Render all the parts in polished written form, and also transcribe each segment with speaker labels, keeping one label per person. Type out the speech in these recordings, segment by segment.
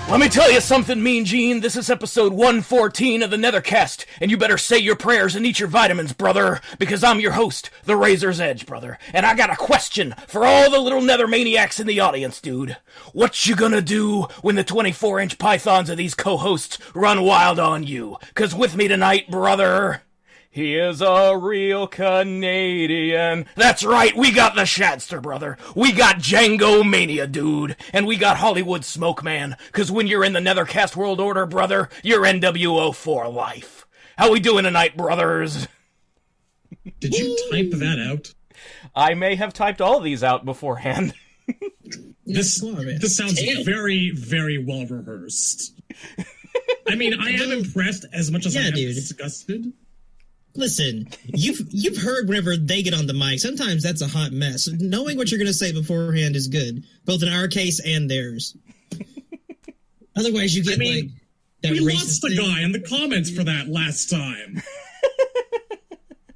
Speaker 1: Let me tell you something, Mean Gene. This is episode 114 of the Netherkast, and you better say your prayers and eat your vitamins, brother, because I'm your host, the Razor's Edge, brother, and I got a question for all the little nether maniacs in the audience, dude. What you gonna do when the 24-inch pythons of these co-hosts run wild on you? 'Cause with me tonight, brother, he is a real Canadian. That's right, we got the Shadster, brother. We got Django Mania, dude. And we got Hollywood Smoke Man. 'Cause when you're in the Nethercast World Order, brother, you're NWO for life. How we doing tonight, brothers?
Speaker 2: Did you type that out?
Speaker 1: I may have typed all of these out beforehand.
Speaker 2: This sounds very, very well rehearsed. I mean, I am impressed as much as I am disgusted.
Speaker 3: Listen, you've heard whenever they get on the mic, sometimes that's a hot mess. Knowing what you're going to say beforehand is good, both in our case and theirs. Otherwise, you get that
Speaker 2: we lost the guy in the comments for that last time.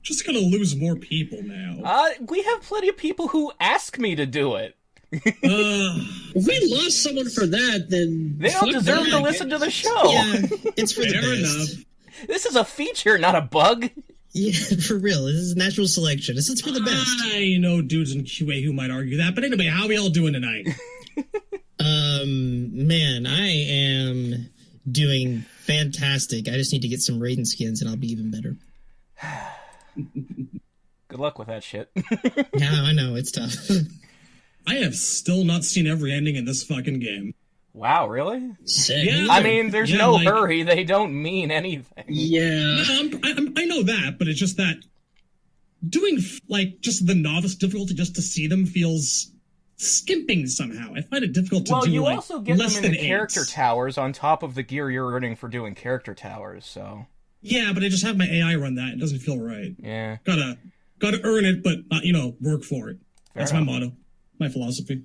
Speaker 2: Just gonna lose more people now.
Speaker 1: We have plenty of people who ask me to do it.
Speaker 4: If we lost someone for that, then
Speaker 1: they don't deserve to listen to the show.
Speaker 3: Yeah, it's for the best.
Speaker 2: Enough.
Speaker 1: This is a feature, not a bug.
Speaker 3: Yeah, for real. This is natural selection. This is for the best.
Speaker 2: I know dudes in QA who might argue that, but anyway, how are we all doing tonight?
Speaker 3: Man, I am doing fantastic. I just need to get some Raiden skins and I'll be even better.
Speaker 1: Good luck with that shit.
Speaker 3: Yeah, I know, it's tough.
Speaker 2: I have still not seen every ending in this fucking game.
Speaker 1: Wow, really?
Speaker 4: Sick.
Speaker 2: Yeah,
Speaker 1: I mean, there's no hurry. They don't mean anything.
Speaker 4: Yeah.
Speaker 2: No, I know that, but it's just that doing, just the novice difficulty just to see them feels skimping somehow. I find it difficult to do,
Speaker 1: Well, you also get
Speaker 2: less
Speaker 1: them in
Speaker 2: than
Speaker 1: the character towers on top of the gear you're earning for doing character towers, so...
Speaker 2: Yeah, but I just have my AI run that. It doesn't feel right.
Speaker 1: Yeah.
Speaker 2: Gotta earn it, but, work for it. That's my motto. My philosophy.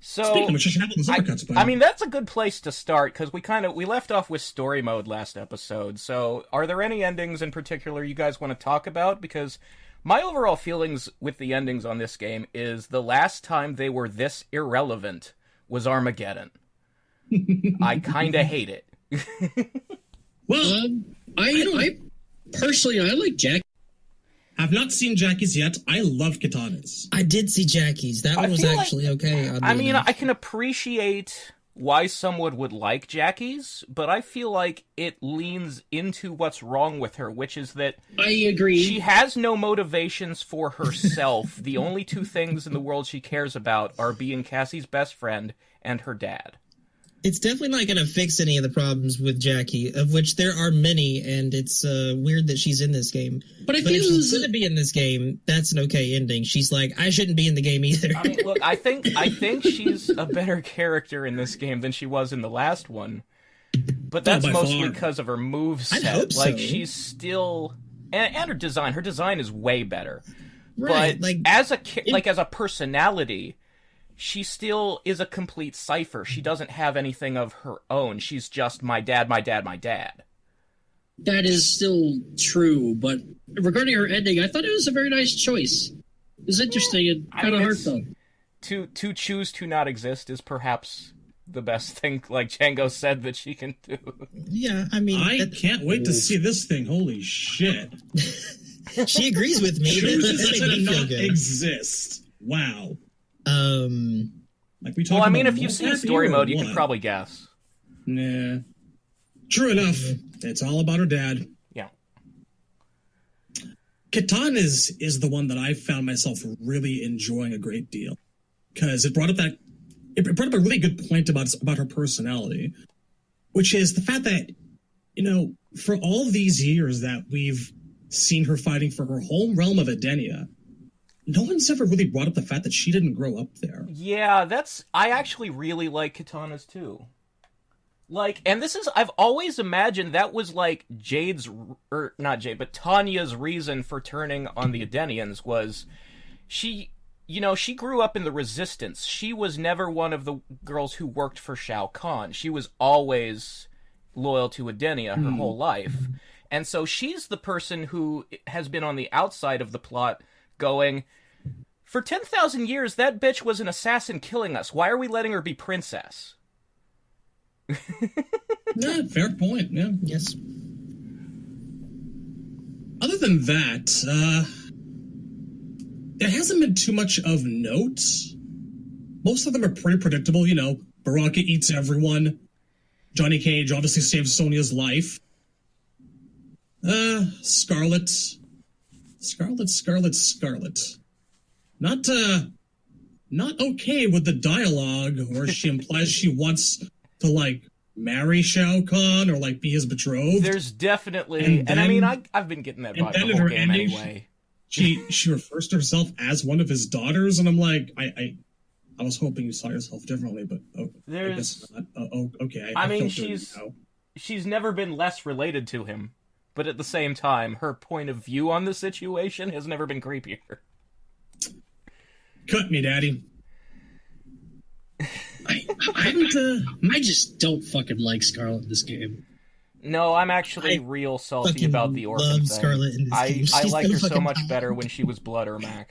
Speaker 1: So,
Speaker 2: speaking of which, I should have those uppercuts,
Speaker 1: I mean, that's a good place to start, because we left off with story mode last episode, so are there any endings in particular you guys want to talk about? Because my overall feelings with the endings on this game is the last time they were this irrelevant was Armageddon. I kinda hate it.
Speaker 4: Well, I personally, I like Jack.
Speaker 2: I've not seen Jackie's yet. I love Katana's.
Speaker 3: I did see Jackie's. That one was actually okay.
Speaker 1: I mean, I can appreciate why someone would like Jackie's, but I feel like it leans into what's wrong with her, which is that
Speaker 4: I agree.
Speaker 1: She has no motivations for herself. The only two things in the world she cares about are being Cassie's best friend and her dad.
Speaker 3: It's definitely not going to fix any of the problems with Jackie, of which there are many, and it's weird that she's in this game. But if she's going to be in this game, that's an okay ending. She's like, I shouldn't be in the game either.
Speaker 1: I mean, look, I think she's a better character in this game than she was in the last one. But that's mostly because of her moveset.
Speaker 3: I hope so.
Speaker 1: Like, she's still... And her design. Her design is way better.
Speaker 3: Right.
Speaker 1: But as a personality... She still is a complete cipher. She doesn't have anything of her own. She's just my dad, my dad, my dad.
Speaker 4: That is still true, but regarding her ending, I thought it was a very nice choice. It was interesting and kind of heartfelt.
Speaker 1: To choose to not exist is perhaps the best thing, like Django said, that she can do.
Speaker 3: Yeah, I mean...
Speaker 2: I can't wait to see this thing. Holy shit.
Speaker 3: She agrees with me.
Speaker 2: Chooses to not exist. Wow.
Speaker 1: Well, I mean, if you've seen story mode, you can probably guess.
Speaker 2: Nah. True enough. It's all about her dad.
Speaker 1: Yeah.
Speaker 2: Katana is the one that I found myself really enjoying a great deal. Because it brought up a really good point about her personality. Which is the fact that, for all these years that we've seen her fighting for her home realm of Edenia, no one's ever really brought up the fact that she didn't grow up there.
Speaker 1: Yeah, I actually really like Katanas too. Like, and this is, I've always imagined that was like not Jade, but Tanya's reason for turning on the Edenians was she grew up in the Resistance. She was never one of the girls who worked for Shao Kahn. She was always loyal to Edenia her whole life. And so she's the person who has been on the outside of the plot going, for 10,000 years, that bitch was an assassin killing us. Why are we letting her be princess?
Speaker 2: Yeah, fair point. Yeah.
Speaker 3: Yes.
Speaker 2: Other than that, there hasn't been too much of note. Most of them are pretty predictable. Baraka eats everyone. Johnny Cage obviously saves Sonya's life. Scarlet. Not okay with the dialogue where she implies she wants to, like, marry Shao Kahn or, like, be his betrothed.
Speaker 1: There's definitely... And I mean, I've been getting that vibe the whole game anyway.
Speaker 2: She refers to herself as one of his daughters, and I'm like, I was hoping you saw yourself differently, but I guess not. Okay.
Speaker 1: I mean, she's never been less related to him, but at the same time, her point of view on the situation has never been creepier.
Speaker 2: Cut me, Daddy.
Speaker 4: I just don't fucking like Scarlet in this game.
Speaker 1: No, I'm actually real salty about the orphan
Speaker 3: love
Speaker 1: thing.
Speaker 3: Scarlet in this game.
Speaker 1: I liked her so
Speaker 3: fucking
Speaker 1: much better when she was Blood Ermac.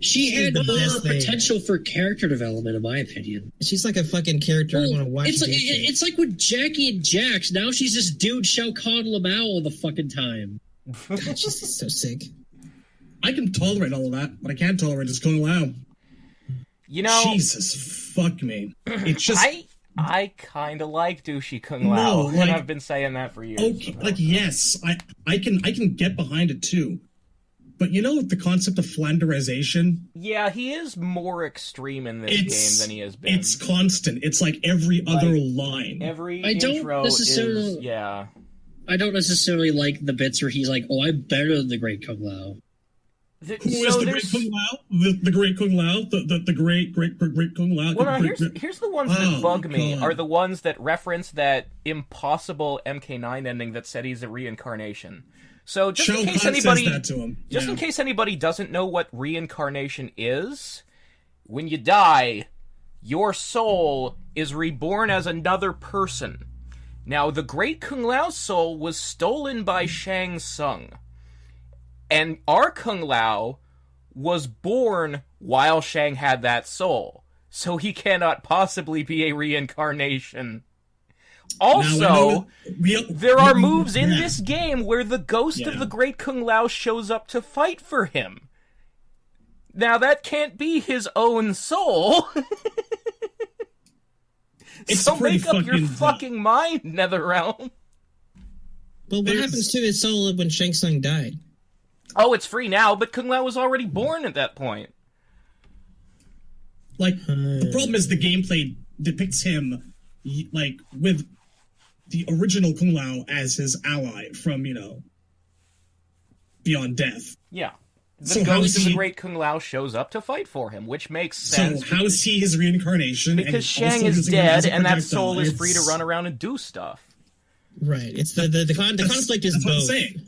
Speaker 4: She had
Speaker 3: the
Speaker 4: more
Speaker 3: best thing.
Speaker 4: potential for character development, in my opinion.
Speaker 3: She's like a fucking character I want to watch.
Speaker 4: It's like with Jackie and Jax. Now she's this dude Shao Kahn Lamau all the fucking time.
Speaker 3: God, she's so sick.
Speaker 2: I can tolerate all of that. What I can't tolerate is Kung Lao. Jesus, fuck me. It's just...
Speaker 1: I kind of like douchey Kung Lao, and I've been saying that for years.
Speaker 2: Okay, yes, I can get behind it too. But the concept of Flanderization?
Speaker 1: Yeah, he is more extreme in this game than he has been.
Speaker 2: It's constant. It's like every other line.
Speaker 1: Every
Speaker 4: I don't necessarily like the bits where he's like, oh, I'm better than the Great Kung Lao.
Speaker 2: Who is the Great Kung Lao? The Great Kung Lao? The Great Kung Lao?
Speaker 1: Well, here's the ones that bug me, are the ones that reference that impossible MK9 ending that said he's a reincarnation. So just in case anybody doesn't know what reincarnation is, when you die, your soul is reborn as another person. Now, the Great Kung Lao's soul was stolen by Shang Tsung. And our Kung Lao was born while Shang had that soul. So he cannot possibly be a reincarnation. Also, there are moves in this game where the ghost of the Great Kung Lao shows up to fight for him. Now, that can't be his own soul. So make up your fucking mind, NetherRealm.
Speaker 3: Well, what happens to his soul when Shang Tsung died?
Speaker 1: Oh, it's free now, but Kung Lao was already born at that point.
Speaker 2: Like, the problem is the gameplay depicts him, like, with the original Kung Lao as his ally from, Beyond Death.
Speaker 1: Yeah. The ghost of the Great Kung Lao shows up to fight for him, which makes sense.
Speaker 2: So how is he his reincarnation?
Speaker 1: Because Shang is dead, and that soul is free to run around and do stuff.
Speaker 3: Right. It's the conflict is both.
Speaker 2: What I'm saying.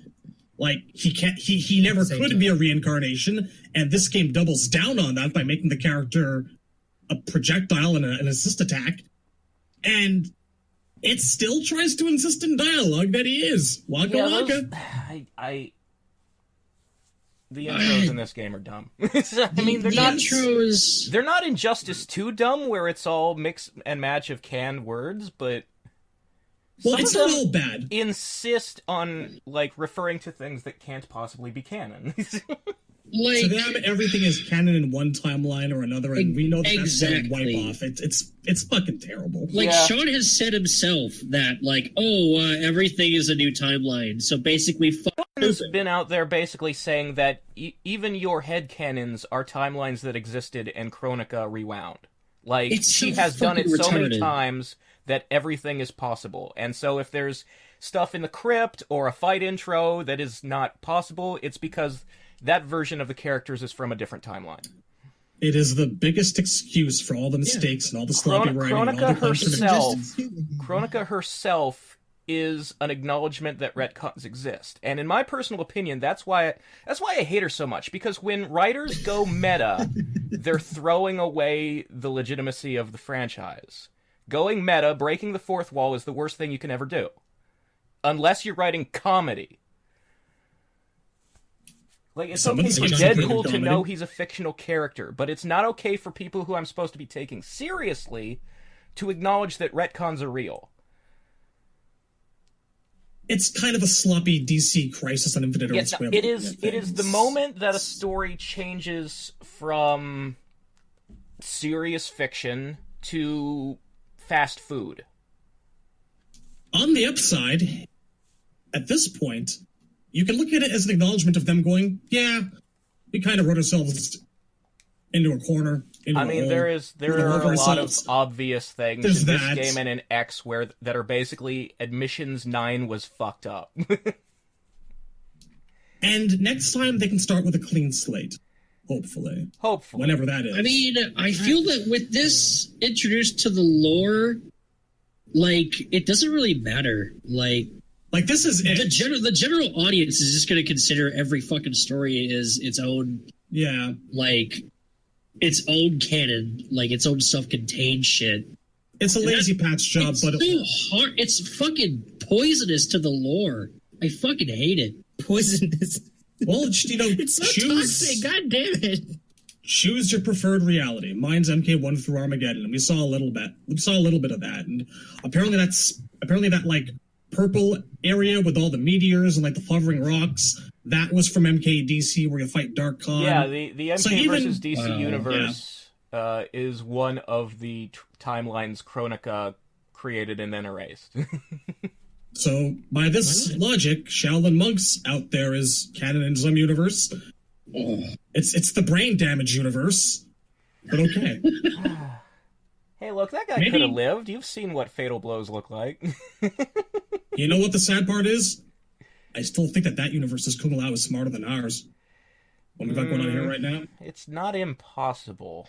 Speaker 2: Like, he never could be a reincarnation, and this game doubles down on that by making the character a projectile and an assist attack, and it still tries to insist in dialogue that he is. Waka waka.
Speaker 1: The intros in this game are dumb. I mean, they're not Injustice 2 dumb, where it's all mix and match of canned words, but...
Speaker 2: Well, it's not all bad.
Speaker 1: Insist on, like, referring to things that can't possibly be canon.
Speaker 2: To them, everything is canon in one timeline or another, and we know that's going to wipe off. It's fucking terrible.
Speaker 4: Like, Sean has said himself that, like, everything is a new timeline, so basically...
Speaker 1: Sean's been out there basically saying that even your headcanons are timelines that existed and Chronica rewound. Like, she has done it so many times that everything is possible. And so if there's stuff in the crypt or a fight intro that is not possible, it's because that version of the characters is from a different timeline.
Speaker 2: It is the biggest excuse for all the mistakes and all the sloppy writing.
Speaker 1: Kronika herself is an acknowledgement that retcons exist, and in my personal opinion, that's why I hate her so much. Because when writers go meta, they're throwing away the legitimacy of the franchise. Going meta, breaking the fourth wall, is the worst thing you can ever do, unless you're writing comedy. Like, it's okay for Deadpool to know he's a fictional character, but it's not okay for people who I'm supposed to be taking seriously to acknowledge that retcons are real.
Speaker 2: It's kind of a sloppy DC Crisis on Infinite Earths.
Speaker 1: It is the moment that a story changes from serious fiction to fast food.
Speaker 2: On the upside, at this point, you can look at it as an acknowledgement of them going, yeah, we kind of wrote ourselves into a corner.
Speaker 1: I mean, there are a lot of obvious things in this game and in X that are basically admissions 9 was fucked up.
Speaker 2: And next time they can start with a clean slate. Hopefully. Whenever that is.
Speaker 4: I mean, I feel that with this introduced to the lore, like, it doesn't really matter. Like
Speaker 2: this is it.
Speaker 4: The general audience is just going to consider every fucking story as its own, its own canon, like its own self-contained shit.
Speaker 2: It's a lazy patch job, but
Speaker 4: hard. It's fucking poisonous to the lore. I fucking hate it.
Speaker 3: Poisonous.
Speaker 2: Well,
Speaker 3: it's so toxic. God damn it.
Speaker 2: Choose your preferred reality. Mine's MK1 through Armageddon, and we saw a little bit of that, and apparently that like purple area with all the meteors and like the hovering rocks. That was from MKDC, where you fight Dark Khan.
Speaker 1: Yeah, the MK versus DC universe is one of the timelines Kronika created and then erased.
Speaker 2: So, by this logic, Shaolin monks out there is canon in some universe. It's the brain damage universe, but okay.
Speaker 1: Hey, look, that guy could have lived. You've seen what fatal blows look like.
Speaker 2: You know what the sad part is? I still think that universe's Kung Lao is smarter than ours. What we got going on here right now?
Speaker 1: It's not impossible.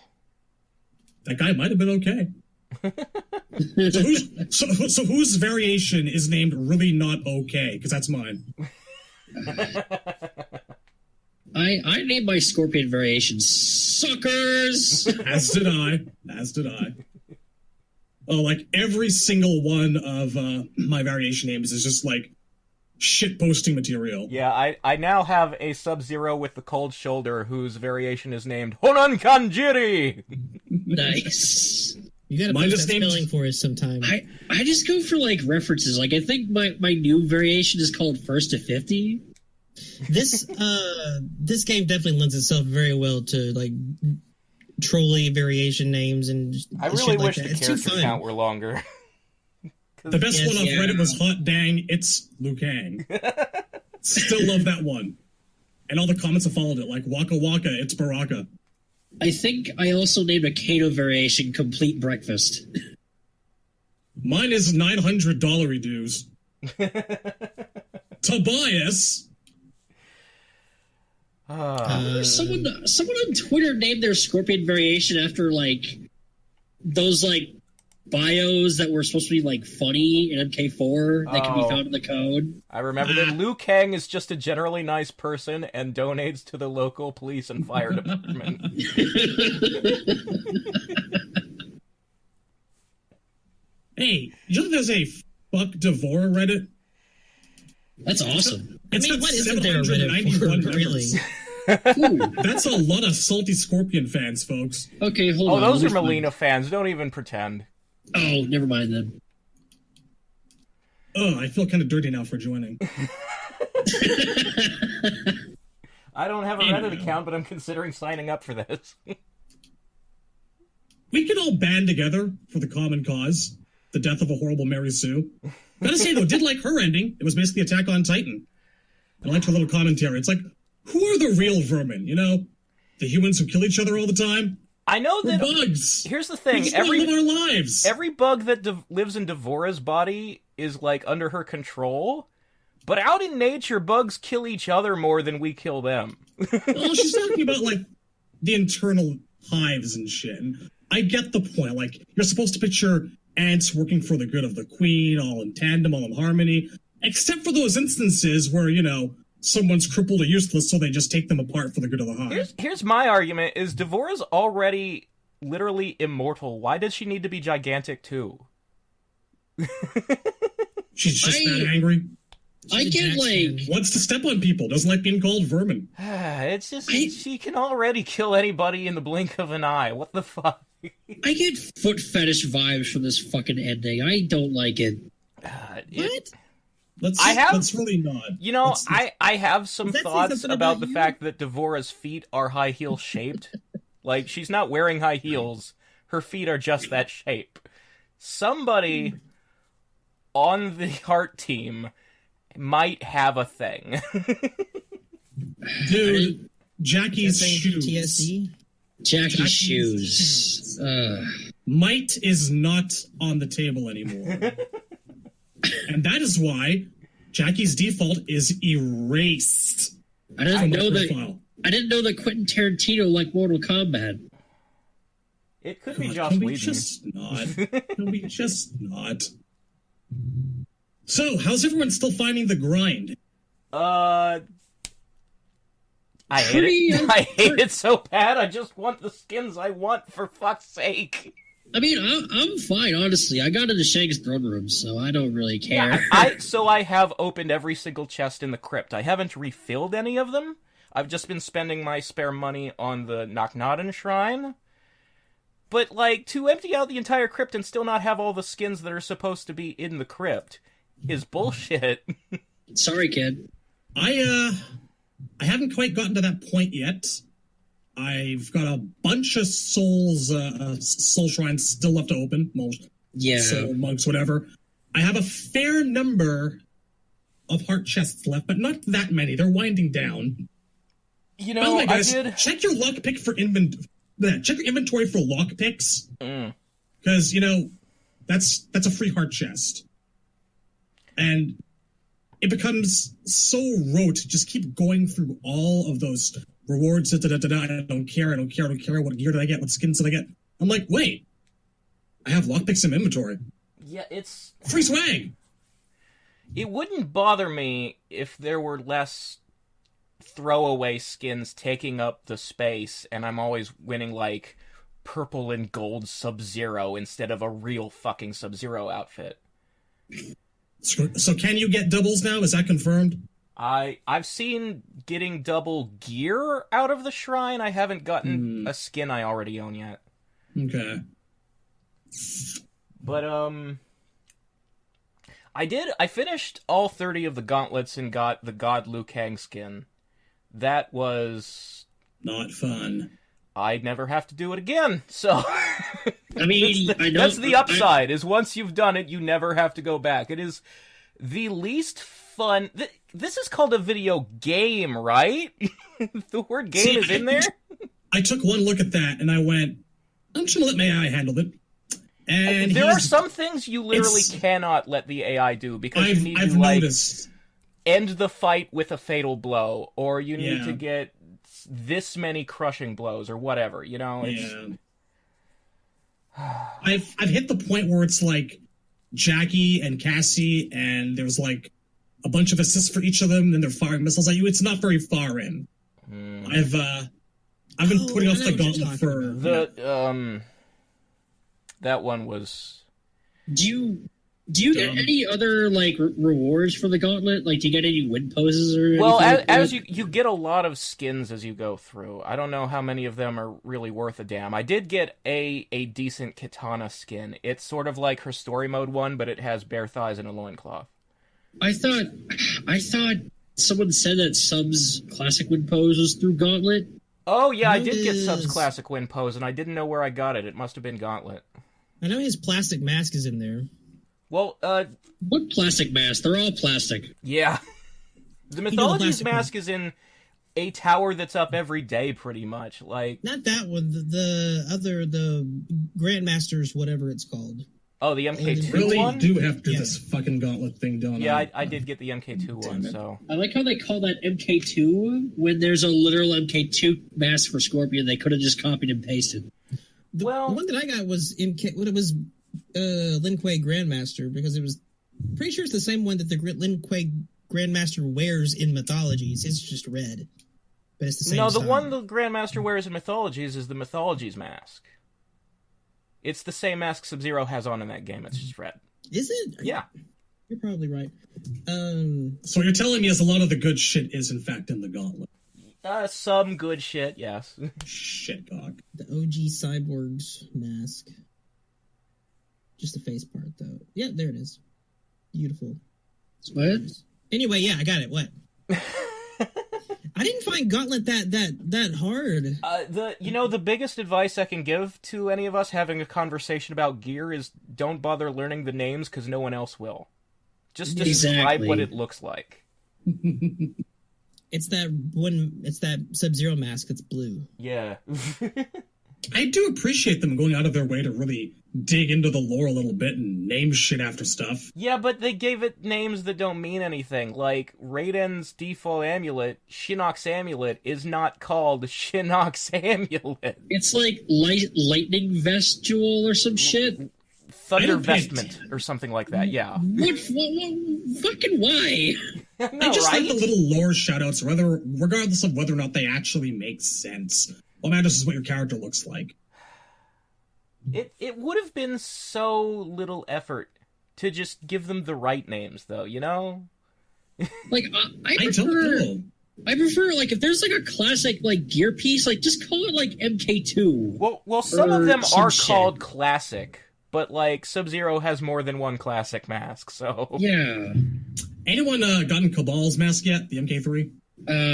Speaker 2: That guy might have been okay. So whose variation is named really not okay? Because that's mine.
Speaker 4: I named my Scorpion variation Suckers!
Speaker 2: As did I. Oh, like every single one of my variation names is just like shit posting material.
Speaker 1: Yeah, I now have a Sub-Zero with the cold shoulder whose variation is named Honan Kanjiri!
Speaker 4: Nice.
Speaker 3: You gotta put that spelling for us sometime.
Speaker 4: I just go for like references. Like I think my new variation is called First to 50.
Speaker 3: This game definitely lends itself very well to like trolley variation names and
Speaker 1: I really wish the character count were longer.
Speaker 2: The best one off Reddit was Hot Dang, it's Liu Kang. Still love that one. And all the comments have followed it, like Waka Waka, it's Baraka.
Speaker 4: I think I also named a Kano variation Complete Breakfast.
Speaker 2: Mine is $900 dues. Tobias.
Speaker 4: Someone on Twitter named their Scorpion variation after like those like bios that were supposed to be like funny in MK4 that can be found in the code.
Speaker 1: I remember that Liu Kang is just a generally nice person and donates to the local police and fire department.
Speaker 2: Hey, you know there's a fuck Devore Reddit?
Speaker 4: That's awesome.
Speaker 3: I mean, what isn't there a Reddit for, really?
Speaker 2: That's a lot of salty Scorpion fans, folks.
Speaker 4: Okay, hold on.
Speaker 1: Oh, those are Melina fans. Don't even pretend.
Speaker 4: Oh, never mind then.
Speaker 2: Oh, I feel kind of dirty now for joining.
Speaker 1: I don't have a Reddit account, but I'm considering signing up for this.
Speaker 2: We could all band together for the common cause. The death of a horrible Mary Sue. Gotta say, though, did like her ending. It was basically Attack on Titan. I liked her little commentary. It's like, who are the real vermin, you know? The humans who kill each other all the time?
Speaker 1: I know that...
Speaker 2: We're bugs.
Speaker 1: Here's the thing.
Speaker 2: We just live our lives.
Speaker 1: Every bug that lives in Devora's body is, like, under her control. But out in nature, bugs kill each other more than we kill them.
Speaker 2: Well, she's talking about, like, the internal hives and shit. And I get the point. Like, you're supposed to picture ants working for the good of the queen, all in tandem, all in harmony, except for those instances where, someone's crippled or useless, so they just take them apart for the good of the hive.
Speaker 1: Here's my argument, is Devora's already literally immortal. Why does she need to be gigantic, too?
Speaker 2: She's just that angry.
Speaker 4: I get,
Speaker 2: wants to step on people, doesn't like being called vermin.
Speaker 1: It's just, she can already kill anybody in the blink of an eye. What the fuck?
Speaker 4: I get foot fetish vibes from this fucking ending. I don't like it.
Speaker 3: What?
Speaker 2: Let's really not.
Speaker 1: I have some thoughts about the fact that Devora's feet are high heel shaped. Like, she's not wearing high heels. Her feet are just that shape. Somebody on the art team might have a thing.
Speaker 2: Dude, Jackie's shoes.
Speaker 3: PTSD?
Speaker 4: Jackie's shoes.
Speaker 2: Might is not on the table anymore. And that is why Jackie's default is erased.
Speaker 4: I didn't know that Quentin Tarantino liked Mortal Kombat.
Speaker 1: It could be Joss Whedon.
Speaker 2: Can we just not? So, how's everyone still finding the grind?
Speaker 1: I hate it. I hate it so bad. I just want the skins I want, for fuck's sake.
Speaker 4: I mean, I'm fine, honestly. I got into Shang's throne room, so I don't really care.
Speaker 1: Yeah, I have opened every single chest in the crypt. I haven't refilled any of them. I've just been spending my spare money on the Knocknotten shrine. But, to empty out the entire crypt and still not have all the skins that are supposed to be in the crypt is bullshit.
Speaker 4: Sorry, kid.
Speaker 2: I haven't quite gotten to that point yet. I've got a bunch of soul shrines still left to open. Soul monks, whatever. I have a fair number of heart chests left, but not that many. They're winding down. By the way, guys, check your lockpick for check your inventory for lockpicks. Because, that's a free heart chest. And it becomes so rote to just keep going through all of those rewards. I don't care. What gear did I get? What skins did I get? I'm like, wait. I have lockpicks in inventory.
Speaker 1: Yeah, it's...
Speaker 2: free swag!
Speaker 1: It wouldn't bother me if there were less throwaway skins taking up the space, and I'm always winning, purple and gold Sub-Zero instead of a real fucking Sub-Zero outfit.
Speaker 2: So can you get doubles now? Is that confirmed?
Speaker 1: I've seen getting double gear out of the shrine. I haven't gotten a skin I already own yet.
Speaker 2: Okay.
Speaker 1: But, I finished all 30 of the gauntlets and got the God Liu Kang skin. That was...
Speaker 2: not fun.
Speaker 1: I'd never have to do it again, so...
Speaker 4: I mean,
Speaker 1: that's the upside, is once you've done it, you never have to go back. It is the least fun... This is called a video game, right? The word game is in there?
Speaker 2: I took one look at that, and I went, I'm just going to let my AI handle it. And
Speaker 1: there are some things you literally cannot let the AI do, because you need to,
Speaker 2: noticed.
Speaker 1: End the fight with a fatal blow, or you need to get this many crushing blows, or whatever, It's...
Speaker 2: I've hit the point where it's Jackie and Cassie, and there's a bunch of assists for each of them, and they're firing missiles at you. It's not very far in. I've been putting off the gauntlet for
Speaker 1: that one was.
Speaker 4: Do you get any other rewards for the gauntlet? Do you get any win poses or anything?
Speaker 1: Well, as you get a lot of skins as you go through. I don't know how many of them are really worth a damn. I did get a decent katana skin. It's sort of like her story mode one, but it has bare thighs and a loincloth.
Speaker 4: I thought someone said that Sub's classic win pose was through Gauntlet.
Speaker 1: Oh yeah, I did get Sub's classic win pose, and I didn't know where I got it. It must have been Gauntlet.
Speaker 3: I know his plastic mask is in there.
Speaker 1: Well,
Speaker 4: what plastic mask? They're all plastic.
Speaker 1: Yeah. The Mythologies mask is in a tower that's up every day, pretty much.
Speaker 3: Not that one. The other, the Grandmasters, whatever it's called.
Speaker 1: Oh, the MK2
Speaker 2: really
Speaker 1: one?
Speaker 2: do have to do this fucking gauntlet thing, don't I?
Speaker 1: I did get the MK2 one, so...
Speaker 4: I like how they call that MK2 when there's a literal MK2 mask for Scorpion. They could have just copied and pasted.
Speaker 3: The one that I got was it was Lin Kuei Grandmaster, because it was pretty sure it's the same one that the Lin Kuei Grandmaster wears in Mythologies. It's just red, but it's the same.
Speaker 1: No, the
Speaker 3: style.
Speaker 1: one the Grandmaster wears in Mythologies is the Mythologies mask. It's the same mask Sub-Zero has on in that game. It's just red.
Speaker 3: Is it?
Speaker 1: Yeah.
Speaker 3: You're probably right.
Speaker 2: So you're telling me is a lot of the good shit is in fact in the gauntlet?
Speaker 1: Some good shit, yes.
Speaker 2: Shit, dog.
Speaker 3: The OG Cyborg's mask. Just the face part, though. Yeah, there it is. Beautiful.
Speaker 4: What?
Speaker 3: Anyway, yeah, I got it. What? I didn't find Gauntlet that hard.
Speaker 1: The biggest advice I can give to any of us having a conversation about gear is don't bother learning the names because no one else will. Just describe what it looks like.
Speaker 3: It's that Sub-Zero mask that's blue.
Speaker 1: Yeah.
Speaker 2: I do appreciate them going out of their way to really dig into the lore a little bit and name shit after stuff.
Speaker 1: Yeah, but they gave it names that don't mean anything. Like, Raiden's default amulet, Shinnok's amulet, is not called Shinnok's amulet.
Speaker 4: It's like lightning vest jewel or some shit.
Speaker 1: Thunder vestment or something like that, yeah.
Speaker 4: What fucking why?
Speaker 2: I just like the little lore shoutouts, regardless of whether or not they actually make sense. What matters is what your character looks like.
Speaker 1: It would have been so little effort to just give them the right names, though, you know?
Speaker 4: Like, I prefer, like, if there's, like, a classic, like, gear piece, like, just call it, like, MK2.
Speaker 1: Well, some of them are
Speaker 4: shit.
Speaker 1: called classic, but, like, Sub-Zero has more than one classic mask, so...
Speaker 4: Yeah.
Speaker 2: Anyone gotten Cabal's mask yet? The MK3?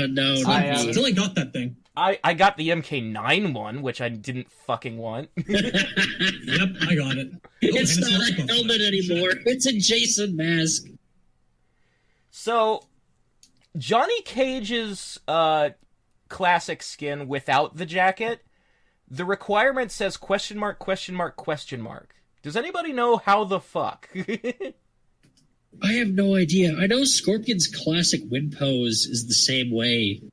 Speaker 4: No.
Speaker 2: I still ain't got that thing.
Speaker 1: I got the MK9 one, which I didn't fucking want.
Speaker 2: Yep, I got it.
Speaker 4: It's not a helmet anymore. It's a Jason mask.
Speaker 1: So, Johnny Cage's classic skin without the jacket, the requirement says question mark, question mark, question mark. Does anybody know how the fuck?
Speaker 4: I have no idea. I know Scorpion's classic win pose is the same way.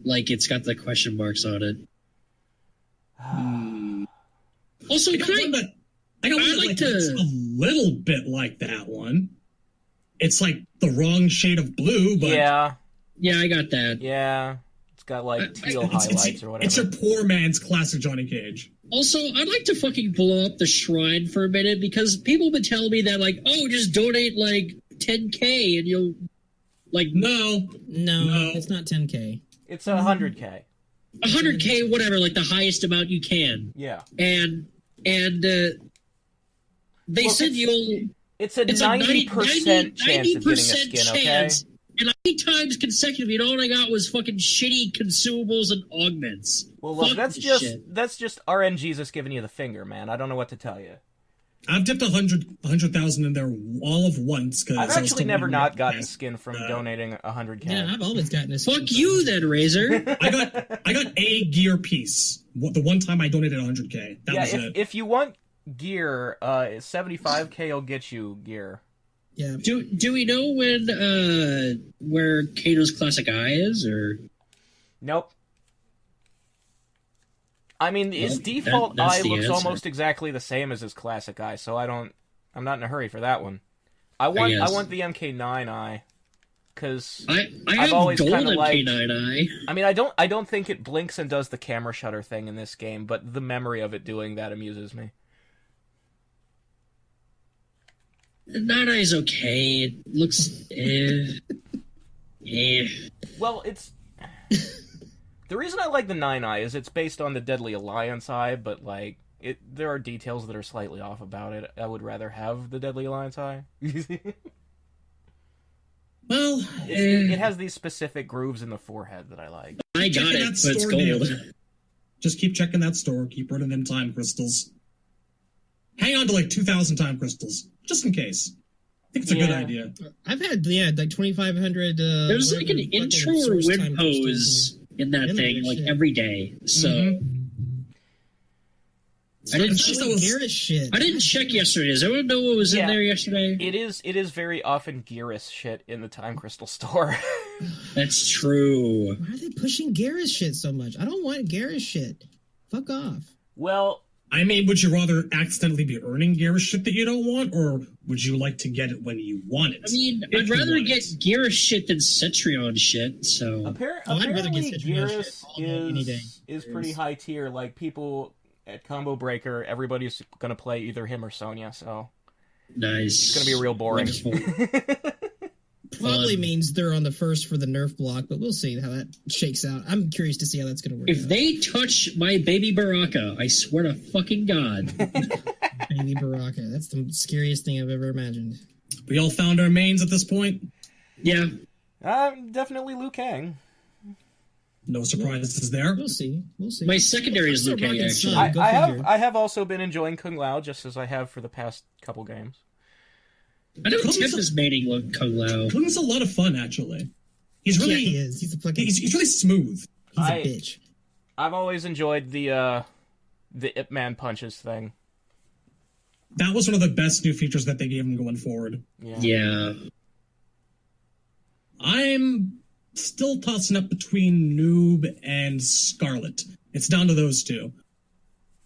Speaker 4: Like, it's got the question marks on it. Also,
Speaker 2: I got one that's a little bit like that one. It's like the wrong shade of blue, but...
Speaker 1: Yeah,
Speaker 4: I got that.
Speaker 1: Yeah. It's got, like, teal highlights or whatever.
Speaker 2: It's your poor man's classic Johnny Cage.
Speaker 4: Also, I'd like to fucking blow up the shrine for a minute, because people have been telling me that, like, oh, just donate, like, 10K and you'll, like...
Speaker 3: No, it's not 10K.
Speaker 1: It's 100K.
Speaker 4: 100K, whatever, like the highest amount you can.
Speaker 1: Yeah.
Speaker 4: And they said you'll...
Speaker 1: It's a 90% chance of getting a skin, okay?
Speaker 4: And 90 times consecutively, and all I got was fucking shitty consumables and augments.
Speaker 1: Well, look, that's just RNGesus giving you the finger, man. I don't know what to tell you.
Speaker 2: I've dipped 100,000 in there all of once.
Speaker 1: I've actually never not gotten skin from donating 100K.
Speaker 3: Yeah, I've always gotten a skin.
Speaker 4: Fuck you then, Razor.
Speaker 2: I got a gear piece. The one time I donated 100K. That was it.
Speaker 1: If you want gear, 75K will get you gear.
Speaker 3: Yeah.
Speaker 4: Do we know where Kato's classic eye is, or?
Speaker 1: Nope. I mean, his default eye looks almost exactly the same as his classic eye, so I'm not in a hurry for that one. I want the MK9 eye, because I've always kind of liked
Speaker 4: MK9 eye.
Speaker 1: I mean, I don't think it blinks and does the camera shutter thing in this game, but the memory of it doing that amuses me.
Speaker 4: The 9 eye is okay. It looks
Speaker 1: Well, it's the reason I like the 9 eye is it's based on the Deadly Alliance eye, but like there are details that are slightly off about it. I would rather have the Deadly Alliance eye.
Speaker 2: Well,
Speaker 1: it has these specific grooves in the forehead that I like.
Speaker 4: I got it, but it's gold.
Speaker 2: Just keep checking that store. Keep running them time crystals. Hang on to like 2,000 time crystals, just in case. I think it's a good idea.
Speaker 3: I've had, like 2,500...
Speaker 4: There's like an intro or win pose in that thing, like every day. So... I didn't
Speaker 3: Garrus shit.
Speaker 4: I didn't check yesterday. Does everyone know what was in there yesterday?
Speaker 1: It is very often Garrus shit in the Time Crystal store.
Speaker 4: That's true.
Speaker 3: Why are they pushing Garrus shit so much? I don't want Garrus shit. Fuck off.
Speaker 1: Well,
Speaker 2: I mean, would you rather accidentally be earning Garrus shit that you don't want, or would you like to get it when you want it?
Speaker 4: I mean, I'd rather get Garrus shit than Cetrion shit, so...
Speaker 1: Apparently,
Speaker 3: I'd rather get
Speaker 1: Garrus is pretty high tier. Like, people at Combo Breaker, everybody's going to play either him or Sonya, so...
Speaker 4: Nice.
Speaker 1: It's going to be real boring.
Speaker 3: Probably means they're on the first for the nerf block, but we'll see how that shakes out. I'm curious to see how that's going to work.
Speaker 4: If they touch my baby Baraka, I swear to fucking God.
Speaker 3: Baby Baraka. That's the scariest thing I've ever imagined.
Speaker 2: We all found our mains at this point?
Speaker 4: Yeah.
Speaker 1: Definitely Liu Kang.
Speaker 2: No surprises there.
Speaker 3: We'll see.
Speaker 4: My secondary is Liu Kang, actually.
Speaker 1: I have also been enjoying Kung Lao, just as I have for the past couple games.
Speaker 4: I know Tim is mating Kung Lao.
Speaker 2: Kung's a lot of fun, actually. He's really
Speaker 3: he is. He's a fucking...
Speaker 2: He's really smooth.
Speaker 3: He's a bitch.
Speaker 1: I've always enjoyed the Ip Man punches thing.
Speaker 2: That was one of the best new features that they gave him going forward.
Speaker 4: Yeah.
Speaker 2: I'm still tossing up between Noob and Scarlet. It's down to those two.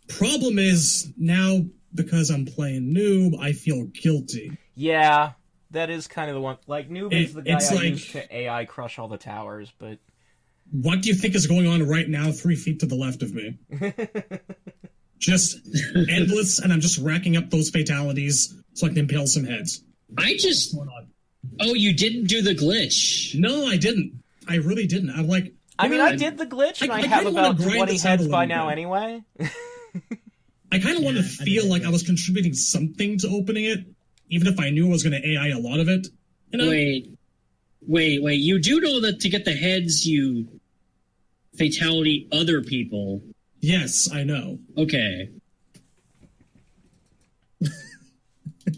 Speaker 2: Problem is, now, because I'm playing Noob, I feel guilty.
Speaker 1: Yeah, that is kind of the one. Like, Noob is the guy I use to AI crush all the towers, but...
Speaker 2: What do you think is going on right now 3 feet to the left of me? Just endless, and I'm just racking up those fatalities so I can impale some heads.
Speaker 4: Oh, you didn't do the glitch.
Speaker 2: No, I didn't. I really didn't. I'm like...
Speaker 1: I did the glitch, and I have about 20 heads by now anyway.
Speaker 2: I kind of wanted to feel like I was contributing something to opening it, even if I knew I was going to AI a lot of it. You know?
Speaker 4: Wait. You do know that to get the heads, you fatality other people.
Speaker 2: Yes, I know.
Speaker 4: Okay.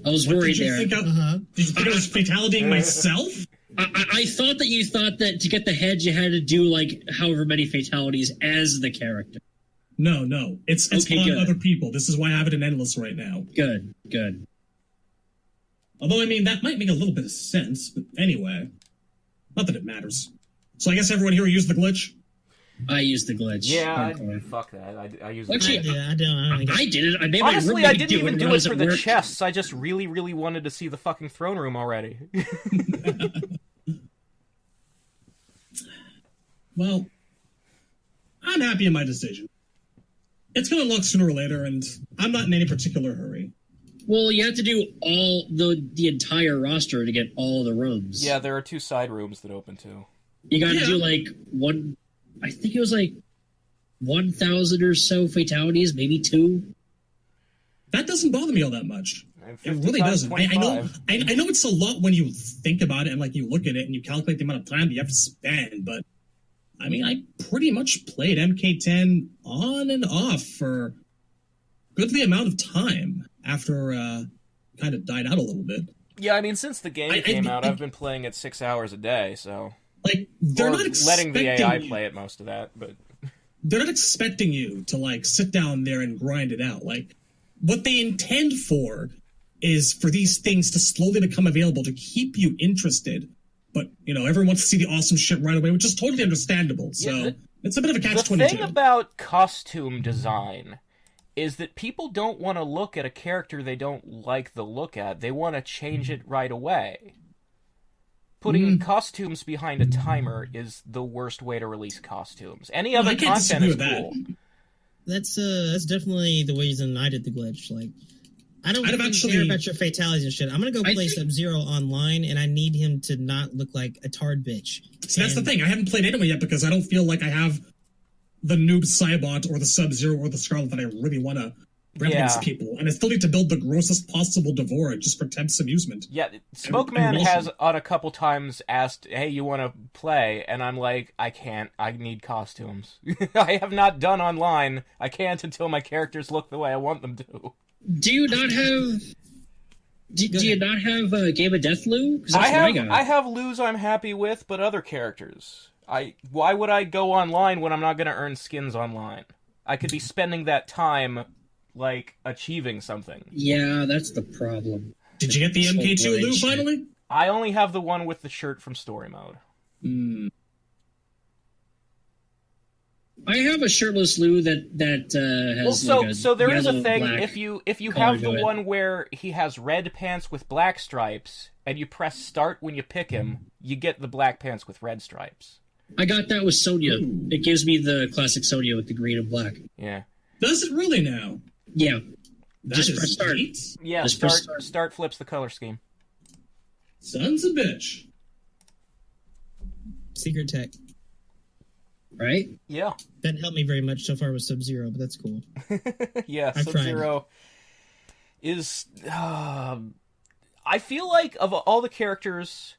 Speaker 4: I was worried there.
Speaker 2: Did you think I was fatalitying myself?
Speaker 4: I thought that you thought that to get the heads, you had to do, like, however many fatalities as the character.
Speaker 2: No. It's on other people. This is why I have it in Endless right now.
Speaker 4: Good.
Speaker 2: Although, I mean, that might make a little bit of sense, but anyway. Not that it matters. So I guess everyone here used the glitch?
Speaker 4: I used the glitch.
Speaker 1: Yeah, fuck that. I used the glitch.
Speaker 4: I did it. I made
Speaker 1: Honestly,
Speaker 4: my
Speaker 1: I didn't even do it for the
Speaker 4: work.
Speaker 1: chests. I just really, really wanted to see the fucking throne room already.
Speaker 2: Well, I'm happy in my decision. It's going to unlock sooner or later, and I'm not in any particular hurry.
Speaker 4: Well, you have to do all the entire roster to get all the rooms.
Speaker 1: Yeah, there are 2 side rooms that open too.
Speaker 4: You got to do like one. I think it was like 1,000 or so fatalities, maybe 2.
Speaker 2: That doesn't bother me all that much. It really doesn't. I know it's a lot when you think about it and like you look at it and you calculate the amount of time that you have to spend, but I mean, I pretty much played MK10 on and off for goodly amount of time after kind of died out a little bit.
Speaker 1: Yeah, I mean, since the game came out, I've been playing it 6 hours a day, so...
Speaker 2: Like, they're not expecting
Speaker 1: letting the AI play it most of that, but...
Speaker 2: They're not expecting you to, like, sit down there and grind it out. Like, what they intend for is for these things to slowly become available to keep you interested. But, you know, everyone wants to see the awesome shit right away, which is totally understandable. So, it's a bit of a catch-22.
Speaker 1: The thing about costume design is that people don't want to look at a character they don't like the look at. They want to change it right away. Putting costumes behind a timer is the worst way to release costumes. Any other content is cool.
Speaker 3: That's definitely the reason I did the glitch. Like, I don't care about your fatalities and shit. I'm gonna go play Sub-Zero online, and I need him to not look like a tard bitch.
Speaker 2: See, that's the thing. I haven't played anyone yet because I don't feel like I have the Noob Cybot or the Sub-Zero or the Scarlet that I really want to bring against people. And I still need to build the grossest possible Devora just for Temp's amusement.
Speaker 1: Yeah, Smokeman has on a couple times asked, hey, you want to play? And I'm like, I can't. I need costumes. I have not done online. I can't until my characters look the way I want them to.
Speaker 4: Do you not have... Do you not have Game of Death Lou?
Speaker 1: I have Lou's I'm happy with, but other characters. Why would I go online when I'm not going to earn skins online? I could be spending that time like, achieving something.
Speaker 4: Yeah, that's the problem.
Speaker 2: Did you get the MK2 Lou finally?
Speaker 1: I only have the one with the shirt from story mode.
Speaker 4: I have a shirtless Lou that has.
Speaker 1: Well, so there is a thing.
Speaker 4: black
Speaker 1: If you
Speaker 4: color
Speaker 1: have the
Speaker 4: to it.
Speaker 1: one where he has red pants with black stripes, and you press start when you pick him, you get the black pants with red stripes.
Speaker 4: I got that with Sonya. It gives me the classic Sonya with the green and black.
Speaker 1: Yeah.
Speaker 2: Does it really now?
Speaker 4: Yeah.
Speaker 2: That
Speaker 4: Just
Speaker 2: is
Speaker 4: press start.
Speaker 2: neat.
Speaker 1: Yeah,
Speaker 4: Just press
Speaker 1: start flips the color scheme.
Speaker 2: Sons of bitch.
Speaker 3: Secret tech.
Speaker 4: Right?
Speaker 1: Yeah.
Speaker 3: Doesn't help me very much so far with Sub-Zero, but that's cool.
Speaker 1: Yeah,
Speaker 3: I've
Speaker 1: Sub-Zero is... I feel like of all the characters,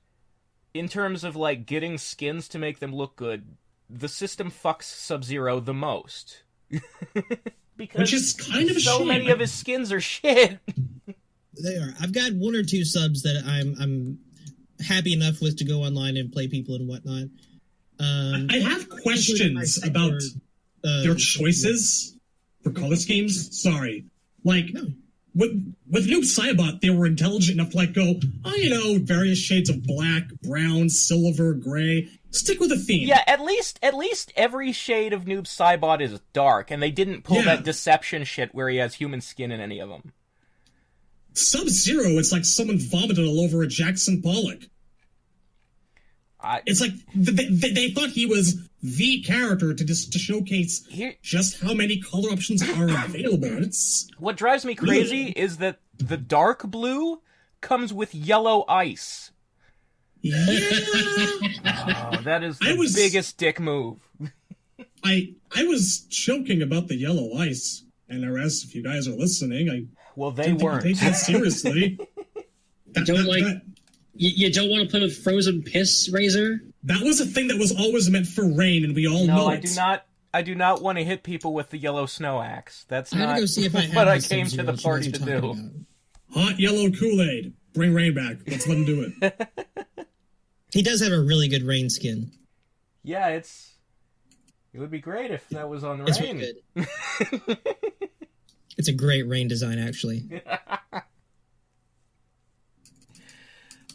Speaker 1: in terms of like getting skins to make them look good, the system fucks Sub-Zero the most. Because
Speaker 2: which is kind of a
Speaker 1: so
Speaker 2: shame.
Speaker 1: many of his skins are shit.
Speaker 3: They are. I've got one or two subs that I'm happy enough with to go online and play people and whatnot.
Speaker 2: I have questions about their choices for color schemes. Sorry. Like, with Noob Saibot, they were intelligent enough to like go, various shades of black, brown, silver, gray. Stick with a theme.
Speaker 1: Yeah, at least every shade of Noob Saibot is dark, and they didn't pull that deception shit where he has human skin in any of them.
Speaker 2: Sub-Zero, it's like someone vomited all over a Jackson Pollock. It's like they thought he was the character to showcase just how many color options are available.
Speaker 1: What drives me crazy is that the dark blue comes with yellow ice.
Speaker 2: Yeah.
Speaker 1: That is the biggest dick move.
Speaker 2: I was joking about the yellow ice, NRS. If you guys are listening,
Speaker 1: they weren't.
Speaker 2: Take that seriously.
Speaker 4: You don't want to play with frozen piss, Razor?
Speaker 2: That was a thing that was always meant for rain, and we all know it.
Speaker 1: I do not want to hit people with the yellow snow axe. That's not
Speaker 3: go see if I
Speaker 1: what I came to the party to do.
Speaker 3: About.
Speaker 2: Hot yellow Kool-Aid. Bring rain back. Let's let him do it.
Speaker 3: He does have a really good rain skin.
Speaker 1: Yeah, it would be great if that was on
Speaker 3: It's
Speaker 1: rain.
Speaker 3: really good. It's a great rain design, actually.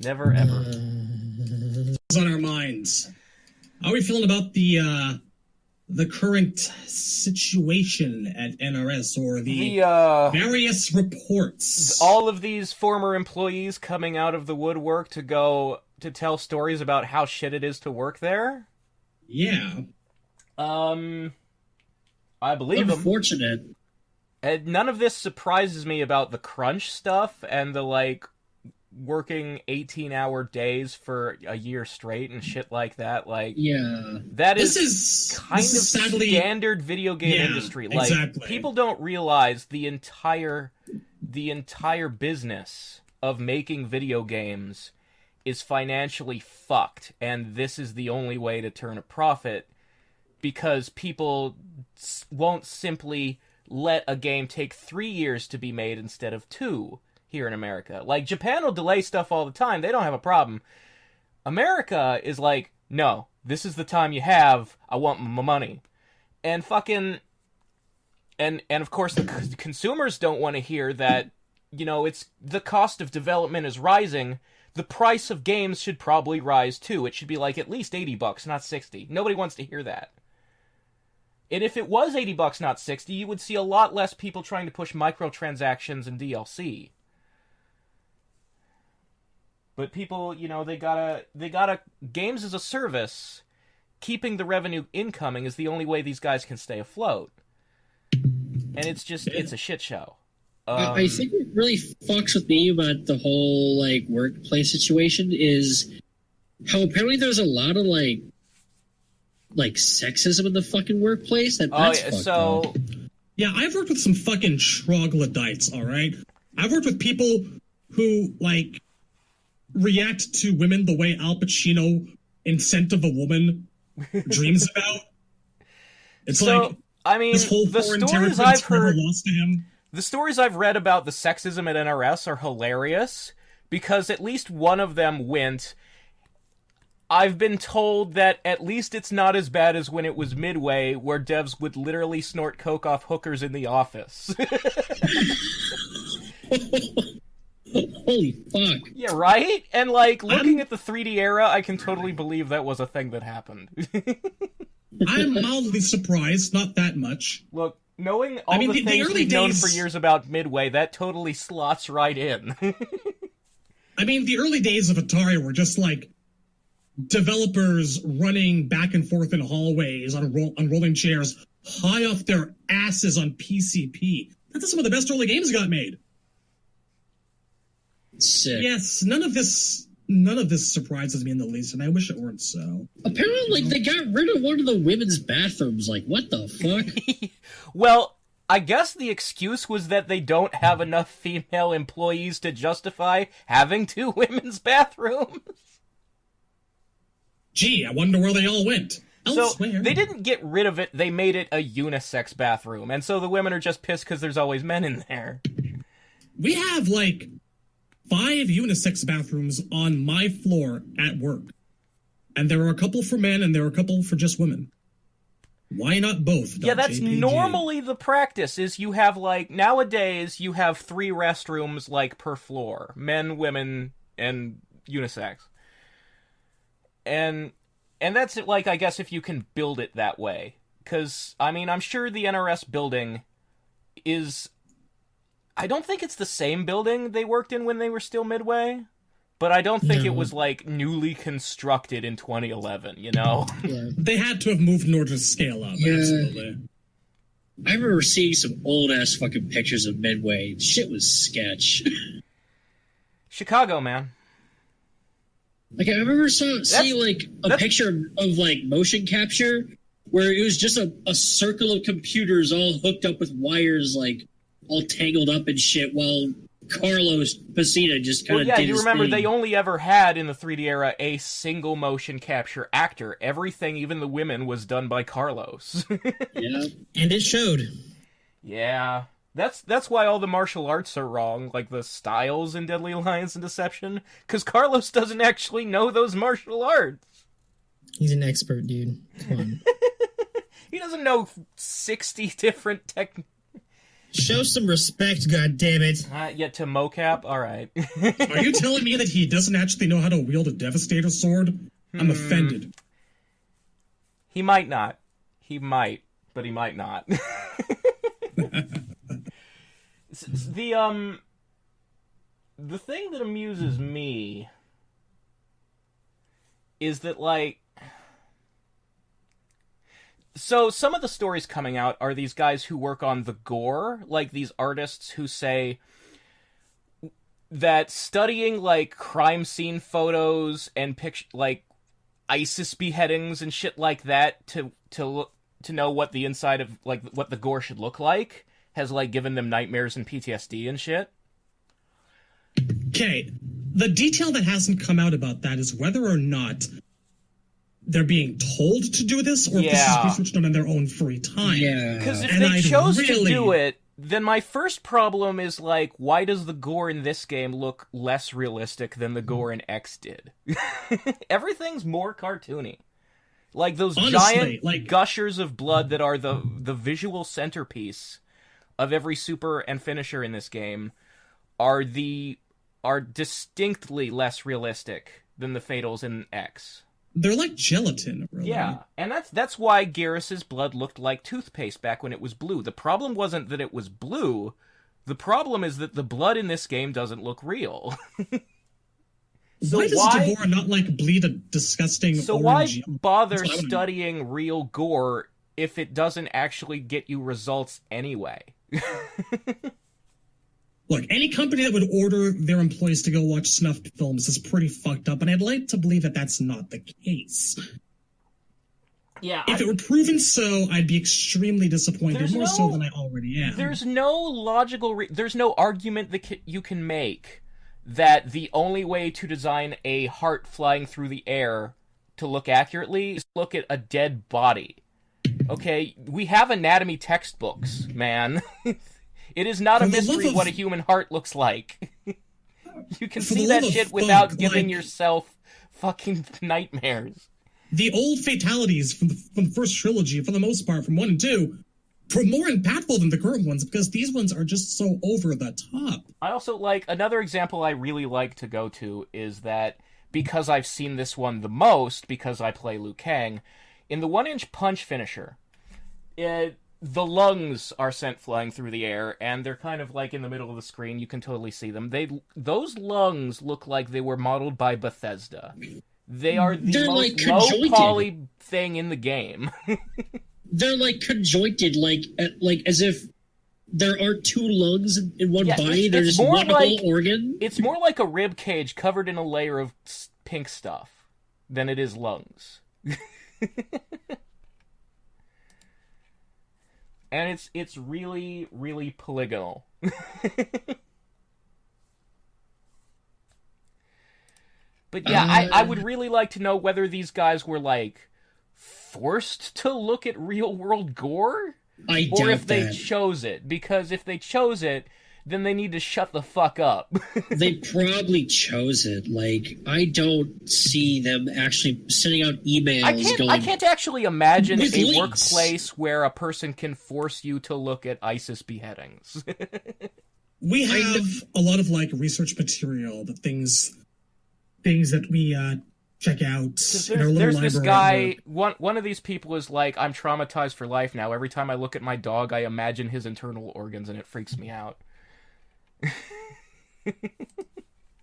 Speaker 1: Never ever.
Speaker 2: It's on our minds. How are we feeling about the current situation at NRS or the various reports?
Speaker 1: All of these former employees coming out of the woodwork to tell stories about how shit it is to work there?
Speaker 2: Yeah.
Speaker 1: I believe them.
Speaker 4: Unfortunate.
Speaker 1: And none of this surprises me about the crunch stuff and the, like, working 18-hour days for a year straight and shit like that. Like,
Speaker 4: yeah,
Speaker 1: that is kind of
Speaker 2: sadly,
Speaker 1: standard video game industry. Like,
Speaker 2: exactly.
Speaker 1: People don't realize the entire business of making video games is financially fucked, and this is the only way to turn a profit, because people won't simply let a game take 3 years to be made instead of 2 here in America. Like, Japan will delay stuff all the time. They don't have a problem. America is like, no, this is the time you have. I want my money. And fucking... And of course, the consumers don't want to hear that, it's the cost of development is rising. The price of games should probably rise too. It should be like at least $80, not $60. Nobody wants to hear that. And if it was $80, not $60, you would see a lot less people trying to push microtransactions and DLC. But people, they gotta games as a service, keeping the revenue incoming is the only way these guys can stay afloat. And it's a shit show.
Speaker 4: I think what really fucks with me about the whole, like, workplace situation is how apparently there's a lot of, like sexism in the fucking workplace. That's fucked up.
Speaker 2: Yeah, I've worked with some fucking troglodytes, alright? I've worked with people who, like, react to women the way Al Pacino in Scent of a Woman dreams about. It's this whole foreign territory forever lost to him.
Speaker 1: The stories I've read about the sexism at NRS are hilarious, because at least one of them went, I've been told that at least it's not as bad as when it was Midway, where devs would literally snort coke off hookers in the office.
Speaker 4: Holy fuck.
Speaker 1: Yeah, right? And, like, looking at the 3D era, I can totally believe that was a thing that happened.
Speaker 2: I'm mildly surprised, not that much.
Speaker 1: Look, knowing all the things we've known for years about Midway, that totally slots right in.
Speaker 2: I mean, the early days of Atari were just like developers running back and forth in hallways on rolling chairs, high off their asses on PCP. That's how some of the best early games got made.
Speaker 4: Sick.
Speaker 2: Yes, none of this surprises me in the least, and I wish it weren't so.
Speaker 4: Apparently, like, they got rid of one of the women's bathrooms. Like, what the fuck?
Speaker 1: Well, I guess the excuse was that they don't have enough female employees to justify having 2 women's bathrooms.
Speaker 2: Gee, I wonder where they all went. Elsewhere.
Speaker 1: So, they didn't get rid of it, they made it a unisex bathroom, and so the women are just pissed because there's always men in there.
Speaker 2: We have, like, 5 unisex bathrooms on my floor at work. And there are a couple for men and there are a couple for just women. Why not both?
Speaker 1: Yeah, that's
Speaker 2: JPG?
Speaker 1: Normally the practice is you have, like, nowadays you have 3 restrooms, like, per floor. Men, women, and unisex. And that's, like, I guess if you can build it that way. Because, I mean, I'm sure the NRS building is... I don't think it's the same building they worked in when they were still Midway, but I don't think it was, like, newly constructed in 2011, you know?
Speaker 2: Yeah. They had to have moved in order to scale up, absolutely.
Speaker 4: I remember seeing some old-ass fucking pictures of Midway. Shit was sketch.
Speaker 1: Chicago, man.
Speaker 4: Like, I remember seeing, like, a picture of, like, motion capture, where it was just a circle of computers all hooked up with wires, like, all tangled up and shit, while Carlos Pacina just kind of did his
Speaker 1: you remember
Speaker 4: thing.
Speaker 1: they only ever had, in the 3D era, a single motion capture actor. Everything, even the women, was done by Carlos.
Speaker 4: Yeah.
Speaker 3: And it showed.
Speaker 1: Yeah. That's why all the martial arts are wrong, like the styles in Deadly Alliance and Deception, because Carlos doesn't actually know those martial arts.
Speaker 3: He's an expert, dude. Come on.
Speaker 1: He doesn't know 60 different techniques.
Speaker 3: Show some respect, goddammit.
Speaker 1: Yet to mocap? Alright.
Speaker 2: Are you telling me that he doesn't actually know how to wield a Devastator sword? I'm offended.
Speaker 1: He might not. He might, but he might not. The thing that amuses me is that, like... So, some of the stories coming out are these guys who work on the gore, like these artists who say that studying, like, crime scene photos and like, ISIS beheadings and shit like that to know what the inside of, like, what the gore should look like has, like, given them nightmares and PTSD and shit.
Speaker 2: Okay, the detail that hasn't come out about that is whether or not they're being told to do this, or if this is research done in their own free time.
Speaker 4: Yeah.
Speaker 1: Because if they chose to do it, then my first problem is, like, why does the gore in this game look less realistic than the gore in X did? Everything's more cartoony. Like, those giant gushers of blood that are the visual centerpiece of every super and finisher in this game are distinctly less realistic than the fatals in X.
Speaker 2: They're like gelatin, really.
Speaker 1: Yeah, and that's why Garrus's blood looked like toothpaste back when it was blue. The problem wasn't that it was blue. The problem is that the blood in this game doesn't look real.
Speaker 2: Why does Devora not, like, bleed a disgusting
Speaker 1: So
Speaker 2: orange?
Speaker 1: why bother studying real gore if it doesn't actually get you results anyway?
Speaker 2: Look, any company that would order their employees to go watch snuffed films is pretty fucked up, and I'd like to believe that that's not the case.
Speaker 1: Yeah.
Speaker 2: If it were proven so, I'd be extremely disappointed, more so than I already am.
Speaker 1: There's no logical... there's no argument that you can make that the only way to design a heart flying through the air to look accurately is to look at a dead body. Okay? We have anatomy textbooks, man. It is not a mystery what a human heart looks like. You can see that shit without giving yourself fucking nightmares.
Speaker 2: The old fatalities from the first trilogy, for the most part, from 1 and 2, were more impactful than the current ones because these ones are just so over the top.
Speaker 1: I also like, another example I really like to go to is that, because I've seen this one the most, because I play Liu Kang, in the 1-inch punch finisher, the lungs are sent flying through the air, and they're kind of like in the middle of the screen. You can totally see them. Those lungs look like they were modeled by Bethesda. They are the most
Speaker 4: like
Speaker 1: low-poly thing in the game.
Speaker 4: They're like conjointed, like as if there aren't two lungs in one body. There's just one whole organ.
Speaker 1: It's more like a rib cage covered in a layer of pink stuff than it is lungs. And it's really, really polygonal. But yeah, I would really like to know whether these guys were, like, forced to look at real-world gore? Or if they chose it. Because if they chose it, then they need to shut the fuck up.
Speaker 4: They probably chose it. Like, I don't see them actually sending out emails
Speaker 1: I can't actually imagine a workplace where a person can force you to look at ISIS beheadings.
Speaker 2: We have a lot of, like, research material, the things that we check out in our little
Speaker 1: there's
Speaker 2: library.
Speaker 1: This guy, one of these people is like, I'm traumatized for life now. Every time I look at my dog, I imagine his internal organs, and it freaks me out.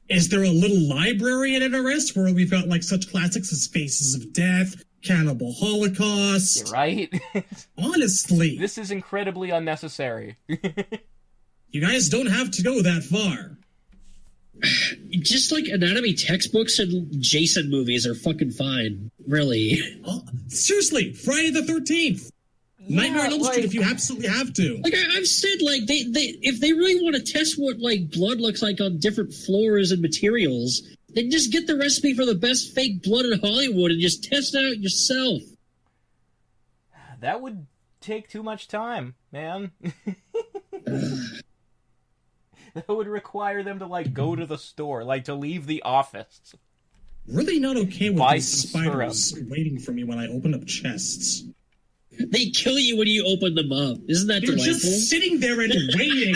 Speaker 2: Is there a little library at NRS where we've got, like, such classics as Faces of Death, Cannibal Holocaust?
Speaker 1: You're right?
Speaker 2: Honestly.
Speaker 1: This is incredibly unnecessary.
Speaker 2: You guys don't have to go that far.
Speaker 4: Just like anatomy textbooks and Jason movies are fucking fine, really.
Speaker 2: Oh, seriously, Friday the 13th. Nightmare on Elm Street if you absolutely have to.
Speaker 4: Like I've said, like they if they really want to test what like blood looks like on different floors and materials, then just get the recipe for the best fake blood in Hollywood and just test it out yourself.
Speaker 1: That would take too much time, man. That would require them to, like, go to the store, like, to leave the office.
Speaker 2: Really not okay with these spiders waiting for me when I open up chests.
Speaker 4: They kill you when you open them up. Isn't that delightful?
Speaker 2: You're just sitting there and waiting.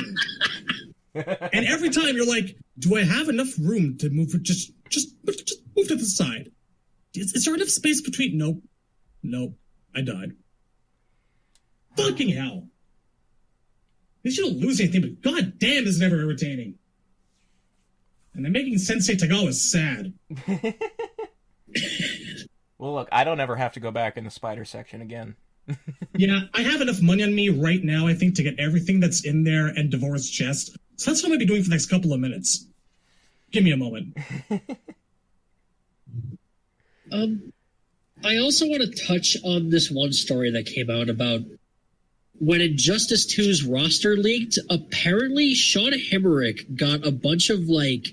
Speaker 2: And every time you're like, do I have enough room to move? Just move to the side. Is there enough space between? Nope. I died. Fucking hell. At least you don't lose anything, but goddamn, is never irritating. And then making Sensei Tagawa sad.
Speaker 1: Well, look, I don't ever have to go back in the spider section again.
Speaker 2: Yeah, I have enough money on me right now, I think, to get everything that's in there and Devore's chest. So that's what I'm going to be doing for the next couple of minutes. Give me a moment.
Speaker 4: I also want to touch on this one story that came out about when Injustice 2's roster leaked. Apparently, Sean Hemmerich got a bunch of, like,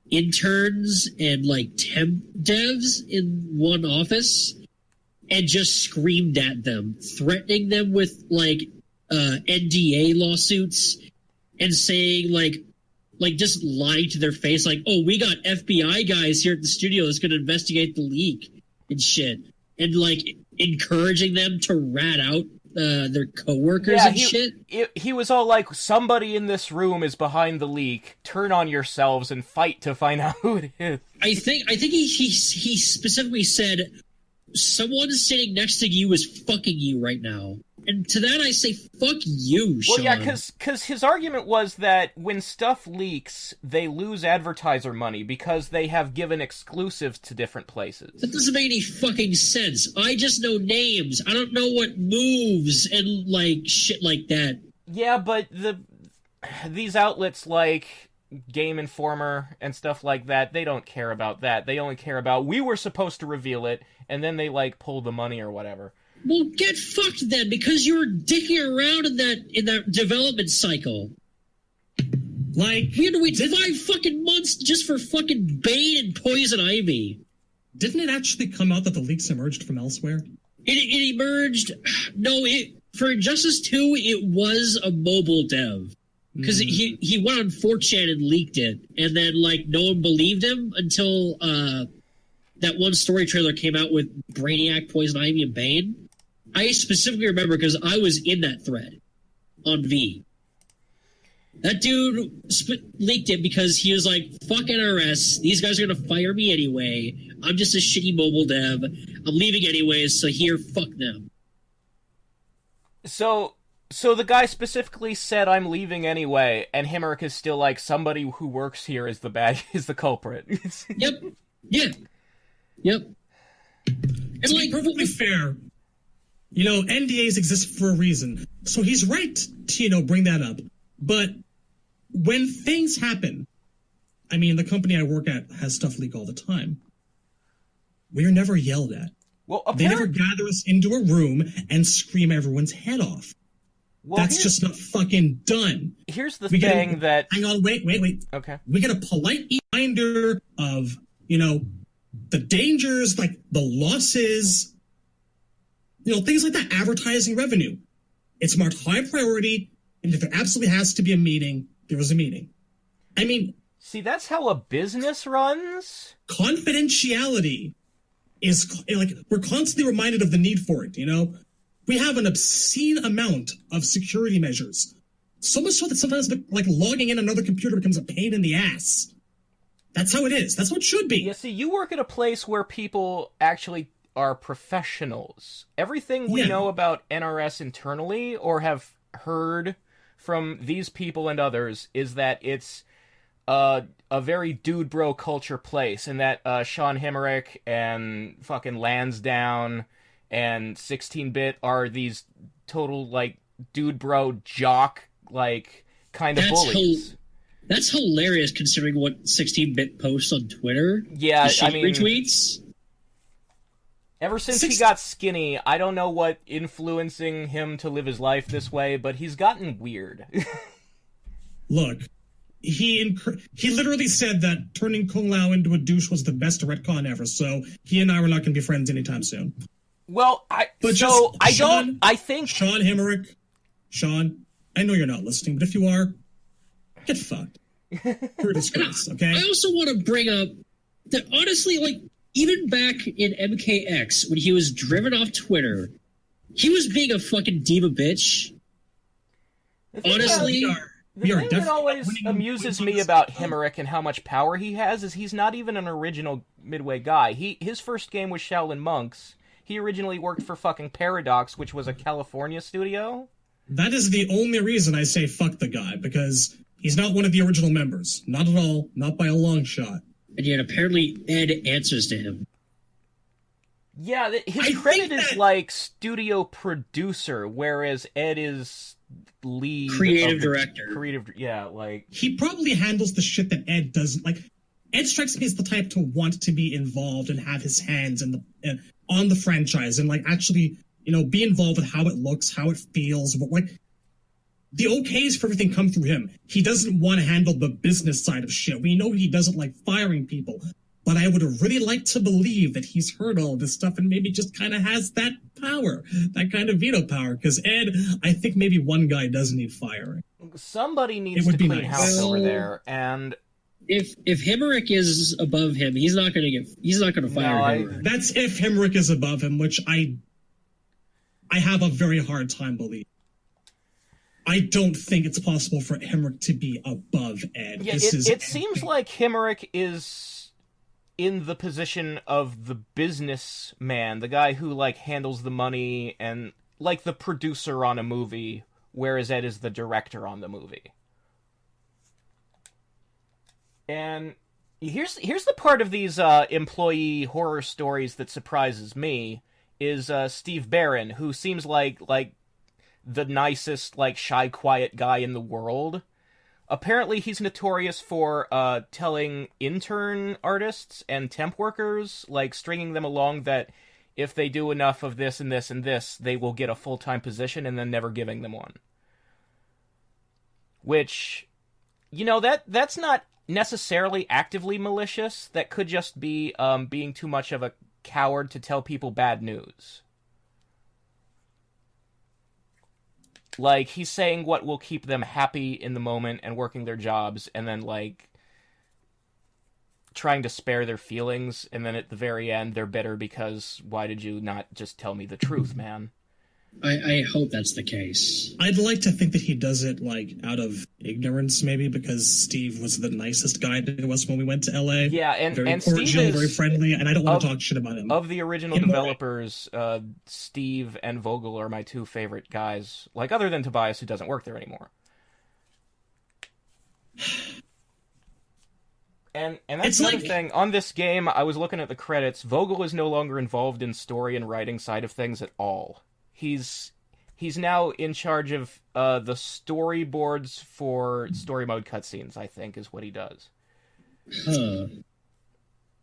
Speaker 4: interns and, like, temp devs in one office and just screamed at them, threatening them with, like, NDA lawsuits and saying, like, just lying to their face, like, oh, we got FBI guys here at the studio that's going to investigate the leak and shit. And, like, encouraging them to rat out their coworkers and shit.
Speaker 1: He was all like, somebody in this room is behind the leak. Turn on yourselves and fight to find out who it is.
Speaker 4: I think he specifically said, someone sitting next to you is fucking you right now. And to that I say, fuck you, Sean.
Speaker 1: Well, yeah, because his argument was that when stuff leaks, they lose advertiser money because they have given exclusives to different places.
Speaker 4: That doesn't make any fucking sense. I just know names. I don't know what moves and, like, shit like that.
Speaker 1: Yeah, but these outlets like Game Informer and stuff like that, they don't care about that. They only care about, we were supposed to reveal it, and then they, like, pull the money or whatever.
Speaker 4: Well, get fucked then, because you were dicking around in that development cycle.
Speaker 2: Like,
Speaker 4: we had to wait 5 fucking months just for fucking Bane and Poison Ivy.
Speaker 2: Didn't it actually come out that the leaks emerged from elsewhere?
Speaker 4: It emerged. No, for Injustice 2, it was a mobile dev. Because he went on 4chan and leaked it, and then, like, no one believed him until that one story trailer came out with Brainiac, Poison Ivy, and Bane, I specifically remember because I was in that thread on V. That dude leaked it because he was like, fuck NRS, these guys are going to fire me anyway. I'm just a shitty mobile dev. I'm leaving anyways, so here, fuck them.
Speaker 1: So the guy specifically said, I'm leaving anyway, and Himmerich is still like, somebody who works here is the culprit.
Speaker 4: Yep. Yeah. Yep.
Speaker 2: And to be perfectly fair, NDAs exist for a reason. So he's right to, bring that up. But when things happen, I mean, the company I work at has stuff leak all the time. We are never yelled at.
Speaker 1: Well,
Speaker 2: they never gather us into a room and scream everyone's head off. Well, that's just not fucking done.
Speaker 1: Here's the thing that...
Speaker 2: Hang on, wait.
Speaker 1: Okay.
Speaker 2: We get a polite reminder of, the dangers, like the losses, things like that, advertising revenue. It's marked high priority, and if there absolutely has to be a meeting, there was a meeting. I mean...
Speaker 1: See, that's how a business runs?
Speaker 2: Confidentiality is, we're constantly reminded of the need for it, We have an obscene amount of security measures. So much so that sometimes, logging in another computer becomes a pain in the ass. That's how it is. That's what it should be.
Speaker 1: Yeah, see, you work at a place where people actually are professionals. Everything we know about NRS internally, or have heard from these people and others, is that it's a very dude bro culture place, and that Sean Himmerich and fucking Lansdowne and 16-bit are these total, dude bro jock, kind of bullies.
Speaker 4: That's hilarious considering what 16-bit posts on Twitter.
Speaker 1: Yeah, I mean...
Speaker 4: retweets.
Speaker 1: Ever since he got skinny, I don't know what influencing him to live his life this way, but he's gotten weird.
Speaker 2: Look, he literally said that turning Kung Lao into a douche was the best retcon ever, so he and I were not going to be friends anytime soon.
Speaker 1: Well, I think... Sean
Speaker 2: Himmerich, Sean, I know you're not listening, but if you are, get fucked. You're a disgrace, okay?
Speaker 4: I also want to bring up that, honestly, even back in MKX, when he was driven off Twitter, he was being a fucking diva bitch. Honestly...
Speaker 1: The thing that always amuses me about Himmerich and how much power he has is he's not even an original Midway guy. His first game was Shaolin Monks. He originally worked for fucking Paradox, which was a California studio.
Speaker 2: That is the only reason I say fuck the guy, because he's not one of the original members. Not at all. Not by a long shot.
Speaker 4: And yet apparently Ed answers to him.
Speaker 1: Yeah, his credit is studio producer, whereas Ed is lead...
Speaker 4: Creative director.
Speaker 2: He probably handles the shit that Ed doesn't... Ed strikes me as the type to want to be involved and have his hands on the franchise and, actually, be involved with how it looks, how it feels, but, the okays for everything come through him. He doesn't want to handle the business side of shit. We know he doesn't like firing people, but I would have really liked to believe that he's heard all this stuff and maybe just kind of has that power, that kind of veto power, because Ed, I think maybe one guy does need firing.
Speaker 1: Somebody needs to clean house over there, and...
Speaker 4: If Himmerich is above him, he's not going to fire him.
Speaker 2: That's if Himmerich is above him, which I have a very hard time believing. I don't think it's possible for Himmerich to be above Ed.
Speaker 1: Yeah, it seems like Himmerich is in the position of the businessman, the guy who handles the money and the producer on a movie, whereas Ed is the director on the movie. And here's the part of these employee horror stories that surprises me is Steve Barron, who seems like the nicest, shy, quiet guy in the world. Apparently, he's notorious for telling intern artists and temp workers, stringing them along that if they do enough of this and this and this, they will get a full-time position, and then never giving them one. Which, that's not necessarily actively malicious. That could just be being too much of a coward to tell people bad news. He's saying what will keep them happy in the moment and working their jobs, and then, trying to spare their feelings, and then at the very end they're bitter because why did you not just tell me the truth, man?
Speaker 4: I hope that's the case.
Speaker 2: I'd like to think that he does it, like, out of ignorance, maybe, because Steve was the nicest guy to us when we went to LA.
Speaker 1: Yeah, and
Speaker 2: very
Speaker 1: cordial,
Speaker 2: Steve is, very friendly, and I don't want to talk shit about him.
Speaker 1: Of the original developers, Steve and Vogel are my two favorite guys, like, other than Tobias, who doesn't work there anymore. And that's another thing. On this game, I was looking at the credits. Vogel is no longer involved in story and writing side of things at all. He's now in charge of the storyboards for story mode cutscenes, I think, is what he does.
Speaker 4: Huh.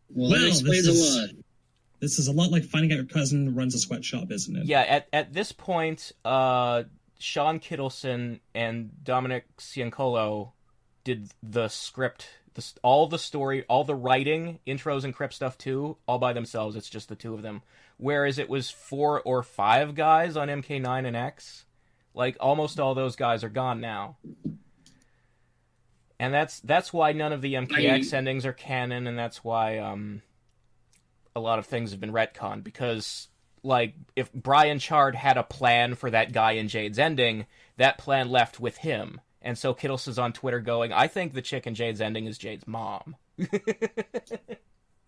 Speaker 4: Well, that explains a lot.
Speaker 2: This is a lot like finding out your cousin runs a sweatshop, isn't it?
Speaker 1: Yeah, at this point, Sean Kittleson and Dominic Ciancolo did the script, all the story, all the writing, intros and crypt stuff too, all by themselves. It's just the two of them. Whereas it was 4 or 5 guys on MK9 and X. Like, almost all those guys are gone now. And that's why none of the MKX endings are canon, and that's why a lot of things have been retconned. Because, like, if Brian Chard had a plan for that guy in Jade's ending, that plan left with him. And so Kittles is on Twitter going, I think the chick in Jade's ending is Jade's mom.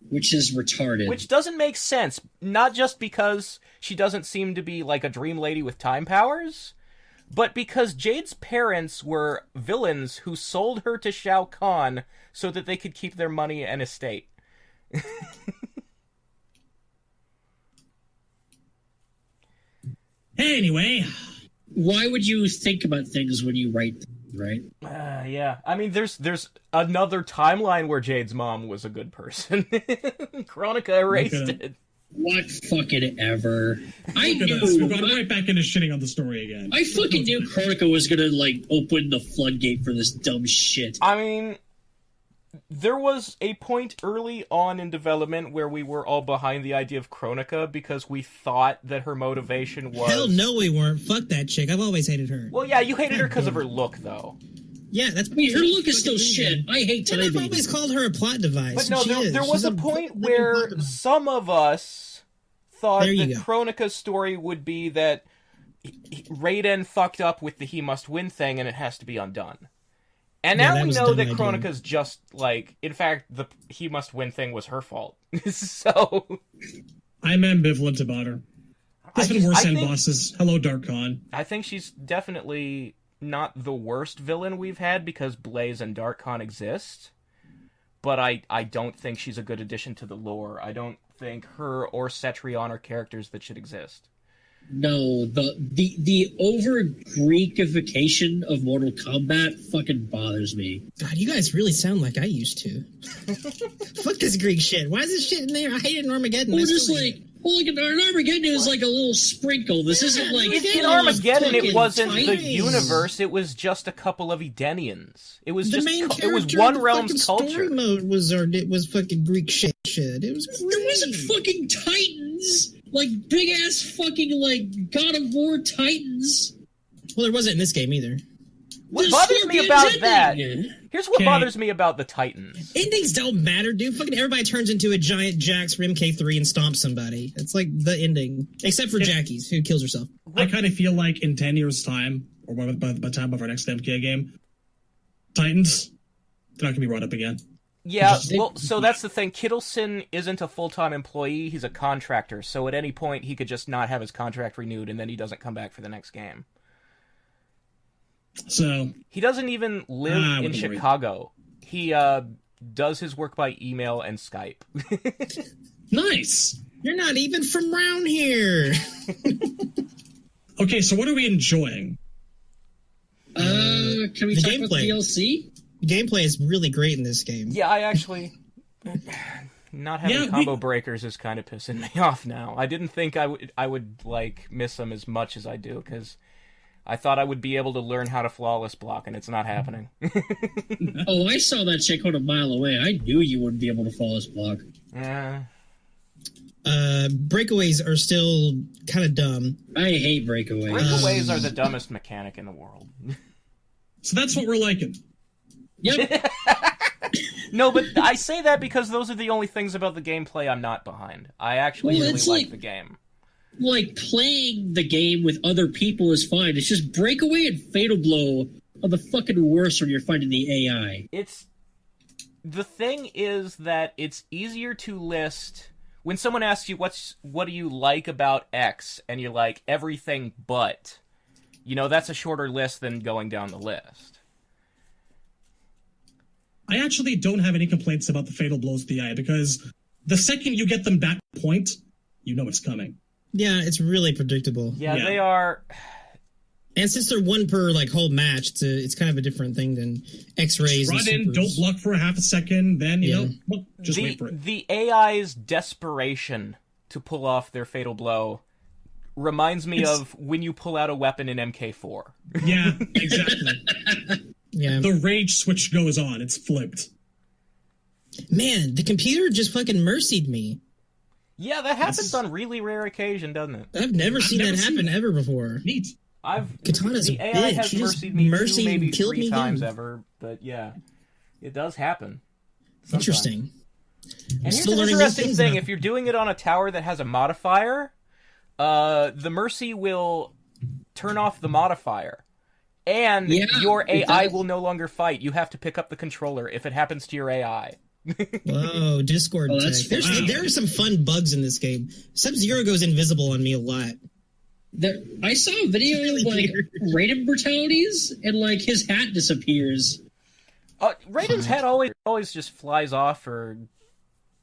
Speaker 4: Which is retarded.
Speaker 1: Which doesn't make sense. Not just because she doesn't seem to be like a dream lady with time powers, but because Jade's parents were villains who sold her to Shao Kahn so that they could keep their money and estate.
Speaker 2: Anyway.
Speaker 4: Why would you think about things when you write them? Right?
Speaker 1: Yeah. I mean, there's another timeline where Jade's mom was a good person. Chronica erased it.
Speaker 4: What fucking ever. I knew.
Speaker 2: We're going right back into shitting on the story again.
Speaker 4: I fucking knew Chronica was gonna, like, open the floodgate for this dumb shit.
Speaker 1: I mean, there was a point early on in development where we were all behind the idea of Chronica because we thought that her motivation was...
Speaker 3: Hell no we weren't. Fuck that chick. I've always hated her.
Speaker 1: Well, yeah, you hated her because of her look, though.
Speaker 3: Yeah, that's...
Speaker 4: I mean, her look is still shit. I hate Time
Speaker 3: I've always called her a plot device.
Speaker 1: But no, there was a point where some of us thought that Chronica's story would be that Raiden fucked up with the he must win thing and it has to be undone. And now we know that Chronica's just, like, in fact, the he must win thing was her fault. So...
Speaker 2: I'm ambivalent about her. There's been worse end bosses. Hello, Dark Khan.
Speaker 1: I think she's definitely not the worst villain we've had because Blaze and Dark Khan exist. But I don't think she's a good addition to the lore. I don't think her or Cetrion are characters that should exist.
Speaker 4: No, the over Greekification of Mortal Kombat fucking bothers me.
Speaker 3: God, you guys really sound like I used to. Fuck this Greek shit. Why is this shit in there? I hate it in Armageddon.
Speaker 4: Well, just like, in Armageddon it was like a little sprinkle. This isn't like...
Speaker 1: In Armageddon it wasn't the universe, it was just a couple of Edenians. It was just... It was one realm's culture.
Speaker 3: Story mode was fucking Greek shit. It was great.
Speaker 4: There wasn't fucking Titans! Like, big-ass fucking, like, God of War Titans.
Speaker 3: Well, there wasn't in this game either.
Speaker 1: What bothers me about that... Here's what bothers me about the Titans.
Speaker 3: Endings don't matter, dude. Fucking everybody turns into a giant Jax for MK3 and stomps somebody. It's like the ending. Except for Jackie's, who kills herself.
Speaker 2: I kind of feel like in 10 years' time, or by the time of our next MK game, Titans, they're not going to be brought up again.
Speaker 1: Yeah, well, so that's the thing. Kittleson isn't a full-time employee, he's a contractor, so at any point he could just not have his contract renewed and then he doesn't come back for the next game.
Speaker 2: So...
Speaker 1: He doesn't even live in Chicago. He does his work by email and Skype.
Speaker 2: Nice!
Speaker 3: You're not even from around here!
Speaker 2: Okay, so what are we enjoying?
Speaker 4: Can we talk about the DLC?
Speaker 3: Gameplay is really great in this game.
Speaker 1: Yeah, I actually... Not having combo breakers is kind of pissing me off now. I didn't think I would like, miss them as much as I do, because I thought I would be able to learn how to flawless block, and it's not happening.
Speaker 4: Oh, I saw that chick a mile away. I knew you wouldn't be able to flawless block.
Speaker 1: Yeah.
Speaker 3: Breakaways are still kind of dumb.
Speaker 4: I hate breakaways.
Speaker 1: Breakaways are the dumbest mechanic in the world.
Speaker 2: So that's what we're liking.
Speaker 4: Yep.
Speaker 1: No, but I say that because those are the only things about the gameplay I'm not behind. I actually really like the game.
Speaker 4: Like, playing the game with other people is fine. It's just Breakaway and Fatal Blow are the fucking worst when you're fighting the AI.
Speaker 1: The thing is that it's easier to list when someone asks you what do you like about X, and you're like, everything but. That's a shorter list than going down the list.
Speaker 2: I actually don't have any complaints about the Fatal Blows to the eye, because the second you get them back point, you know it's coming.
Speaker 3: Yeah, it's really predictable.
Speaker 1: Yeah, they are.
Speaker 3: And since they're one per whole match, it's kind of a different thing than X-rays.
Speaker 2: Run in, don't block for a half a second, then just wait for it.
Speaker 1: The AI's desperation to pull off their Fatal Blow reminds me of when you pull out a weapon in MK4.
Speaker 2: Yeah, exactly.
Speaker 3: Yeah.
Speaker 2: The rage switch goes on. It's flipped.
Speaker 3: Man, the computer just fucking mercied me.
Speaker 1: Yeah, that happens on really rare occasion, doesn't it?
Speaker 3: I've never seen that happen ever before.
Speaker 2: Neat.
Speaker 3: Katana's
Speaker 1: the
Speaker 3: a
Speaker 1: AI
Speaker 3: bitch.
Speaker 1: has
Speaker 3: She just
Speaker 1: mercied me
Speaker 3: mercy
Speaker 1: maybe
Speaker 3: killed
Speaker 1: 3
Speaker 3: me
Speaker 1: times
Speaker 3: again.
Speaker 1: ever, but yeah, it does happen. Sometimes.
Speaker 3: Interesting.
Speaker 1: And here's an interesting thing: if you're doing it on a tower that has a modifier, the mercy will turn off the modifier, and your AI will no longer fight. You have to pick up the controller if it happens to your AI.
Speaker 3: Whoa, Discord tech. There are some fun bugs in this game. Sub-Zero goes invisible on me a lot.
Speaker 4: I saw a video of Raiden brutalities, and his hat disappears.
Speaker 1: Raiden's hat always just flies off, or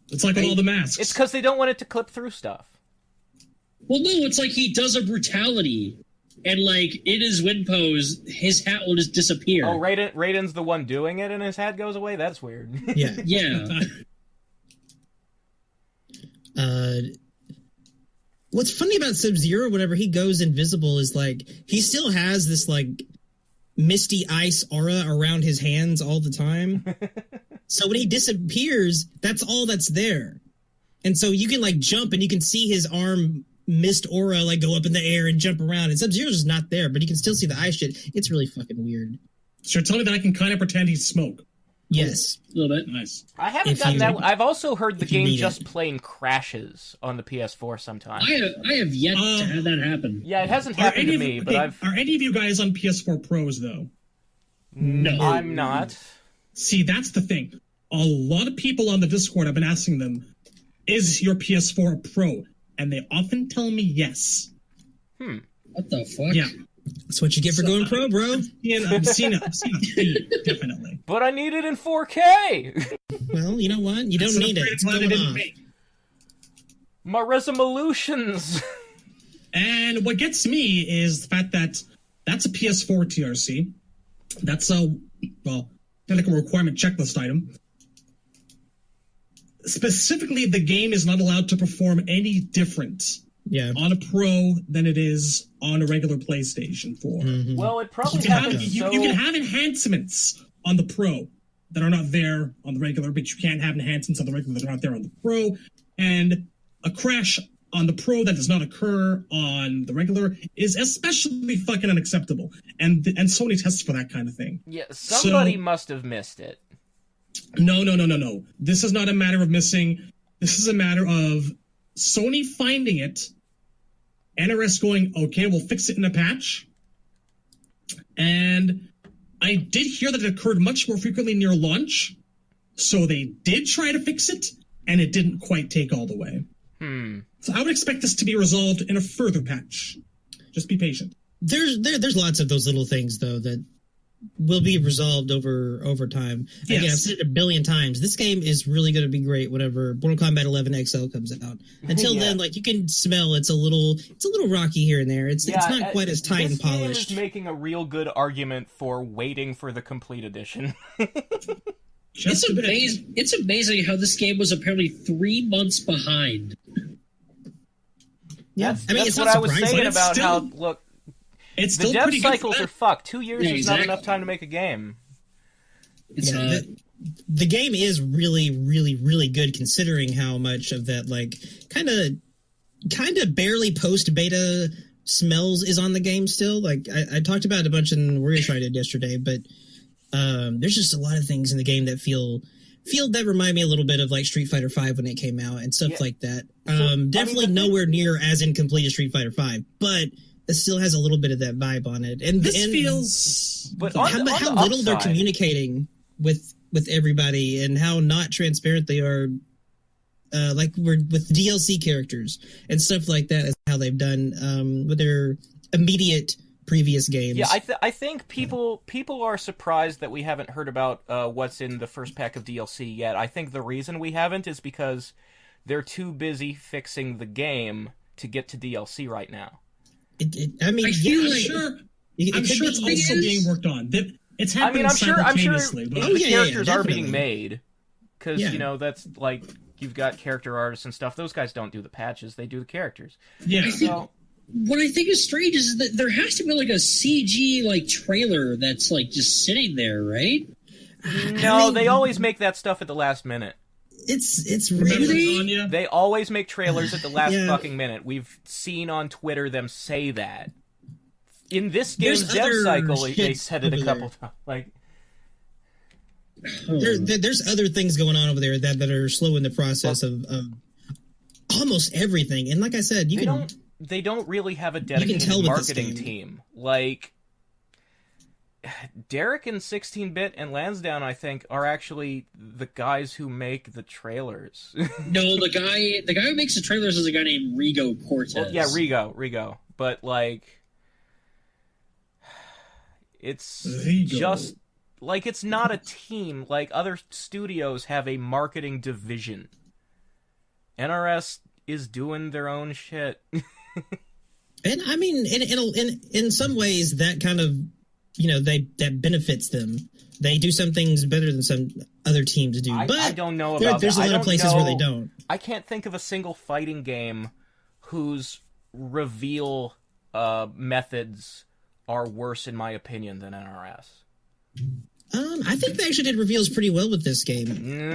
Speaker 2: it's like all the masks.
Speaker 1: It's because they don't want it to clip through stuff.
Speaker 4: Well, no, it's like he does a brutality, and in his win pose, his hat will just disappear.
Speaker 1: Oh, Raiden's the one doing it, and his hat goes away. That's weird.
Speaker 3: Yeah.
Speaker 4: Yeah.
Speaker 3: What's funny about Sub-Zero, whenever he goes invisible, is he still has this misty ice aura around his hands all the time. So when he disappears, that's all that's there. And so you can jump and you can see his arm mist aura go up in the air and jump around. And Sub-Zero's just not there, but you can still see the ice shit. It's really fucking weird.
Speaker 2: So you're telling me that I can kind of pretend he's smoke?
Speaker 3: Yes.
Speaker 4: A little bit.
Speaker 2: Nice.
Speaker 1: I haven't gotten that one. I've also heard the game just plain crashes on the PS4 sometimes.
Speaker 4: I have yet to have that happen.
Speaker 1: Yeah, it hasn't happened to me, but I've...
Speaker 2: Are any of you guys on PS4 Pros, though?
Speaker 4: No.
Speaker 1: I'm not.
Speaker 2: See, that's the thing. A lot of people on the Discord, I've been asking them, is your PS4 a Pro? And they often tell me yes.
Speaker 4: What the fuck?
Speaker 2: Yeah.
Speaker 3: That's what you get for going pro, bro.
Speaker 2: I've seen a feed, definitely.
Speaker 1: But I need it in 4K!
Speaker 3: Well, you know what? You don't need it. It's going off.
Speaker 1: My resolutions!
Speaker 2: And what gets me is the fact that that's a PS4 TRC. That's a requirement checklist item. Specifically, the game is not allowed to perform any different on a Pro than it is on a regular PlayStation 4.
Speaker 3: Mm-hmm.
Speaker 1: Well, it probably
Speaker 2: you can have enhancements on the Pro that are not there on the regular, but you can't have enhancements on the regular that are not there on the Pro. And a crash on the Pro that does not occur on the regular is especially fucking unacceptable. And Sony tests for that kind of thing.
Speaker 1: Yeah, somebody must have missed it.
Speaker 2: No. This is not a matter of missing. This is a matter of Sony finding it, NRS going, okay, we'll fix it in a patch. And I did hear that it occurred much more frequently near launch, so they did try to fix it, and it didn't quite take all the way. So I would expect this to be resolved in a further patch. Just be patient.
Speaker 3: There's lots of those little things, though, that will be resolved over time.
Speaker 2: Yes.
Speaker 3: Again, I've said it a billion times. This game is really going to be great whenever Mortal Kombat 11 XL comes out. Until then, you can smell it's a little rocky here and there. It's not quite as tight and polished.
Speaker 1: This game is making a real good argument for waiting for the complete edition.
Speaker 4: It's amazing how this game was apparently 3 months behind.
Speaker 3: Yeah,
Speaker 1: that's what I was saying about how
Speaker 2: it's
Speaker 1: the
Speaker 2: still
Speaker 1: dev
Speaker 2: pretty
Speaker 1: cycles
Speaker 2: good.
Speaker 1: are fucked. 2 years is not enough time to make a game.
Speaker 3: The game is really, really, really good considering how much of that kind of barely post beta smells is on the game still. I talked about it a bunch in Warriors Tried it yesterday, but There's just a lot of things in the game that feel that remind me a little bit of like Street Fighter V when it came out and stuff like that. Definitely nowhere near as incomplete as Street Fighter V, but it still has a little bit of that vibe on it. And
Speaker 2: this feels...
Speaker 3: But how little they're communicating with everybody and how not transparent they are, like with DLC characters and stuff like that is how they've done with their immediate previous games.
Speaker 1: Yeah, I think people are surprised that we haven't heard about what's in the first pack of DLC yet. I think the reason we haven't is because they're too busy fixing the game to get to DLC right now.
Speaker 3: I'm sure
Speaker 2: it's also being worked on. It's happening
Speaker 1: I'm sure
Speaker 2: simultaneously.
Speaker 1: the characters are being made because that's like you've got character artists and stuff. Those guys don't do the patches; they do the characters.
Speaker 2: Yeah.
Speaker 4: What I think is strange is that there has to be like a CG like trailer that's like just sitting there, right?
Speaker 1: No, they always make that stuff at the last minute.
Speaker 3: It's really
Speaker 1: they always make trailers at the last fucking minute. We've seen on Twitter them say that. In this game's dev cycle, they said it a couple times. Like,
Speaker 3: there's other things going on over there that are slowing the process of almost everything. And like I said,
Speaker 1: they don't really have a dedicated marketing team. Like, Derek and 16-Bit and Lansdowne, I think, are actually the guys who make the trailers.
Speaker 4: No, the guy who makes the trailers is a guy named Rigo Cortez.
Speaker 1: Well, yeah, Rigo. But, like, it's just, like, it's not a team. Like, other studios have a marketing division. NRS is doing their own shit.
Speaker 3: And I mean, in some ways, that kind of, that benefits them. They do some things better than some other teams do. But
Speaker 1: I don't know about
Speaker 3: there's
Speaker 1: that.
Speaker 3: a lot of places where they don't.
Speaker 1: I can't think of a single fighting game whose reveal methods are worse, in my opinion, than NRS.
Speaker 3: I think they actually did reveals pretty well with this game.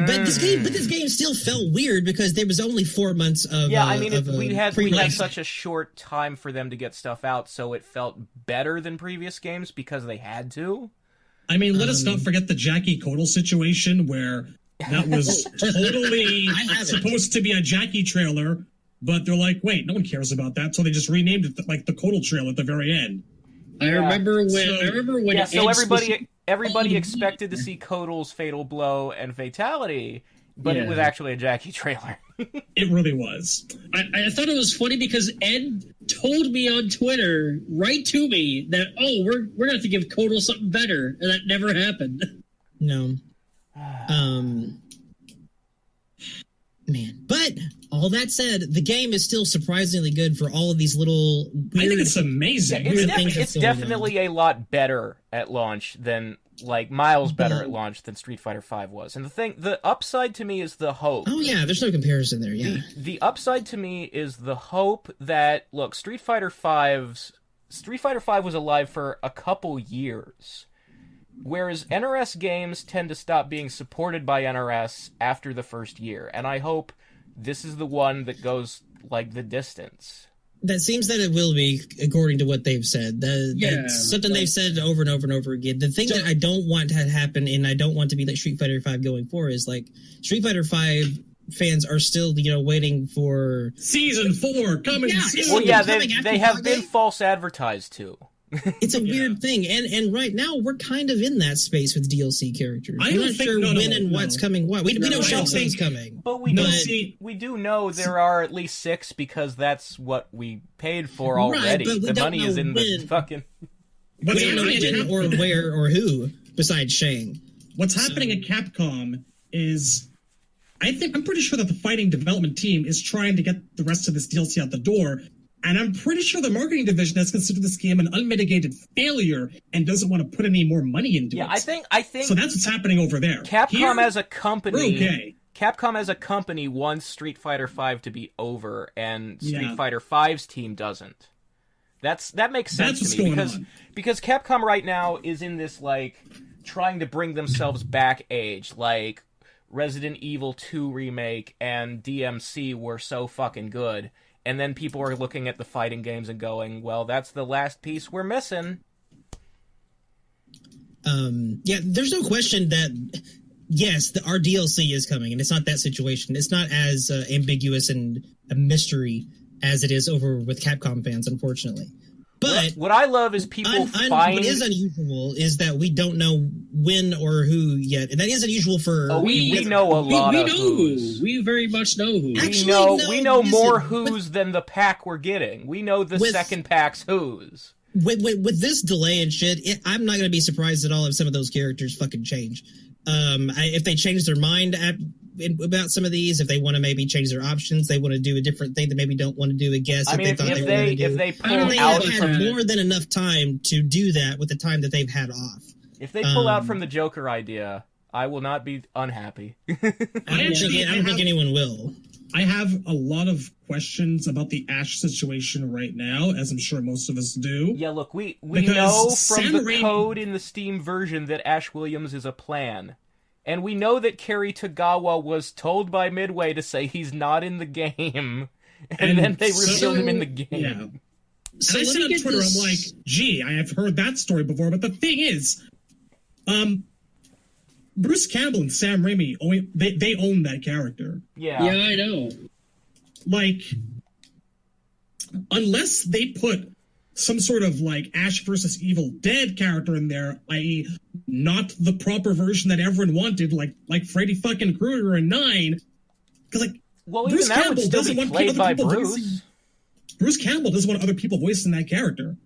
Speaker 3: But this game still felt weird because there was only 4 months of
Speaker 1: we had such a short time for them to get stuff out, so it felt better than previous games because they had to.
Speaker 2: I mean, let us not forget the Jackie Codal situation where that was totally supposed to be a Jackie trailer, but they're like, wait, no one cares about that, so they just renamed it like the Codal trailer at the very end.
Speaker 4: I remember when.
Speaker 1: So everybody expected to see Codal's fatal blow and fatality, but it was actually a Jackie trailer.
Speaker 2: It really was.
Speaker 4: I thought it was funny because Ed told me on Twitter, right to me, that we're gonna have to give Codal something better, and that never happened.
Speaker 3: No. Man. But all that said, the game is still surprisingly good for all of these little weird...
Speaker 2: I think it's amazing.
Speaker 1: It's definitely a lot better at launch than, like, miles better at launch than Street Fighter V was. And the upside to me is the hope.
Speaker 3: Oh yeah, there's no comparison there, yeah.
Speaker 1: The upside to me is the hope that, look, Street Fighter V was alive for a couple years. Whereas NRS games tend to stop being supported by NRS after the first year, and I hope this is the one that goes, like, the distance.
Speaker 3: That seems that it will be, according to what they've said. That's something they've said over and over and over again. The thing that I don't want to happen, and I don't want to be like Street Fighter V going forward, is, like, Street Fighter V fans are still, waiting for...
Speaker 2: Season 4, coming soon!
Speaker 1: Well, yeah, they have been false advertised, too.
Speaker 3: It's a weird thing, and right now we're kind of in that space with DLC characters. I'm not sure when and what's coming. We know Shao Kahn's coming,
Speaker 1: but we do know there are at least 6 because that's what we paid for already.
Speaker 3: Right, but
Speaker 1: the money is in the fucking.
Speaker 3: We don't know when or where or who besides Shang.
Speaker 2: What's happening at Capcom is, I'm pretty sure that the fighting development team is trying to get the rest of this DLC out the door. And I'm pretty sure the marketing division has considered this game an unmitigated failure and doesn't want to put any more money into it.
Speaker 1: Yeah, I think so.
Speaker 2: That's what's happening over there.
Speaker 1: Capcom as a company,
Speaker 2: okay.
Speaker 1: Capcom as a company wants Street Fighter V to be over, and Street Fighter V's team doesn't. That makes sense to me because Capcom right now is in this, like, trying to bring themselves back age, like Resident Evil 2 remake and DMC were so fucking good. And then people are looking at the fighting games and going, well, that's the last piece we're missing.
Speaker 3: Yeah, there's no question that, yes, our DLC is coming, and it's not that situation. It's not as ambiguous and a mystery as it is over with Capcom fans, unfortunately. But
Speaker 5: what I love is people find...
Speaker 3: What is unusual is that we don't know when or who yet. And that is unusual for...
Speaker 5: Oh, we know a lot of who's.
Speaker 4: We very much know who.
Speaker 5: We know more who's than the pack we're getting. We know the second pack's who's.
Speaker 3: With this delay and shit, I'm not going to be surprised at all if some of those characters fucking change. If they change their mind about some of these, if they want to maybe change their options, they want to do a different thing, they maybe don't want to do a guess.
Speaker 5: I mean, if they pull out
Speaker 3: had more than enough time to do that with the time that they've had off.
Speaker 5: If they pull out from the Joker idea, I will not be unhappy.
Speaker 3: I don't think anyone will.
Speaker 2: I have a lot of questions about the Ash situation right now, as I'm sure most of us do.
Speaker 5: Yeah, look, we know from the code in the Steam version that Ash Williams is a plan. And we know that Kerry Tagawa was told by Midway to say he's not in the game. And then they revealed him in the game.
Speaker 2: Yeah. So and I said on Twitter, I'm like, gee, I have heard that story before, but the thing is, Bruce Campbell and Sam Raimi, they own that character.
Speaker 4: Yeah, I know.
Speaker 2: Like, unless they put some sort of, like, Ash versus Evil Dead character in there, i.e. not the proper version that everyone wanted, like Freddy fucking Krueger in 9, because, like,
Speaker 5: Bruce Campbell doesn't want people voicing...
Speaker 2: Bruce Campbell doesn't want other people voicing that charger.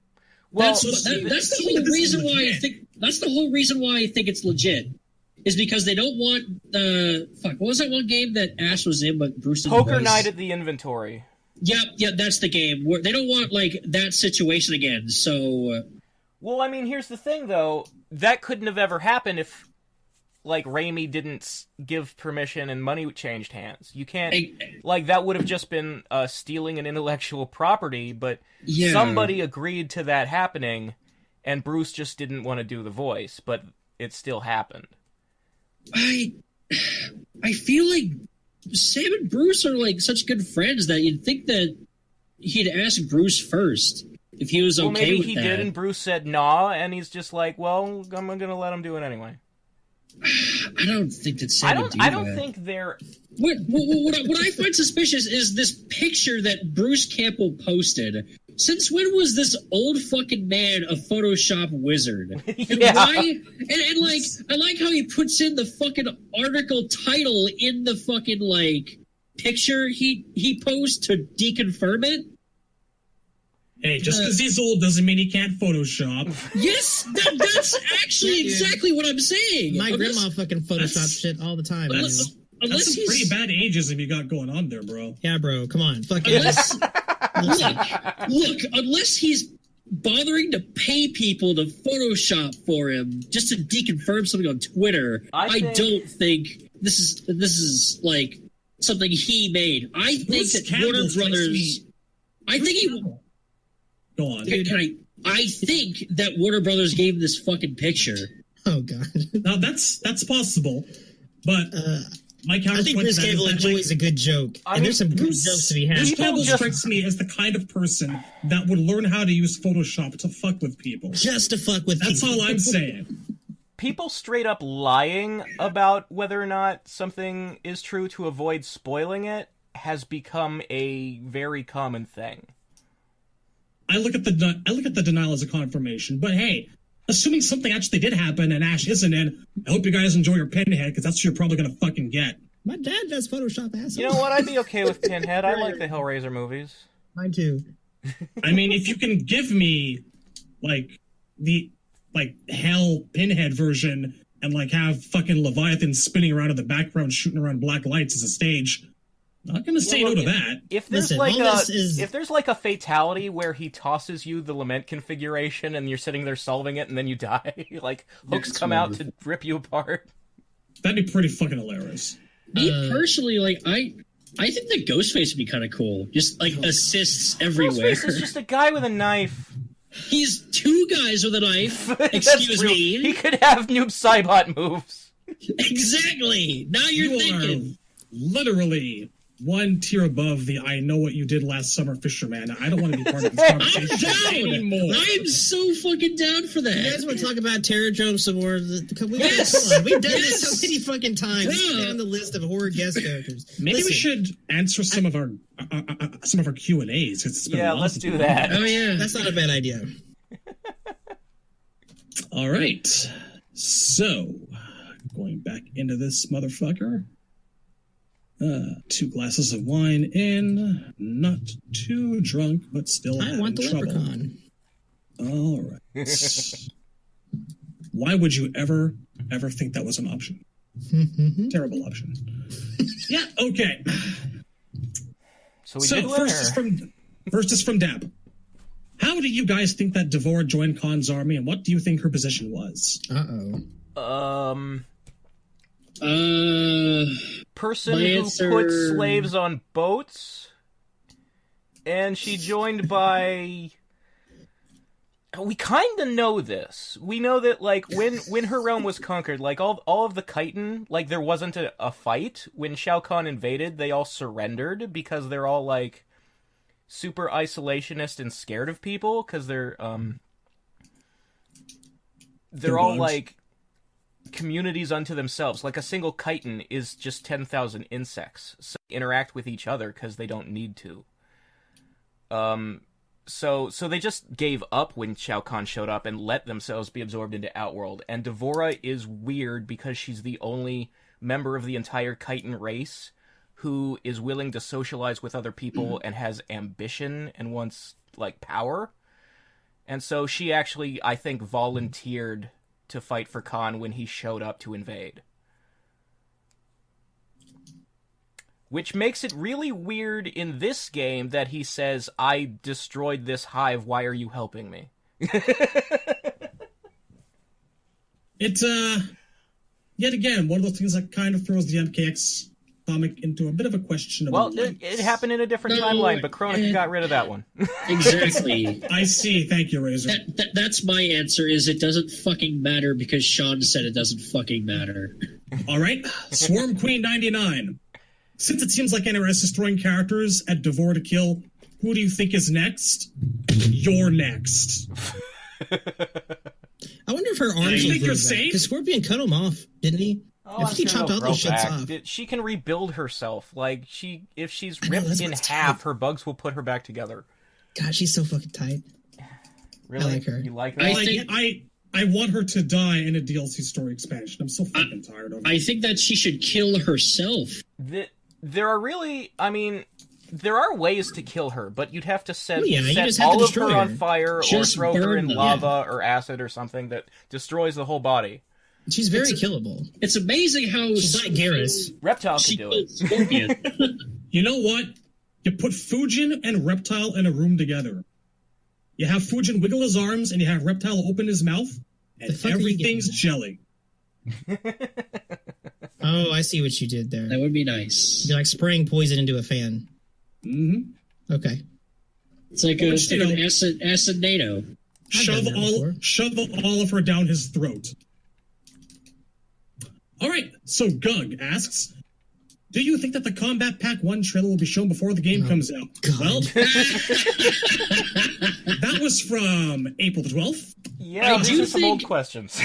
Speaker 4: Well, that's the whole reason why I think... That's the whole reason why I think it's legit. Is because they don't want what was that one game that Ash was in but Bruce didn't
Speaker 5: Poker
Speaker 4: voice?
Speaker 5: Night at the Inventory.
Speaker 4: Yep, that's the game. Where they don't want, like, that situation again, so...
Speaker 5: Well, I mean, here's the thing, though. That couldn't have ever happened if, like, Raimi didn't give permission and money changed hands. You can't... Like, that would have just been stealing an intellectual property, but somebody agreed to that happening, and Bruce just didn't want to do the voice, but it still happened.
Speaker 4: I feel like Sam and Bruce are, like, such good friends that you'd think that he'd ask Bruce first if he was okay with that. Well, maybe he did,
Speaker 5: and Bruce said nah, and he's just like, well, I'm gonna let him do it anyway.
Speaker 4: I don't think that Sam would do that.
Speaker 5: I don't think they're...
Speaker 4: What I find suspicious is this picture that Bruce Campbell posted. Since when was this old fucking man a Photoshop wizard? And why? And like, I like how he puts in the fucking article title in the fucking, like, picture he posts to deconfirm it.
Speaker 2: Hey, just because he's old doesn't mean he can't Photoshop.
Speaker 4: Yes, that's actually exactly what I'm saying.
Speaker 3: My grandma fucking Photoshop shit all the time.
Speaker 2: That's some pretty bad ageism you got going on there, bro.
Speaker 3: Yeah, bro, come on. Fuck
Speaker 4: Look, unless he's bothering to pay people to Photoshop for him just to deconfirm something on Twitter, I don't think this is like something he made. I think that Warner Brothers... I think he...
Speaker 2: Go on.
Speaker 4: I think that Warner Brothers gave him this fucking picture.
Speaker 3: Oh, God.
Speaker 2: Now, that's possible, but...
Speaker 3: I think Bruce Campbell enjoys a good joke. And there's some good jokes to be had.
Speaker 2: Bruce Campbell strikes me as the kind of person that would learn how to use Photoshop to fuck with people.
Speaker 3: Just to fuck with people.
Speaker 2: That's all I'm saying.
Speaker 5: People straight up lying about whether or not something is true to avoid spoiling it has become a very common thing.
Speaker 2: I look at the denial as a confirmation, but hey, assuming something actually did happen and Ash isn't in, I hope you guys enjoy your Pinhead, because that's what you're probably going to fucking get.
Speaker 3: My dad does Photoshop assholes.
Speaker 5: You know what? I'd be okay with Pinhead. I like the Hellraiser movies.
Speaker 3: Mine too.
Speaker 2: I mean, if you can give me, like, the, like, Hell Pinhead version and, like, have fucking Leviathan spinning around in the background, shooting around black lights as a stage... Not gonna say no to that.
Speaker 5: If there's if there's like a fatality where he tosses you the lament configuration and you're sitting there solving it and then you die, like hooks come out to rip you apart.
Speaker 2: That'd be pretty fucking hilarious.
Speaker 4: Me personally, like I think that Ghostface would be kind of cool. Just like assists everywhere.
Speaker 5: Ghostface is just a guy with a knife.
Speaker 4: He's two guys with a knife. Excuse me.
Speaker 5: He could have Noob Saibot moves.
Speaker 4: Exactly. Now you're thinking.
Speaker 2: Literally one tier above the "I know what you did last summer" fisherman. I don't want to be part of this conversation anymore.
Speaker 4: I'm so fucking down for that.
Speaker 3: You guys want to talk about Terradrome some more? We've done this so many fucking times. It's on the list of horror guest characters.
Speaker 2: Maybe we should answer some of our Q&As.
Speaker 5: Yeah, let's do that.
Speaker 3: Oh yeah, that's not a bad idea.
Speaker 2: All right, so going back into this motherfucker. 2 glasses of wine in, not too drunk, but still
Speaker 3: I want the
Speaker 2: trouble.
Speaker 3: leprechaun.
Speaker 2: All right. Why would you ever think that was an option? Terrible option. Yeah. Okay.
Speaker 5: So
Speaker 2: first is from Dab. How do you guys think that Devora joined Khan's army, and what do you think her position was?
Speaker 5: Person who put slaves on boats, and she joined by... We kind of know this. We know that, like, when her realm was conquered, like, all of the Khitan, like, there wasn't a fight. When Shao Kahn invaded, they all surrendered because they're all, like, super isolationist and scared of people, because they're all, like, communities unto themselves. Like, a single chitin is just 10,000 insects, so they interact with each other because they don't need to. So they just gave up when Shao Kahn showed up and let themselves be absorbed into Outworld. And Devora is weird because she's the only member of the entire chitin race who is willing to socialize with other people and has ambition and wants, like, power. And so she actually, I think, volunteered to fight for Khan when he showed up to invade. Which makes it really weird in this game that he says, "I destroyed this hive, why are you helping me?"
Speaker 2: It's, yet again, one of those things that kind of throws the MKX comic into a bit of a question.
Speaker 5: Well, it happened in a different timeline, but Chronica got rid of that one.
Speaker 4: Exactly.
Speaker 2: I see. Thank you, Razor.
Speaker 4: That's my answer, is it doesn't fucking matter because Sean said it doesn't fucking matter.
Speaker 2: All right. Swarm Queen 99. Since it seems like NRS is throwing characters at Devore to kill, who do you think is next? You're next.
Speaker 3: I wonder if her arms will grow back. Because Scorpion cut him off, didn't he?
Speaker 5: Oh,
Speaker 3: if he chopped all those shits off.
Speaker 5: She can rebuild herself. Like, if she's ripped in half, her bugs will put her back together.
Speaker 3: God, she's so fucking tight.
Speaker 5: Really?
Speaker 3: I like her.
Speaker 5: You like her?
Speaker 2: I want her to die in a DLC story expansion. I'm so fucking tired of it.
Speaker 4: I think that she should kill herself.
Speaker 5: There are really... I mean... There are ways to kill her, but you'd have to set
Speaker 3: set
Speaker 5: all of her on fire,
Speaker 4: just
Speaker 5: or throw her in lava
Speaker 4: yeah.
Speaker 5: or acid or something that destroys the whole body.
Speaker 3: She's very killable.
Speaker 4: It's amazing how
Speaker 3: she's not Garrus.
Speaker 5: Reptile can do it.
Speaker 2: You know what? You put Fujin and Reptile in a room together. You have Fujin wiggle his arms, and you have Reptile open his mouth, and everything's jelly.
Speaker 3: Oh, I see what you did there.
Speaker 4: That would be nice.
Speaker 3: You're like spraying poison into a fan.
Speaker 2: Mm-hmm.
Speaker 3: Okay.
Speaker 4: It's like an acid NATO.
Speaker 2: Shove all of her down his throat. All right. So Gug asks, do you think that the Combat Pack 1 trailer will be shown before the game comes out?
Speaker 3: God.
Speaker 2: Well, that was from April the 12th.
Speaker 5: Yeah, these are some old questions.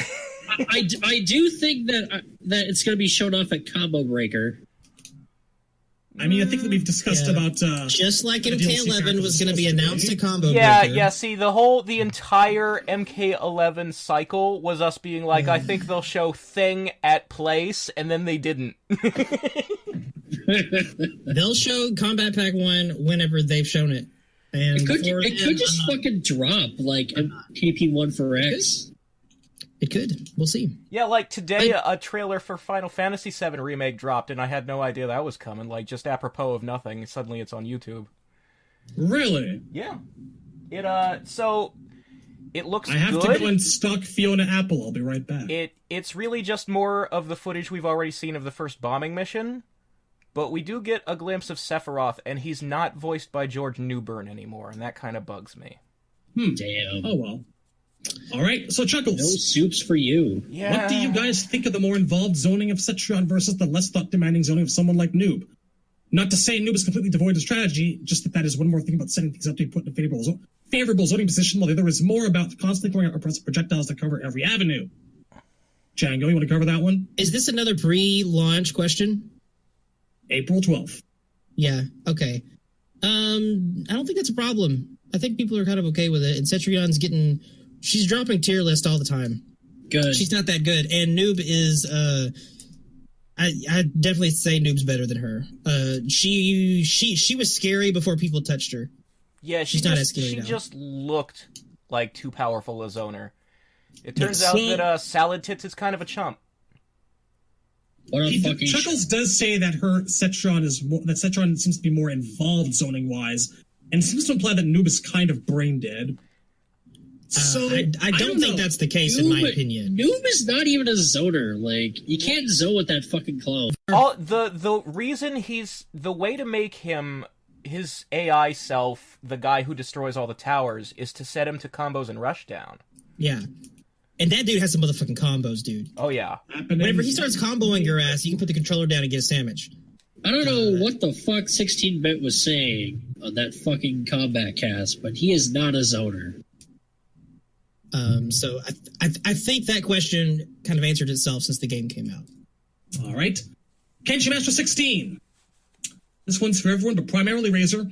Speaker 4: I do think that it's going to be shown off at Combo Breaker.
Speaker 2: I mean, I think that we've discussed about
Speaker 3: just like MK11 was going to be announced at Combo Breaker.
Speaker 5: Yeah. See, the entire MK11 cycle was us being like, I think they'll show Thing at Place, and then they didn't.
Speaker 3: They'll show Combat Pack 1 whenever they've shown it. And
Speaker 4: it could just fucking drop like KP1 for X.
Speaker 3: It could. We'll see.
Speaker 5: Yeah, like today, a trailer for Final Fantasy VII Remake dropped, and I had no idea that was coming. Like, just apropos of nothing, suddenly it's on YouTube.
Speaker 2: Really?
Speaker 5: Yeah. So it looks good.
Speaker 2: I have to go and stalk Fiona Apple. I'll be right back.
Speaker 5: It's really just more of the footage we've already seen of the first bombing mission, but we do get a glimpse of Sephiroth, and he's not voiced by George Newbern anymore, and that kind of bugs me.
Speaker 4: Damn.
Speaker 2: Oh, well. All right, so Chuckles.
Speaker 4: No soups for you.
Speaker 5: Yeah.
Speaker 2: What do you guys think of the more involved zoning of Cetrion versus the less thought-demanding zoning of someone like Noob? Not to say Noob is completely devoid of strategy, just that is one more thing about setting things up to be put in a favorable zoning position, while the other is more about constantly throwing out oppressive projectiles to cover every avenue. Django, you want to cover that one?
Speaker 3: Is this another pre-launch question?
Speaker 2: April 12th.
Speaker 3: Yeah, okay. I don't think that's a problem. I think people are kind of okay with it, and Cetrion's she's dropping tier list all the time.
Speaker 4: Good.
Speaker 3: She's not that good, and Noob is, I definitely say Noob's better than her. She was scary before people touched her.
Speaker 5: Yeah,
Speaker 3: she's not as scary
Speaker 5: She
Speaker 3: now.
Speaker 5: just looked like too powerful a zoner. It turns out that Salad Tits is kind of a chump.
Speaker 2: Chuckles does say that Cetrion seems to be more involved zoning wise, and seems to imply that Noob is kind of brain dead. So
Speaker 3: I don't think that's the case, in my opinion.
Speaker 4: Noob is not even a zoner. Like, you can't zone with that fucking clone.
Speaker 5: The reason the way to make him his AI self, the guy who destroys all the towers, is to set him to combos and rushdown.
Speaker 3: Yeah. And that dude has some motherfucking combos, dude.
Speaker 5: Oh, yeah.
Speaker 3: Whenever he starts comboing your ass, you can put the controller down and get a sandwich.
Speaker 4: I don't know what the fuck 16-bit was saying on that fucking combat cast, but he is not a zoner.
Speaker 3: So I think that question kind of answered itself since the game came out.
Speaker 2: All right. Kenshi Master 16. This one's for everyone, but primarily Razor.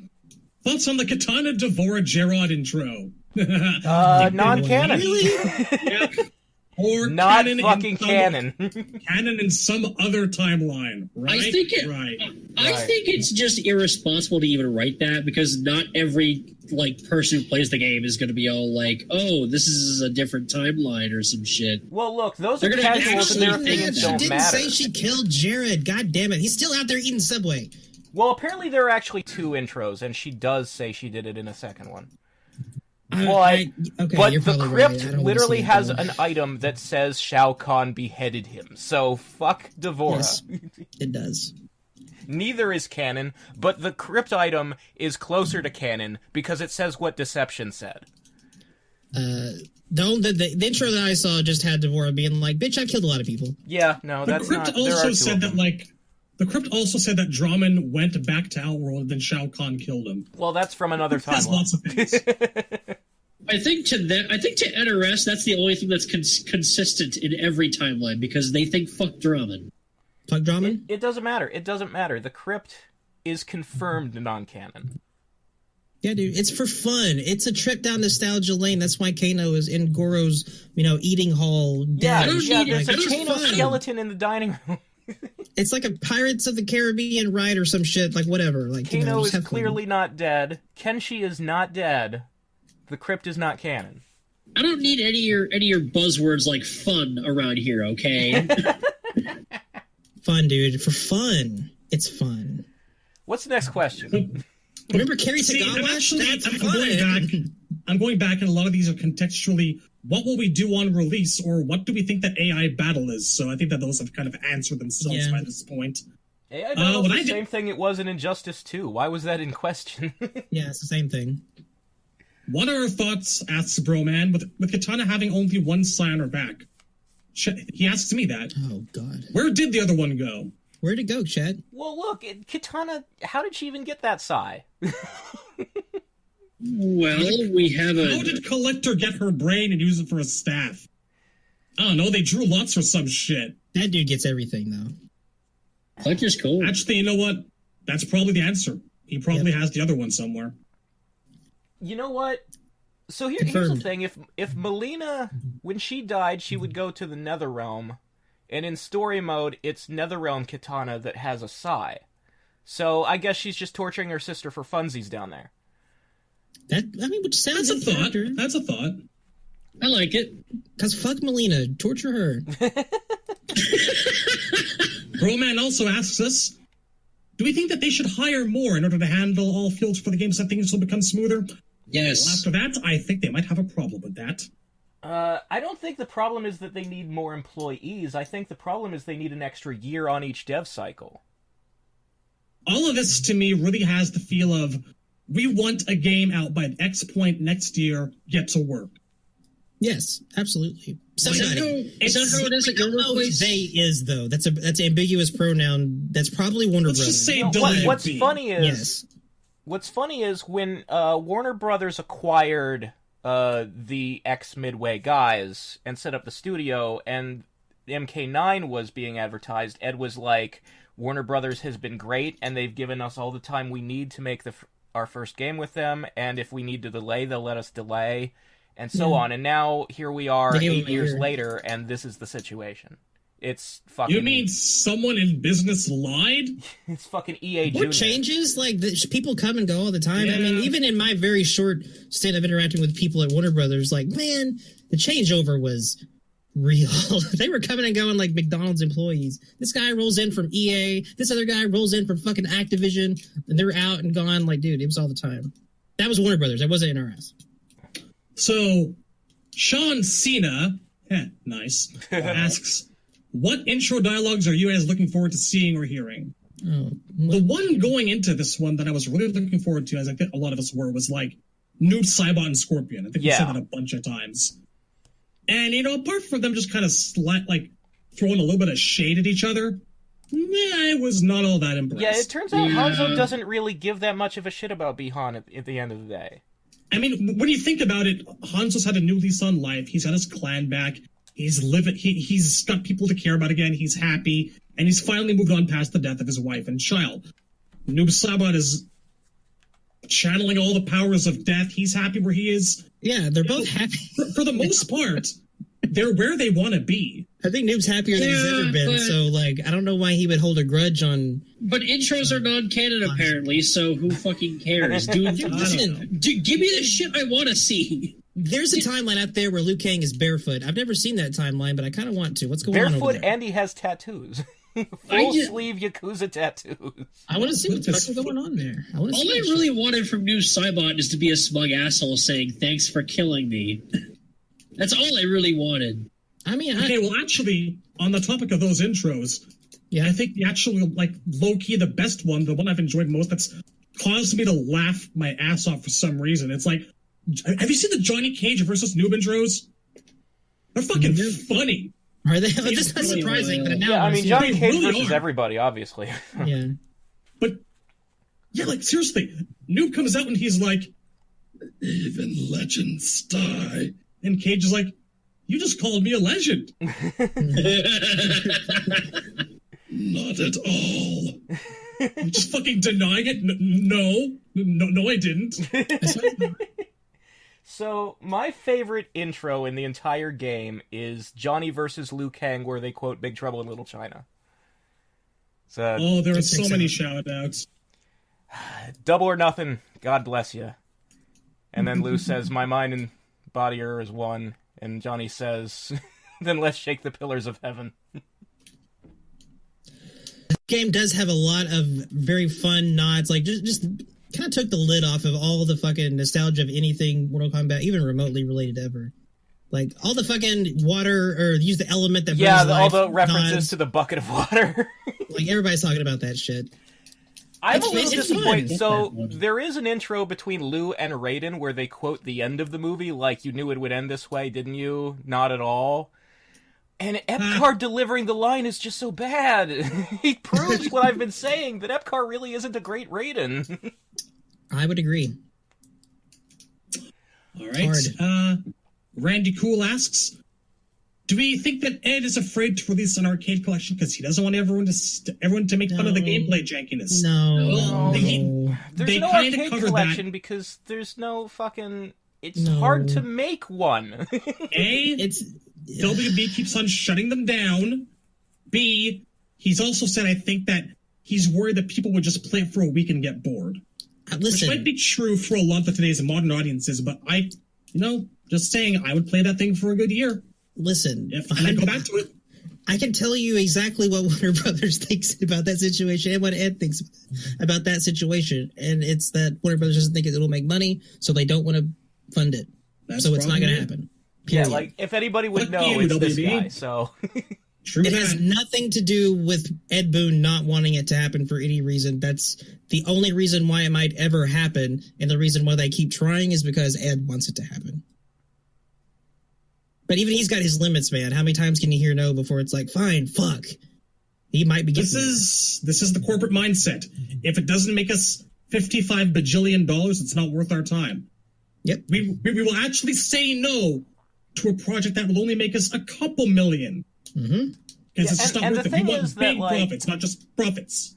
Speaker 2: Thoughts on the Katana Devora Gerard intro?
Speaker 5: Non-canon.
Speaker 2: Really? Yeah. Or
Speaker 5: not
Speaker 2: canon
Speaker 5: fucking canon.
Speaker 2: Canon in some other timeline, right?
Speaker 4: I think it's just irresponsible to even write that, because not every person who plays the game is going to be all like, "Oh, this is a different timeline" or some shit.
Speaker 5: Well, look, those are casuals and their opinions don't matter.
Speaker 3: She didn't say she killed Jared. God damn it, he's still out there eating Subway.
Speaker 5: Well, apparently there are actually 2 intros, and she does say she did it in a second one. But the crypt literally has an item that says Shao Kahn beheaded him, so fuck Devora.
Speaker 3: Yes, it does.
Speaker 5: Neither is canon, but the crypt item is closer to canon because it says what Deception said.
Speaker 3: The intro that I saw just had Devora being like, "Bitch, I've killed a lot of people."
Speaker 5: Yeah, no, that's not.
Speaker 2: The crypt also said that Draman went back to Outworld and then Shao Kahn killed him.
Speaker 5: Well, that's from another timeline.
Speaker 2: Lots of things.
Speaker 4: I think to NRS, that's the only thing that's consistent in every timeline, because they think fuck Draman.
Speaker 3: Fuck Draman?
Speaker 5: It doesn't matter. It doesn't matter. The crypt is confirmed non-canon.
Speaker 3: Yeah, dude, it's for fun. It's a trip down nostalgia lane. That's why Kano is in Goro's, eating hall.
Speaker 5: There's a Kano skeleton in the dining room.
Speaker 3: It's like a Pirates of the Caribbean ride or some shit, whatever.
Speaker 5: Kano is clearly not dead. Kenshi is not dead. The crypt is not canon.
Speaker 4: I don't need any of your buzzwords like fun around here, okay?
Speaker 3: Fun, dude. For fun. It's fun.
Speaker 5: What's the next question?
Speaker 3: Remember Kerry Tagawa?
Speaker 2: I'm going back, and a lot of these are contextually, what will we do on release, or what do we think that AI battle is? So I think that those have kind of answered themselves by this point.
Speaker 5: AI battle is the same thing it was in Injustice 2. Why was that in question?
Speaker 3: Yeah, it's the same thing.
Speaker 2: What are our thoughts, asks Broman, with Katana having only one sign on her back? He asks me that.
Speaker 3: Oh, God.
Speaker 2: Where did the other one go?
Speaker 3: Where'd it go, Chad?
Speaker 5: Well, look, Katana, how did she even get that sigh?
Speaker 4: We have
Speaker 2: How did Collector get her brain and use it for a staff? I don't know, they drew lots for some shit.
Speaker 3: That dude gets everything, though.
Speaker 4: Collector's cool.
Speaker 2: Actually, you know what? That's probably the answer. He probably has the other one somewhere.
Speaker 5: You know what? So here's the thing. If Melina, when she died, she would go to the Netherrealm, and in story mode, it's Netherrealm Katana that has a sigh. So I guess she's just torturing her sister for funsies down there.
Speaker 3: Which sounds
Speaker 2: That's a thought. That's a thought.
Speaker 4: I like it.
Speaker 3: Because fuck Melina. Torture her.
Speaker 2: Broman also asks us, do we think that they should hire more in order to handle all fields for the game so that things will become smoother?
Speaker 4: Yes.
Speaker 2: Well, after that, I think they might have a problem with that.
Speaker 5: I don't think the problem is that they need more employees. I think the problem is they need an extra year on each dev cycle.
Speaker 2: All of this, to me, really has the feel of, we want a game out by X point next year, get to work.
Speaker 3: Yes, absolutely.
Speaker 4: Is that how it is at your workplace?
Speaker 3: They is though. That's ambiguous pronoun. That's probably Warner
Speaker 2: Let's
Speaker 3: Brothers.
Speaker 2: just say
Speaker 5: what's funny is
Speaker 3: Yes.
Speaker 5: what's funny is when Warner Brothers acquired the ex-Midway guys and set up the studio, and MK9 was being advertised, Ed was like, Warner Brothers has been great, and they've given us all the time we need to make our first game with them, and if we need to delay, they'll let us delay, and so on. And now, here we are 8 years later, and this is the situation. It's fucking...
Speaker 2: You mean someone in business lied?
Speaker 5: It's fucking EA
Speaker 3: What
Speaker 5: Junior.
Speaker 3: changes? Like, people come and go all the time.
Speaker 2: Yeah.
Speaker 3: I mean, even in my very short stint of interacting with people at Warner Brothers, like, man, the changeover was real. They were coming and going like McDonald's employees. This guy rolls in from EA. This other guy rolls in from fucking Activision. And they're out and gone. Like, dude, it was all the time. That was Warner Brothers. That wasn't NRS.
Speaker 2: So, Sean Cena, nice, asks, what intro dialogues are you guys looking forward to seeing or hearing? The one going into this one that I was really looking forward to, as I think a lot of us were, was like Noob, Saibot, and Scorpion. I think we said that a bunch of times. And, apart from them just kind of throwing a little bit of shade at each other, I was not all that impressed.
Speaker 5: Yeah, it turns out Hanzo doesn't really give that much of a shit about Bihan at the end of the day.
Speaker 2: I mean, when you think about it, Hanzo's had a new lease on life. He's had his clan back. He's living. He's got people to care about again. He's happy, and he's finally moved on past the death of his wife and child. Noob Saibot is channeling all the powers of death. He's happy where he is.
Speaker 3: Yeah, they're both happy.
Speaker 2: For the most part, they're where they want to be.
Speaker 3: I think Noob's happier than he's ever been. So, I don't know why he would hold a grudge on...
Speaker 4: But intros are non-canon, apparently, so who fucking cares? Dude, listen, give me the shit I want to see.
Speaker 3: There's a timeline out there where Liu Kang is barefoot. I've never seen that timeline, but I kind of want to. What's going on over
Speaker 5: Barefoot,
Speaker 3: there?
Speaker 5: and he has tattoos. Full-sleeve Yakuza tattoos.
Speaker 3: I want to see what's fucking going on there.
Speaker 4: All I really wanted from New Saibot is to be a smug asshole saying, thanks for killing me. That's all I really wanted.
Speaker 3: I mean,
Speaker 2: okay, well, actually, on the topic of those intros, I think the actual, low-key, the best one, the one I've enjoyed most, that's caused me to laugh my ass off for some reason. It's like, have you seen the Johnny Cage versus Noob intros? They're fucking funny.
Speaker 3: Are they? That's not surprising. But
Speaker 5: now Johnny Cage versus everybody, obviously.
Speaker 3: Yeah.
Speaker 2: But, seriously, Noob comes out and he's like, even legends die. And Cage is like, you just called me a legend. Not at all. I'm just fucking denying it. No, I didn't.
Speaker 5: So, my favorite intro in the entire game is Johnny versus Liu Kang, where they quote Big Trouble in Little China. So,
Speaker 2: there are so many shout-outs.
Speaker 5: Double or nothing, God bless you. And then Liu says, my mind and body are as one. And Johnny says, then let's shake the pillars of heaven.
Speaker 3: The game does have a lot of very fun nods, just kind of took the lid off of all the fucking nostalgia of anything Mortal Kombat, even remotely related ever. All the fucking water, or use the element that brings life,
Speaker 5: all the references to the bucket of water.
Speaker 3: Everybody's talking about that shit.
Speaker 5: I'm a little disappointed. So, there is an intro between Liu and Raiden where they quote the end of the movie, like, you knew it would end this way, didn't you? Not at all. And Epcar delivering the line is just so bad. He proves what I've been saying, that Epcar really isn't a great Raiden.
Speaker 3: I would agree.
Speaker 2: All right. Randy Cool asks, do we think that Ed is afraid to release an arcade collection because he doesn't want everyone to make fun of the gameplay jankiness?
Speaker 3: No.
Speaker 5: There's no arcade collection because there's no fucking... It's hard to make one.
Speaker 2: WB keeps on shutting them down. B, he's also said, I think, that he's worried that people would just play it for a week and get bored. Which might be true for a lot of today's modern audiences, but just saying, I would play that thing for a good year.
Speaker 3: Listen,
Speaker 2: and I go back to it.
Speaker 3: I can tell you exactly what Warner Brothers thinks about that situation and what Ed thinks about that situation. And it's that Warner Brothers doesn't think it'll make money, so they don't want to fund it. So it's not going to happen. Period.
Speaker 5: Yeah, if anybody would know, it's this guy, so...
Speaker 3: It has nothing to do with Ed Boon not wanting it to happen for any reason. That's the only reason why it might ever happen, and the reason why they keep trying is because Ed wants it to happen. But even he's got his limits, man. How many times can you hear no before it's like, fine, fuck? He might be getting
Speaker 2: this is the corporate mindset. If it doesn't make us $55 bajillion, it's not worth our time.
Speaker 3: Yep.
Speaker 2: We will actually say no to a project that will only make us a couple million.
Speaker 3: Mm-hmm.
Speaker 2: Because it's just not worth it. We want big profits, not just profits.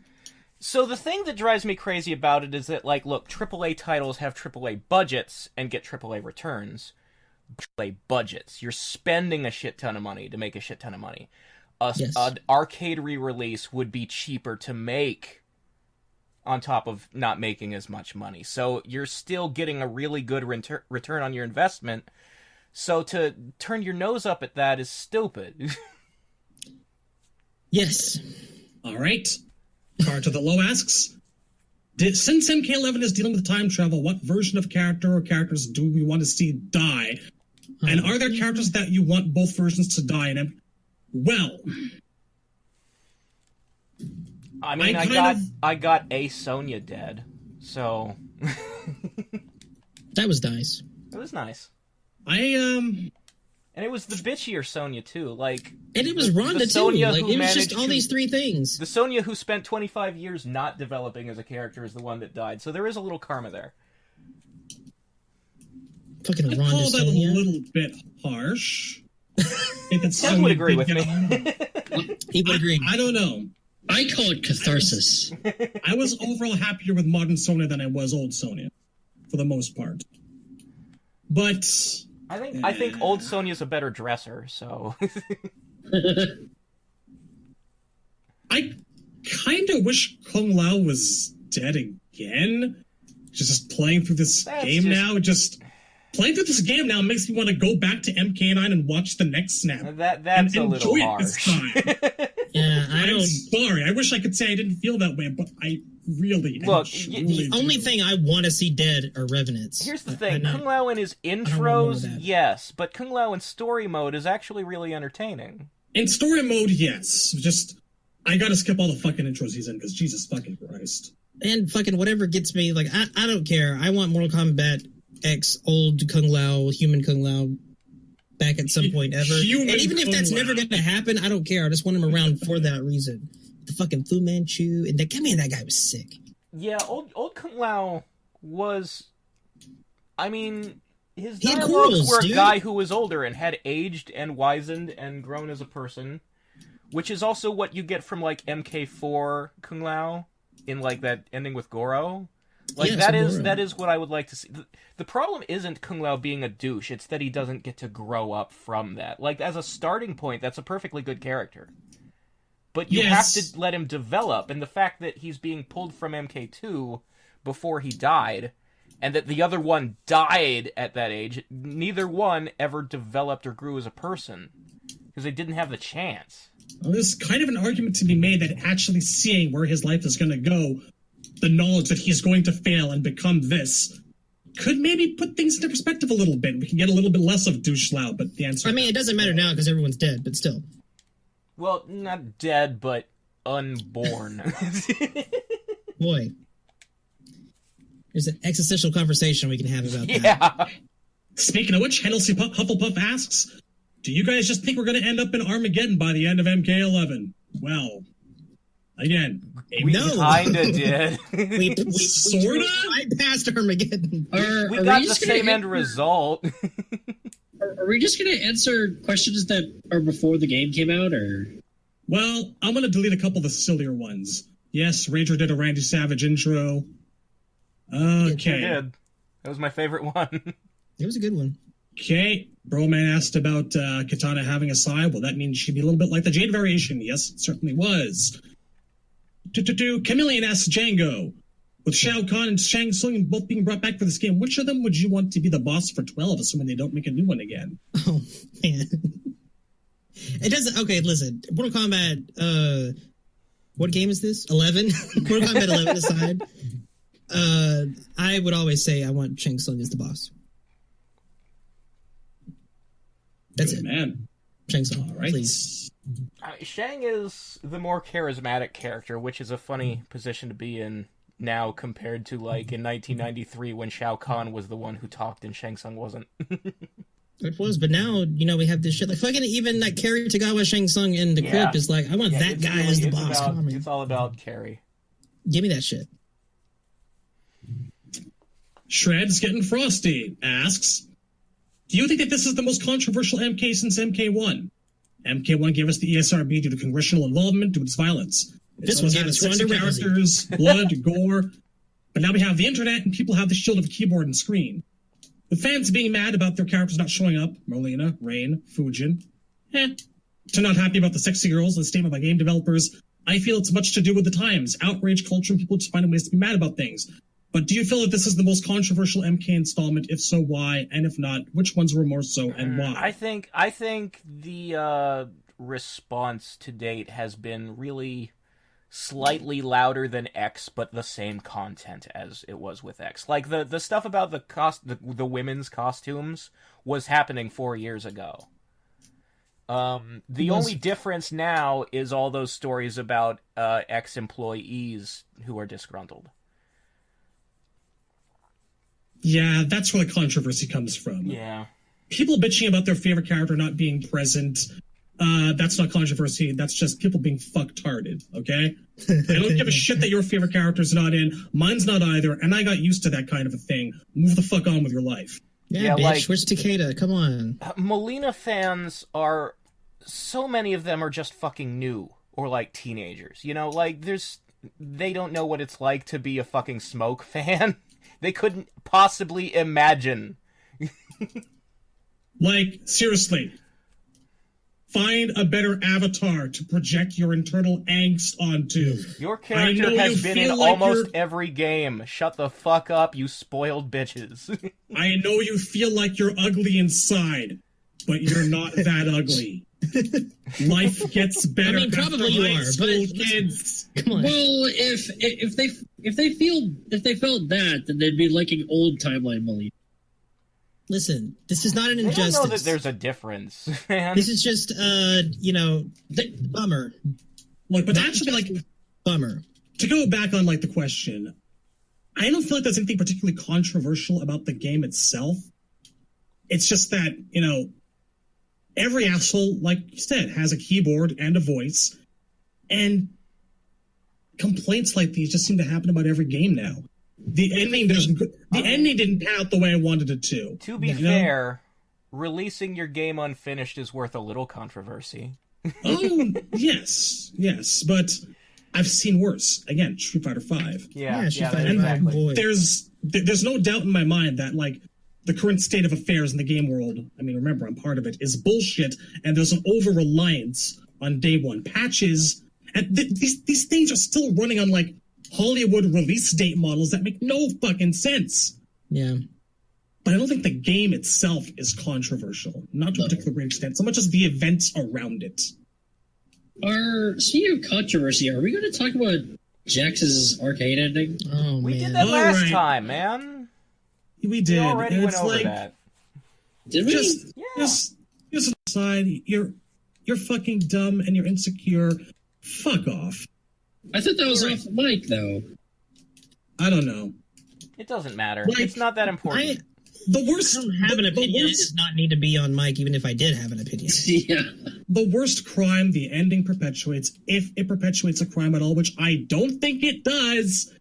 Speaker 5: So the thing that drives me crazy about it is that, like, look, AAA titles have AAA budgets and get AAA returns. AAA budgets. You're spending a shit ton of money to make a shit ton of money. An arcade re-release would be cheaper to make on top of not making as much money. So you're still getting a really good return on your investment. So to turn your nose up at that is stupid.
Speaker 3: Yes.
Speaker 2: All right. Car to the Low asks, since MK11 is dealing with time travel, what version of character or characters do we want to see die? And are there characters that you want both versions to die in? Well,
Speaker 5: I mean, I got a Sonya dead, so
Speaker 3: that was nice.
Speaker 5: It was nice.
Speaker 2: And
Speaker 5: it was the bitchier Sonya too, like,
Speaker 3: and it was Ronda too. Like, it was just all these three things.
Speaker 5: The Sonya who spent 25 years not developing as a character is the one that died, so there is a little karma there.
Speaker 3: Fucking
Speaker 2: I
Speaker 3: Ronda
Speaker 2: call that
Speaker 3: Sonya.
Speaker 2: a little bit harsh.
Speaker 5: Ted would agree with me.
Speaker 3: He would agree.
Speaker 2: I don't know.
Speaker 4: I call it catharsis.
Speaker 2: I was overall happier with modern Sonya than I was old Sonya, for the most part. But
Speaker 5: I think old Sonya's a better dresser, so
Speaker 2: I kind of wish Kung Lao was dead again. Just playing through this game now, playing through this game now makes me want to go back to MK9 and watch the next snap.
Speaker 5: That's a little harsh.
Speaker 3: Yeah,
Speaker 2: I'm sorry. I wish I could say I didn't feel that way, but I really
Speaker 3: the only thing I want to see dead are Revenants.
Speaker 5: Here's the thing: Kung Lao in his intros, yes, but Kung Lao in story mode is actually really entertaining.
Speaker 2: In story mode, yes. Just I gotta skip all the fucking intros he's in because Jesus fucking Christ.
Speaker 3: And fucking whatever gets me, like, I don't care. I want Mortal Kombat X old Kung Lao, human Kung Lao, back at some point ever. And even if that's never going to happen, I don't care. I just want him around for that reason. The fucking Fu Manchu, and that guy was sick.
Speaker 5: Yeah, old Kung Lao was, I mean, his dialogues were a guy who was older and had aged and wizened and grown as a person, which is also what you get from, like, MK4 Kung Lao in, like, that ending with Goro. Like, yeah, that is what I would like to see. The problem isn't Kung Lao being a douche, it's that he doesn't get to grow up from that. Like, as a starting point, that's a perfectly good character. But you have to let him develop, and the fact that he's being pulled from MK2 before he died, and that the other one died at that age, neither one ever developed or grew as a person, because they didn't have the chance.
Speaker 2: Well, there's kind of an argument to be made that actually seeing where his life is going to go, the knowledge that he's going to fail and become this, could maybe put things into perspective a little bit. We can get a little bit less of douche Lao, but the answer...
Speaker 3: I mean, it doesn't matter now because everyone's dead, but still.
Speaker 5: Well, not dead, but unborn.
Speaker 3: Boy. There's an existential conversation we can have about that.
Speaker 5: Yeah.
Speaker 2: Speaking of which, Hennessy Hufflepuff asks, do you guys just think we're going to end up in Armageddon by the end of MK11? Well, again,
Speaker 5: we kinda did.
Speaker 3: we
Speaker 2: sorta
Speaker 3: bypassed Armageddon.
Speaker 5: We got the same end result.
Speaker 4: Are we just going to answer questions that are before the game came out, or?
Speaker 2: Well, I'm going to delete a couple of the sillier ones. Yes, Ranger did a Randy Savage intro. Okay.
Speaker 5: It did. That was my favorite one.
Speaker 3: It was a good one.
Speaker 2: Okay. Broman asked about Katana having a side. Well, that means she'd be a little bit like the Jade variation. Yes, it certainly was. Chameleon asks Django, with Shao Kahn and Shang Tsung both being brought back for this game, which of them would you want to be the boss for 12, assuming they don't make a new one again?
Speaker 3: Oh, man. It doesn't... Okay, listen. Mortal Kombat... what game is this? 11? Mortal Kombat 11 aside. I would always say I want Shang Tsung as the boss. That's it.
Speaker 2: Man.
Speaker 3: Shang Tsung,
Speaker 2: all right.
Speaker 3: Please.
Speaker 5: Shang is the more charismatic character, which is a funny position to be in now compared to, like, in 1993 when Shao Kahn was the one who talked and Shang Tsung wasn't.
Speaker 3: It was, but now, you know, we have this shit. Like, fucking even that Kerry Tagawa Shang Tsung in the crypt is like, I want that guy as the boss. Come on, man.
Speaker 5: It's all about Kerry.
Speaker 3: Give me that shit.
Speaker 2: Shred's Getting Frosty asks, do you think that this is the most controversial MK since MK1? MK1 gave us the ESRB due to congressional involvement due to its violence.
Speaker 3: This one gave us
Speaker 2: sexy characters, blood, gore. But now we have the internet and people have the shield of a keyboard and screen. With fans being mad about their characters not showing up, Marlena, Rain, Fujin, to not happy about the sexy girls, the statement by game developers, I feel it's much to do with the times, outrage culture, and people just finding ways to be mad about things. But do you feel that this is the most controversial MK installment? If so, why? And if not, which ones were more so and why?
Speaker 5: I think the response to date has been really slightly louder than X, but the same content as it was with X. Like the stuff about the women's costumes was happening 4 years ago. The only difference now is all those stories about ex-employees who are disgruntled.
Speaker 2: Yeah, that's where the controversy comes from.
Speaker 5: Yeah.
Speaker 2: People bitching about their favorite character not being present, that's not controversy. That's just people being fucktarded, okay? I don't give a shit that your favorite character's not in. Mine's not either, and I got used to that kind of a thing. Move the fuck on with your life.
Speaker 3: Yeah, bitch, like, switch to Takeda, come on.
Speaker 5: Molina fans are... So many of them are just fucking new, or like teenagers. You know, like, they don't know what it's like to be a fucking Smoke fan. They couldn't possibly imagine.
Speaker 2: Like, seriously. Find a better avatar to project your internal angst onto.
Speaker 5: Your character has been in almost every game. Shut the fuck up, you spoiled bitches.
Speaker 2: I know you feel like you're ugly inside, but you're not that ugly. Life gets better.
Speaker 3: I mean, probably you are, but
Speaker 2: kids.
Speaker 3: Come on.
Speaker 4: Well, if they felt that, then they'd be liking old timeline Molina.
Speaker 3: Listen, this is not an injustice.
Speaker 5: I don't know that there's a difference, man.
Speaker 3: This is just, bummer.
Speaker 2: Look, but actually, like,
Speaker 3: bummer.
Speaker 2: To go back on, like, the question, I don't feel like there's anything particularly controversial about the game itself. It's just that, you know, every asshole, like you said, has a keyboard and a voice, and complaints like these just seem to happen about every game now. The ending didn't pan out the way I wanted it to.
Speaker 5: To be fair, releasing your game unfinished is worth a little controversy.
Speaker 2: Oh, yes, but I've seen worse. Again, Street Fighter V.
Speaker 3: Yeah, Street Fighter exactly.
Speaker 2: There's no doubt in my mind that, like, the current state of affairs in the game world, I mean, remember, I'm part of it, is bullshit, and there's an over-reliance on day one patches, and these things are still running on, like, Hollywood release date models that make no fucking sense.
Speaker 3: Yeah.
Speaker 2: But I don't think the game itself is controversial, not to a particular great extent, so much as the events around it.
Speaker 4: Speaking of controversy, are we going to talk about Jax's arcade ending?
Speaker 3: Oh,
Speaker 5: we
Speaker 3: man.
Speaker 5: did that last time, man.
Speaker 2: We did.
Speaker 5: We already went over that.
Speaker 4: Did we?
Speaker 2: Just aside, you're fucking dumb and you're insecure. Fuck off.
Speaker 4: I thought that was off mic, though.
Speaker 2: I don't know.
Speaker 5: It doesn't matter.
Speaker 2: Like,
Speaker 5: it's not that important.
Speaker 2: The worst.
Speaker 3: I don't have an opinion. It does not need to be on mic, even if I did have an opinion.
Speaker 4: Yeah.
Speaker 2: The worst crime the ending perpetuates, if it perpetuates a crime at all, which I don't think it does,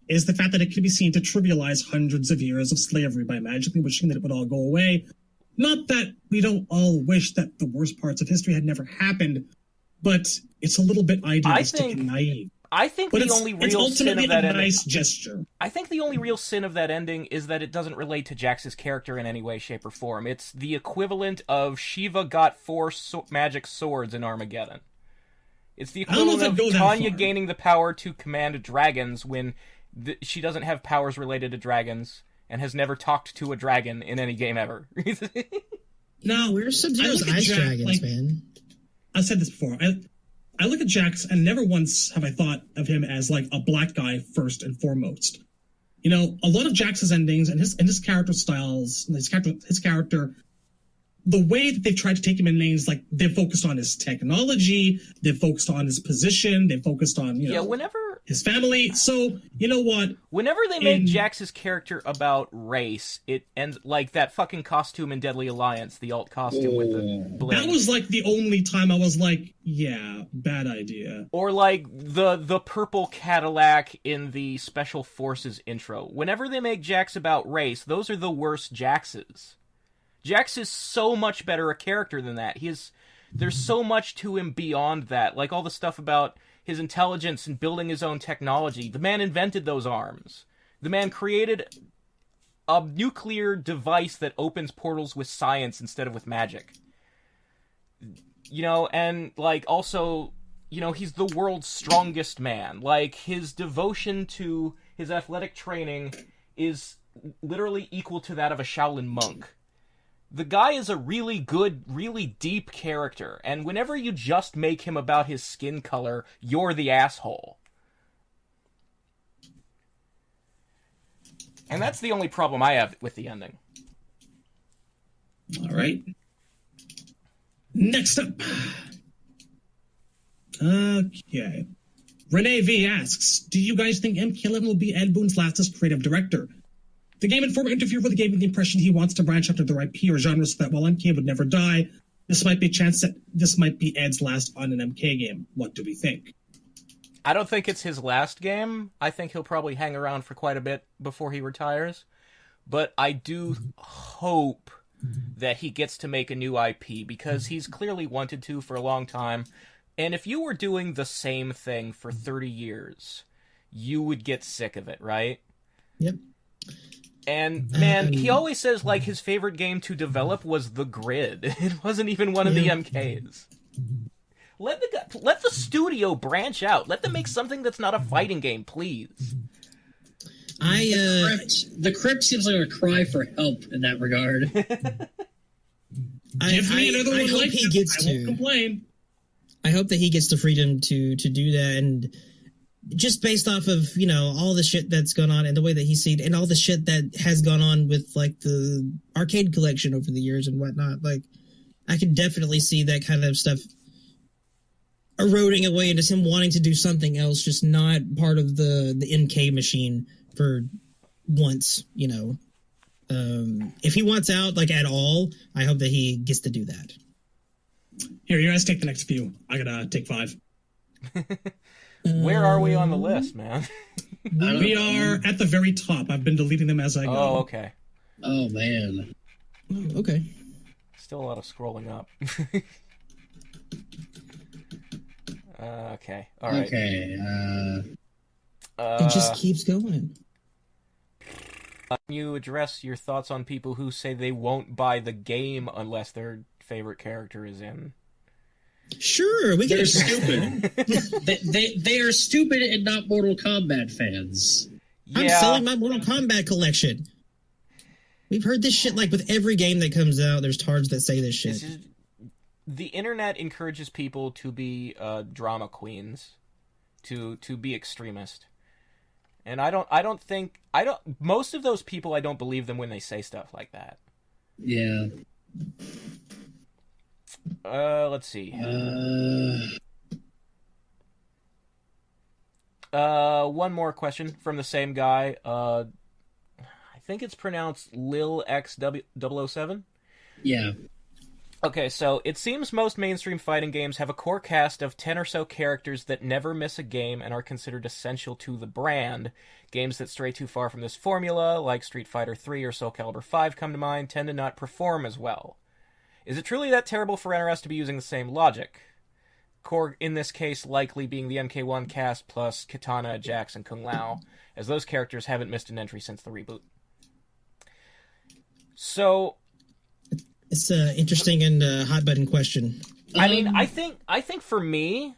Speaker 2: is the fact that it can be seen to trivialize hundreds of years of slavery by magically wishing that it would all go away. Not that we don't all wish that the worst parts of history had never happened, but it's a little bit idealistic and naive.
Speaker 5: I think the only real sin of that ending.
Speaker 2: Nice gesture.
Speaker 5: I think the only real sin of that ending is that it doesn't relate to Jax's character in any way, shape, or form. It's the equivalent of Shiva got 4 magic swords in Armageddon. It's the equivalent of Tanya gaining the power to command dragons when she doesn't have powers related to dragons and has never talked to a dragon in any game ever.
Speaker 3: No, we're Sub-Zero's ice dragons, man.
Speaker 2: I said this before. I look at Jax, and never once have I thought of him as, like, a black guy first and foremost. You know, a lot of Jax's endings and his character styles, his character, the way that they've tried to take him in lanes, like, they've focused on his technology, they've focused on his position, they've focused on, you know...
Speaker 5: Yeah,
Speaker 2: his family. So, you know what?
Speaker 5: Whenever they make Jax's character about race, it ends like that fucking costume in Deadly Alliance, the alt costume with the bling.
Speaker 2: That was like the only time I was like, yeah, bad idea.
Speaker 5: Or like the purple Cadillac in the Special Forces intro. Whenever they make Jax about race, those are the worst Jaxes. Jax is so much better a character than that. There's so much to him beyond that, like all the stuff about his intelligence and building his own technology. The man invented those arms. The man created a nuclear device that opens portals with science instead of with magic. You know, and, like, also, you know, he's the world's strongest man. Like, his devotion to his athletic training is literally equal to that of a Shaolin monk. The guy is a really good, really deep character, and whenever you just make him about his skin color, you're the asshole. And that's the only problem I have with the ending.
Speaker 2: All right. Next up. Okay. Renee V asks, do you guys think MK11 will be Ed Boon's last as creative director? The Game Informer interviewer gave me the impression he wants to branch out to the IP or genre so that while MK would never die, this might be a chance that this might be Ed's last on an MK game. What do we think?
Speaker 5: I don't think it's his last game. I think he'll probably hang around for quite a bit before he retires. But I do hope that he gets to make a new IP, because he's clearly wanted to for a long time. And if you were doing the same thing for 30 years, you would get sick of it, right?
Speaker 3: Yep.
Speaker 5: And, man, he always says, like, his favorite game to develop was The Grid. It wasn't even one of the MKs. Let the studio branch out. Let them make something that's not a fighting game, please.
Speaker 4: The Crypt seems like a cry for help in that regard.
Speaker 2: Give me another one like that. I won't complain.
Speaker 3: I hope that he gets the freedom to do that, and just based off of, you know, all the shit that's gone on and the way that he's seen and all the shit that has gone on with, like, the arcade collection over the years and whatnot, like, I can definitely see that kind of stuff eroding away into him wanting to do something else, just not part of the MK machine for once, you know. If he wants out, like, at all, I hope that he gets to do that.
Speaker 2: Here, you guys take the next few. I gotta take 5.
Speaker 5: Where are we on the list, man?
Speaker 2: We are at the very top. I've been deleting them as I go.
Speaker 5: Oh, okay.
Speaker 4: Oh, man.
Speaker 3: Okay.
Speaker 5: Still a lot of scrolling up. Okay. All right.
Speaker 4: Okay.
Speaker 3: It just keeps going.
Speaker 5: Can you address your thoughts on people who say they won't buy the game unless their favorite character is in?
Speaker 3: Sure,
Speaker 4: they're stupid. they are stupid and not Mortal Kombat fans.
Speaker 5: Yeah.
Speaker 3: I'm selling my Mortal Kombat collection. We've heard this shit, like, with every game that comes out. There's tards that say this shit.
Speaker 5: The internet encourages people to be drama queens, to be extremist, and most of those people, I don't believe them when they say stuff like that.
Speaker 4: Yeah.
Speaker 5: Let's see. One more question from the same guy. I think it's pronounced Lil X007.
Speaker 4: Yeah.
Speaker 5: Okay, so it seems most mainstream fighting games have a core cast of 10 or so characters that never miss a game and are considered essential to the brand. Games that stray too far from this formula, like Street Fighter 3 or Soul Calibur 5 come to mind, tend to not perform as well. Is it truly that terrible for NRS to be using the same logic? Core, in this case, likely being the MK1 cast plus Kitana, Jax, and Kung Lao, as those characters haven't missed an entry since the reboot. So,
Speaker 3: it's an interesting and hot button question.
Speaker 5: I mean, I think for me,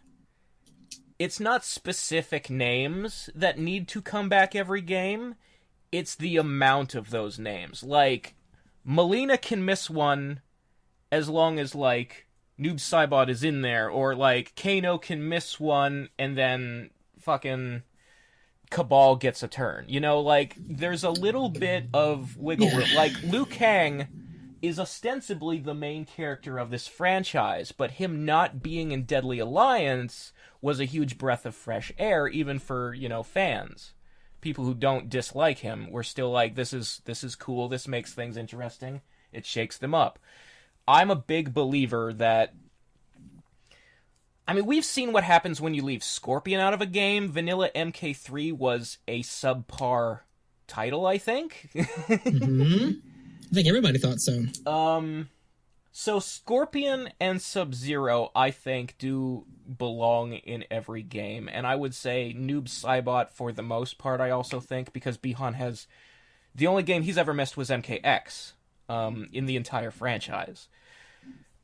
Speaker 5: it's not specific names that need to come back every game. It's the amount of those names. Like, Melina can miss one as long as, like, Noob Saibot is in there, or, like, Kano can miss one and then fucking Cabal gets a turn. You know, like, there's a little bit of wiggle room. Like, Liu Kang is ostensibly the main character of this franchise, but him not being in Deadly Alliance was a huge breath of fresh air, even for, fans. People who don't dislike him were still like, this is cool, this makes things interesting, it shakes them up. I'm a big believer that... I mean, we've seen what happens when you leave Scorpion out of a game. Vanilla MK3 was a subpar title, I think.
Speaker 3: Mm-hmm. I think everybody thought so.
Speaker 5: So Scorpion and Sub-Zero, I think, do belong in every game. And I would say Noob Saibot for the most part, I also think, because Bihan has... The only game he's ever missed was MKX in the entire franchise.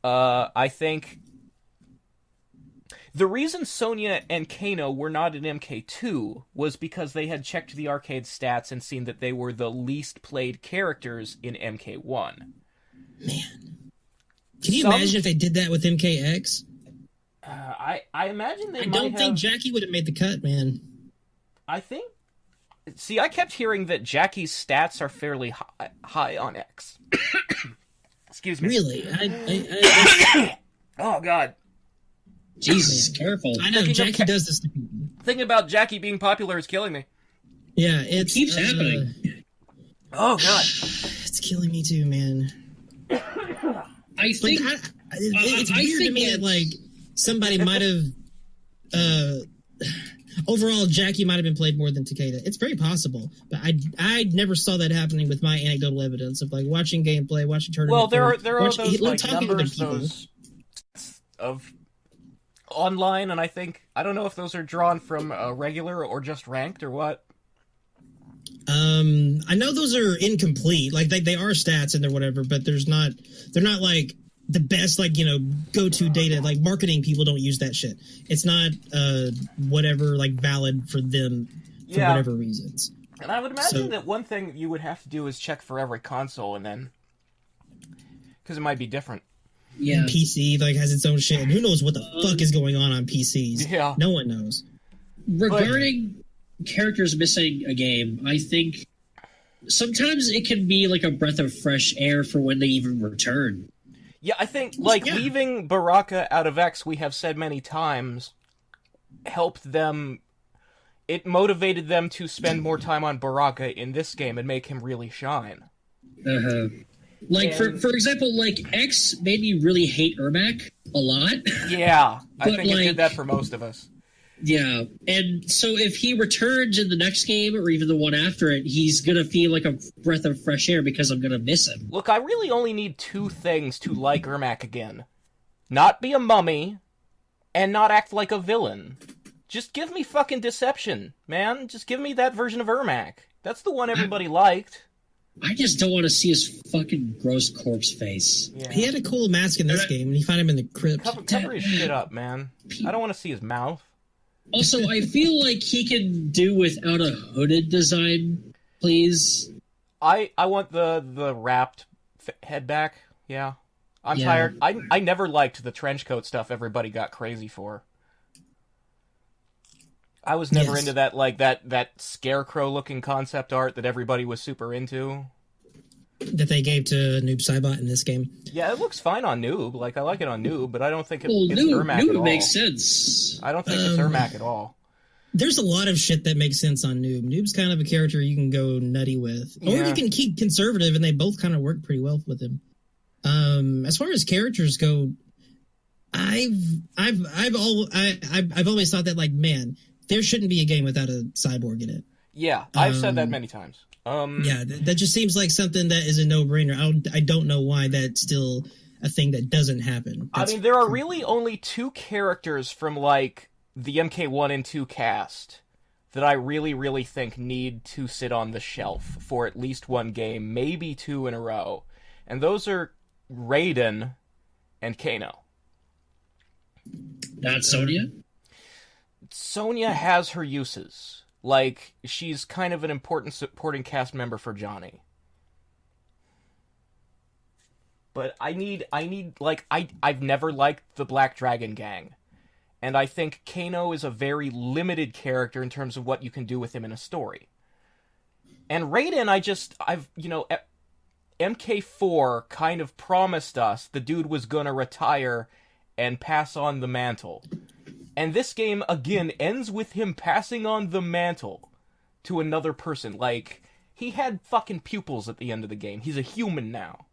Speaker 5: I think... The reason Sonya and Kano were not in MK2 was because they had checked the arcade stats and seen that they were the least played characters in MK1.
Speaker 3: Man. Can you imagine if they did that with MKX?
Speaker 5: I imagine they might have...
Speaker 3: I don't think Jackie would have made the cut, man.
Speaker 5: I think... See, I kept hearing that Jackie's stats are fairly high on X. Excuse me.
Speaker 3: Really?
Speaker 5: Oh, God.
Speaker 4: Jesus, careful.
Speaker 3: I know, Jackie does this to people.
Speaker 5: Thinking about Jackie being popular is killing me.
Speaker 3: Yeah, it
Speaker 4: keeps happening.
Speaker 5: Oh, God.
Speaker 3: It's killing me too, man.
Speaker 4: I think...
Speaker 3: it's weird to me that, like, somebody might have... overall, Jackie might have been played more than Takeda. It's very possible, but I never saw that happening with my anecdotal evidence of, like, watching gameplay, watching tournament.
Speaker 5: Well, there are those, like, numbers, those of... online, and I don't know if those are drawn from regular or just ranked or what.
Speaker 3: I know those are incomplete. Like they are stats and they're whatever, but they're not like the best, like, go-to data. Like marketing people don't use that shit. It's not whatever, like, valid for them for whatever reasons.
Speaker 5: And I would imagine that one thing you would have to do is check for every console, and then because it might be different.
Speaker 3: Yeah, PC like has its own shit, and who knows what the fuck is going on PCs?
Speaker 5: Yeah,
Speaker 3: no one knows.
Speaker 4: Regarding characters missing a game, I think sometimes it can be like a breath of fresh air for when they even return.
Speaker 5: Yeah, I think leaving Baraka out of X, we have said many times, helped them. It motivated them to spend more time on Baraka in this game and make him really shine.
Speaker 4: Like, for example, like, X made me really hate Ermac a lot.
Speaker 5: Yeah, I think it did that for most of us.
Speaker 4: Yeah, and so if he returns in the next game, or even the one after it, he's gonna feel like a breath of fresh air because I'm gonna miss him.
Speaker 5: Look, I really only need two things to like Ermac again. Not be a mummy, and not act like a villain. Just give me fucking Deception, man. Just give me that version of Ermac. That's the one everybody liked.
Speaker 4: I just don't want to see his fucking gross corpse face.
Speaker 3: Yeah. He had a cool mask in this game, and you find him in the crypt.
Speaker 5: Cover his shit up, man. I don't want to see his mouth.
Speaker 4: Also, I feel like he can do without a hooded design, please.
Speaker 5: I want the wrapped head back. Yeah. I'm tired. I never liked the trench coat stuff everybody got crazy for. I was never into that, like, that scarecrow-looking concept art that everybody was super into.
Speaker 3: That they gave to Noob Saibot in this game.
Speaker 5: Yeah, it looks fine on Noob. Like, I like it on Noob, but I don't think it's Ermac at all.
Speaker 4: Noob makes sense.
Speaker 5: I don't think it's Ermac at all.
Speaker 3: There's a lot of shit that makes sense on Noob. Noob's kind of a character you can go nutty with. Or you can keep conservative, and they both kind of work pretty well with him. As far as characters go, I've always thought that, like, man, there shouldn't be a game without a cyborg in it.
Speaker 5: Yeah, I've said that many times.
Speaker 3: Yeah, that just seems like something that is a no-brainer. I don't know why that's still a thing that doesn't happen.
Speaker 5: I mean, there are really only two characters from, like, the MK1 and 2 cast that I really, really think need to sit on the shelf for at least one game, maybe two in a row. And those are Raiden and Kano.
Speaker 4: Not Sonya?
Speaker 5: Sonya has her uses. Like, she's kind of an important supporting cast member for Johnny. But I've never liked the Black Dragon Gang. And I think Kano is a very limited character in terms of what you can do with him in a story. And Raiden, MK4 kind of promised us the dude was gonna retire and pass on the mantle. And this game, again, ends with him passing on the mantle to another person. Like, he had fucking pupils at the end of the game. He's a human now.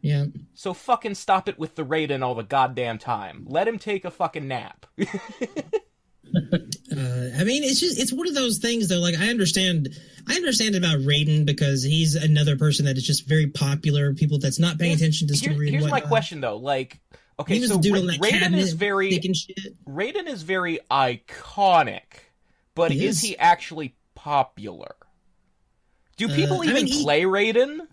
Speaker 3: Yeah.
Speaker 5: So fucking stop it with the Raiden all the goddamn time. Let him take a fucking nap.
Speaker 3: I mean, it's one of those things though. Like, I understand about Raiden because he's another person that is just very popular. People that's not paying attention to story.
Speaker 5: Here's my question though. Like, okay, so Raiden is very iconic, but is he actually popular? Do people even play Raiden?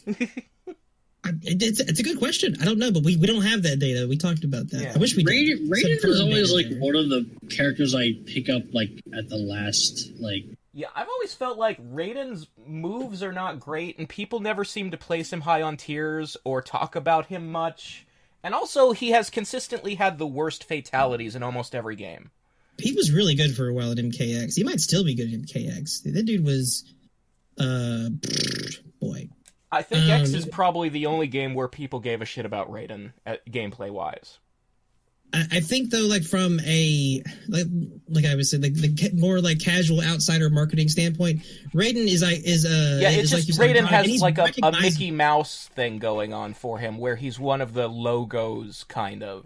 Speaker 3: It's a good question. I don't know, but we don't have that data. We talked about that. Yeah. I wish we did.
Speaker 4: Raiden is always like one of the characters I pick up like at the last like.
Speaker 5: Yeah, I've always felt like Raiden's moves are not great, and people never seem to place him high on tiers or talk about him much. And also, he has consistently had the worst fatalities in almost every game.
Speaker 3: He was really good for a while at MKX. He might still be good at MKX. That dude was, boy.
Speaker 5: I think X is probably the only game where people gave a shit about Raiden, gameplay-wise.
Speaker 3: I think though, like from a like I was saying, like the more like casual outsider marketing standpoint, Raiden is
Speaker 5: it's
Speaker 3: just
Speaker 5: like Raiden has like a Mickey Mouse thing going on for him, where he's one of the logos, kind of.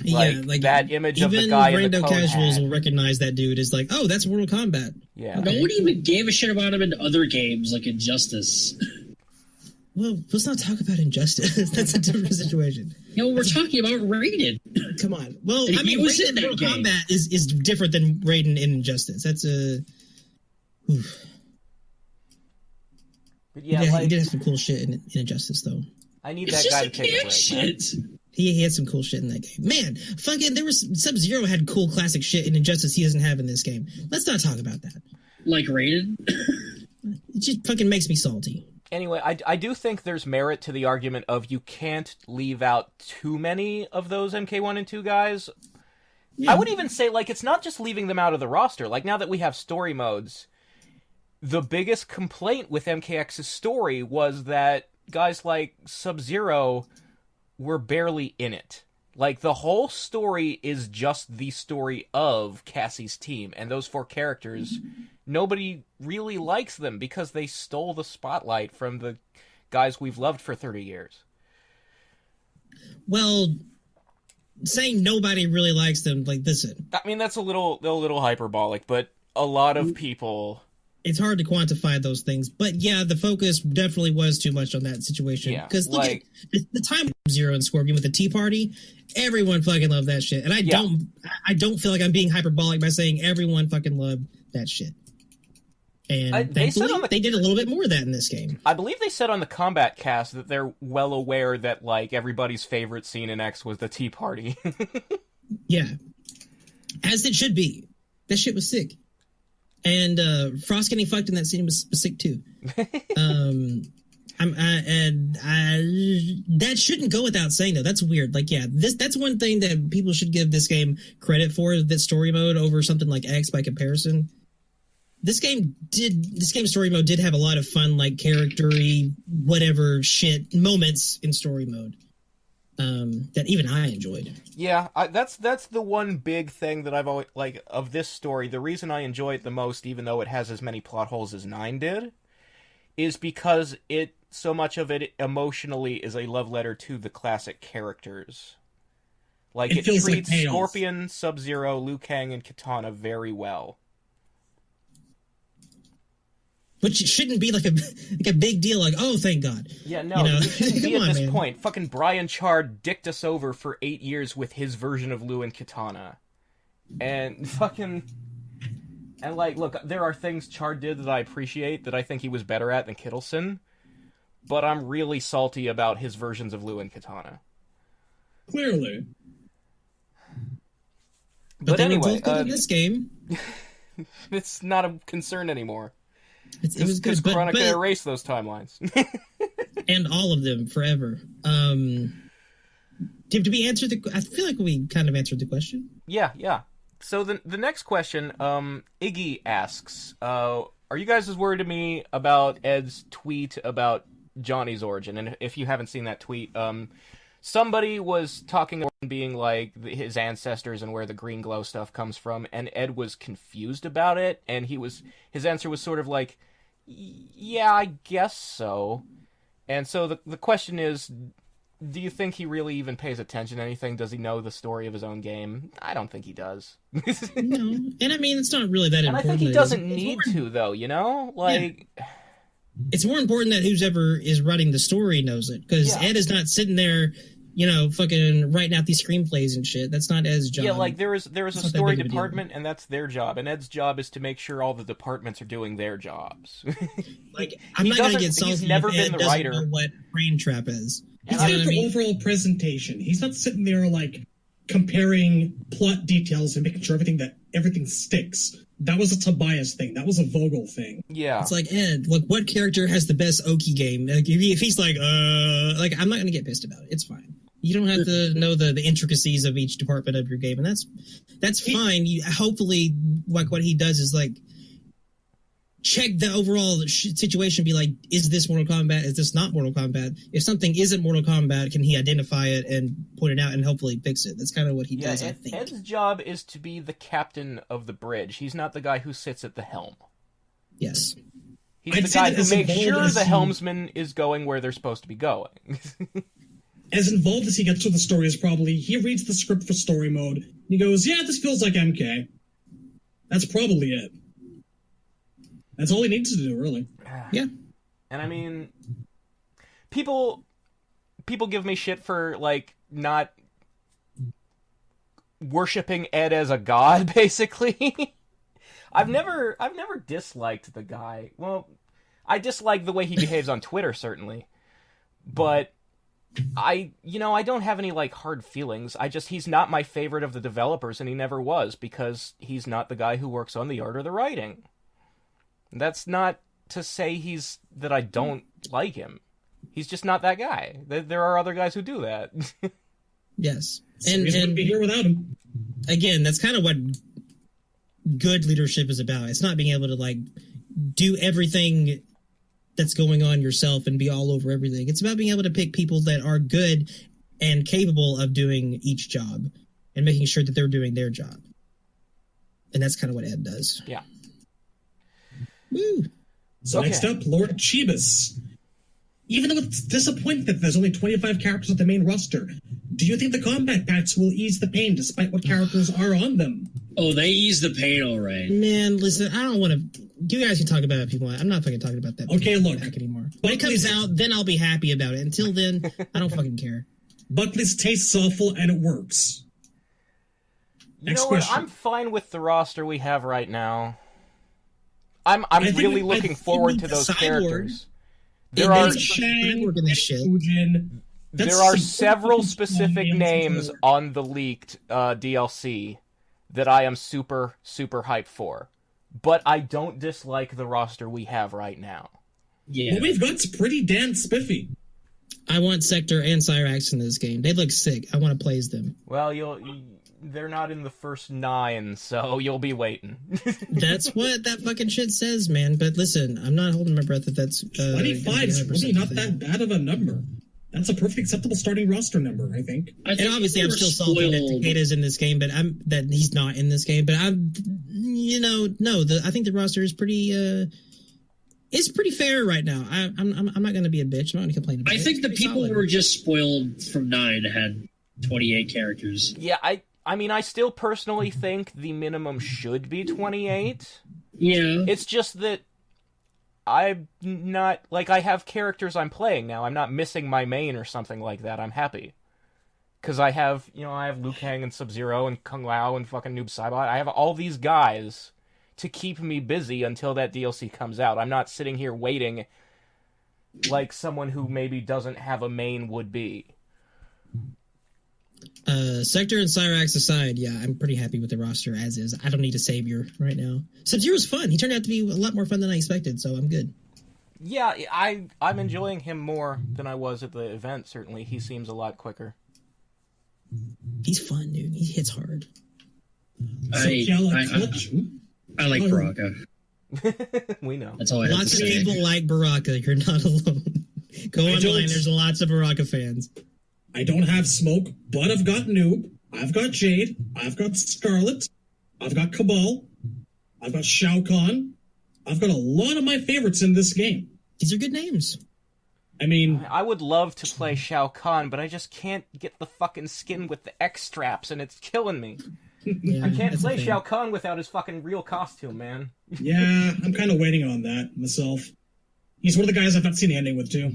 Speaker 5: Like that image of the guy in the
Speaker 3: rando casuals will recognize that dude as like, oh, that's Mortal Kombat.
Speaker 5: Yeah.
Speaker 4: No one even gave a shit about him in other games like Injustice.
Speaker 3: Well, let's not talk about Injustice. That's a different situation.
Speaker 4: We're talking about Raiden.
Speaker 3: Come on. Well, I mean, Raiden in Mortal Kombat is different than Raiden in Injustice. That's a... But yeah, he did have some cool shit in Injustice, though.
Speaker 5: I need that guy to take a break.
Speaker 4: Shit.
Speaker 3: He had some cool shit in that game. Man, fucking, Sub-Zero had cool classic shit in Injustice he doesn't have in this game. Let's not talk about that.
Speaker 4: Like Raiden?
Speaker 3: It just fucking makes me salty.
Speaker 5: Anyway, I do think there's merit to the argument of you can't leave out too many of those MK1 and 2 guys. Yeah. I would even say, like, it's not just leaving them out of the roster. Like, now that we have story modes, the biggest complaint with MKX's story was that guys like Sub-Zero were barely in it. Like, the whole story is just the story of Cassie's team, and those 4 characters, nobody really likes them because they stole the spotlight from the guys we've loved for 30 years.
Speaker 3: Well, saying nobody really likes them, like, listen.
Speaker 5: I mean, that's a little hyperbolic, but a lot of people...
Speaker 3: It's hard to quantify those things, but yeah, the focus definitely was too much on that situation. Because look at the time of Zero and Scorpion with the Tea Party, everyone fucking loved that shit, and I don't feel like I'm being hyperbolic by saying everyone fucking loved that shit. And they did a little bit more of that in this game.
Speaker 5: I believe they said on the Combat Cast that they're well aware that like everybody's favorite scene in X was the Tea Party.
Speaker 3: Yeah, as it should be. That shit was sick. And Frost getting fucked in that scene was sick too. That shouldn't go without saying though. That's weird. Like, yeah, that's one thing that people should give this game credit for. That story mode over something like X by comparison. This game's story mode did have a lot of fun, like character-y, whatever shit moments in story mode. That even I enjoyed.
Speaker 5: Yeah, that's the one big thing that I've always, like, of this story, the reason I enjoy it the most, even though it has as many plot holes as 9 did, is because so much of it emotionally is a love letter to the classic characters. Like, it treats like Scorpion, Sub-Zero, Liu Kang, and Kitana very well.
Speaker 3: Which shouldn't be like a big deal, like, oh, thank God.
Speaker 5: Yeah, no, it shouldn't be at this point. Fucking Brian Chard dicked us over for 8 years with his version of Liu and Kitana. And like, look, there are things Chard did that I appreciate that I think he was better at than Kittleson, but I'm really salty about his versions of Liu and Katana.
Speaker 2: Clearly.
Speaker 3: But they
Speaker 5: anyway,
Speaker 3: were both good in this game.
Speaker 5: It's not a concern anymore.
Speaker 3: It was good,
Speaker 5: because Chronica erased those timelines.
Speaker 3: And all of them forever. Did we answer I feel like we kind of answered the question.
Speaker 5: Yeah. So the next question, Iggy asks, are you guys as worried as me about Ed's tweet about Johnny's origin. And if you haven't seen that tweet, somebody was talking about being like his ancestors and where the green glow stuff comes from, and Ed was confused about it, and his answer was sort of like, yeah, I guess so. And so the question is, do you think he really even pays attention to anything? Does he know the story of his own game? I don't think he does.
Speaker 3: No, and I mean, it's not really that important.
Speaker 5: And I think he doesn't need to, though, you know? Like... Yeah.
Speaker 3: It's more important that whoever is writing the story knows it, because Ed is not sitting there, you know, fucking writing out these screenplays and shit. That's not Ed's job.
Speaker 5: Yeah, like there is a story department, and that's their job. And Ed's job is to make sure all the departments are doing their jobs.
Speaker 3: Like, I'm not going to get salty.
Speaker 5: He's never been the writer.
Speaker 3: Know what Brain Trap is.
Speaker 2: He's there for overall presentation. He's not sitting there like comparing plot details and making sure everything sticks. That was a Tobias thing. That was a Vogel thing.
Speaker 5: Yeah.
Speaker 3: It's like, Ed, like, what character has the best Oki game? Like, if he's like, I'm not going to get pissed about it. It's fine. You don't have to know the intricacies of each department of your game, and that's fine. Hopefully, like, what he does is, like, check the overall situation, be like, is this Mortal Kombat? Is this not Mortal Kombat? If something isn't Mortal Kombat, can he identify it and point it out and hopefully fix it? That's kind of what he does, I think.
Speaker 5: Ed's job is to be the captain of the bridge. He's not the guy who sits at the helm.
Speaker 3: Yes.
Speaker 5: He's the guy who makes sure the helmsman is going where they're supposed to be going.
Speaker 2: As involved as he gets with the story is probably, he reads the script for story mode, and he goes, yeah, this feels like MK. That's probably it. That's all he needs to do, really.
Speaker 3: Yeah.
Speaker 5: And I mean, people give me shit for, like, not worshipping Ed as a god, basically. I've never disliked the guy. Well, I dislike the way he behaves on Twitter, certainly. But I don't have any, like, hard feelings. He's not my favorite of the developers, and he never was, because he's not the guy who works on the art or the writing. That's not to say that I don't like him. He's just not that guy. There are other guys who do that.
Speaker 3: Yes.
Speaker 2: And wouldn't be here without him.
Speaker 3: Again, that's kind of what good leadership is about. It's not being able to, like, do everything that's going on yourself and be all over everything. It's about being able to pick people that are good and capable of doing each job and making sure that they're doing their job. And that's kind of what Ed does.
Speaker 5: Yeah.
Speaker 3: Woo.
Speaker 2: So next up, Lord Chibis. Even though it's disappointing that there's only 25 characters on the main roster, do you think the combat packs will ease the pain despite what characters are on them?
Speaker 4: Oh, they ease the pain all right.
Speaker 3: Man, listen, I don't want to... You guys can talk about it if you want. I'm not fucking talking about that pack anymore. When it comes out, then I'll be happy about it. Until then, I don't fucking care.
Speaker 2: Buckley's tastes awful, and it works.
Speaker 5: You know what? I'm fine with the roster we have right now. I'm really looking forward to those characters. There are several specific names on the leaked DLC that I am super, super hyped for. But I don't dislike the roster we have right now.
Speaker 2: Yeah. What we've got's pretty damn spiffy.
Speaker 3: I want Sector and Cyrax in this game. They look sick. I want to play as them.
Speaker 5: Well, they're not in the first 9, so you'll be waiting.
Speaker 3: That's what that fucking shit says, man. But listen, I'm not holding my breath if that's
Speaker 2: 25 is really not that bad of a number. That's a perfectly acceptable starting roster number, I think.
Speaker 3: And obviously, I'm still salty that Takeda's in this game, but that he's not in this game. But I think the roster is pretty. It's pretty fair right now. I'm not going to be a bitch. I'm not going to complain about it.
Speaker 4: I think the people who were just spoiled from 9 had 28 characters.
Speaker 5: Yeah, I mean, I still personally think the minimum should be 28.
Speaker 4: Yeah.
Speaker 5: It's just that I'm not... Like, I have characters I'm playing now. I'm not missing my main or something like that. I'm happy. Because I have Liu Kang and Sub-Zero and Kung Lao and fucking Noob Saibot. I have all these guys to keep me busy until that DLC comes out. I'm not sitting here waiting like someone who maybe doesn't have a main would be.
Speaker 3: Sector and Cyrax aside, yeah, I'm pretty happy with the roster as is. I don't need a savior right now. Sub-Zero's fun. He turned out to be a lot more fun than I expected, so I'm good.
Speaker 5: Yeah, I'm enjoying him more than I was at the event, certainly. He seems a lot quicker.
Speaker 3: He's fun, dude. He hits hard.
Speaker 4: I like Baraka.
Speaker 5: We know.
Speaker 4: That's all I have
Speaker 3: Lots
Speaker 4: to
Speaker 3: of
Speaker 4: say.
Speaker 3: people like Baraka. You're not alone. Go online. There's lots of Baraka fans.
Speaker 2: I don't have Smoke, but I've got Noob. I've got Jade. I've got Scarlet. I've got Cabal. I've got Shao Kahn. I've got a lot of my favorites in this game.
Speaker 3: These are good names.
Speaker 2: I mean,
Speaker 5: I would love to play Shao Kahn, but I just can't get the fucking skin with the X straps, and it's killing me.
Speaker 3: Yeah,
Speaker 5: I can't play Shao Kahn without his fucking real costume, man.
Speaker 2: Yeah, I'm kind of waiting on that myself. He's one of the guys I've not seen the ending with, too.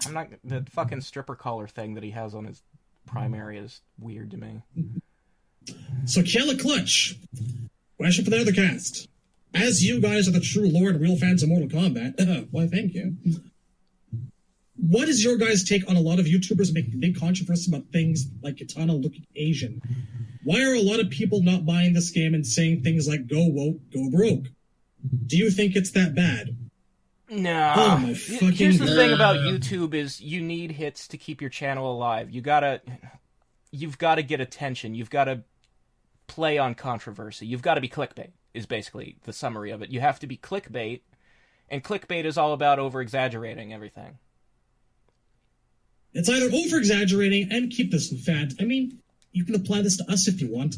Speaker 5: I'm not... The fucking stripper collar thing that he has on his primary is weird to me.
Speaker 2: So, Kiela Clutch, question for the Netherkast. As you guys are the true lore and real fans of Mortal Kombat, why, thank you. What is your guys' take on a lot of YouTubers making big controversy about things like Kitana looking Asian? Why are a lot of people not buying this game and saying things like go woke, go broke? Do you think it's that bad?
Speaker 5: No.
Speaker 2: Oh my fucking
Speaker 5: Here's the thing about YouTube is you need hits to keep your channel alive. You've got to get attention. You've got to play on controversy. You've got to be clickbait is basically the summary of it. You have to be clickbait, and clickbait is all about over-exaggerating everything.
Speaker 2: It's either over-exaggerating and keep this in fact. I mean, you can apply this to us if you want.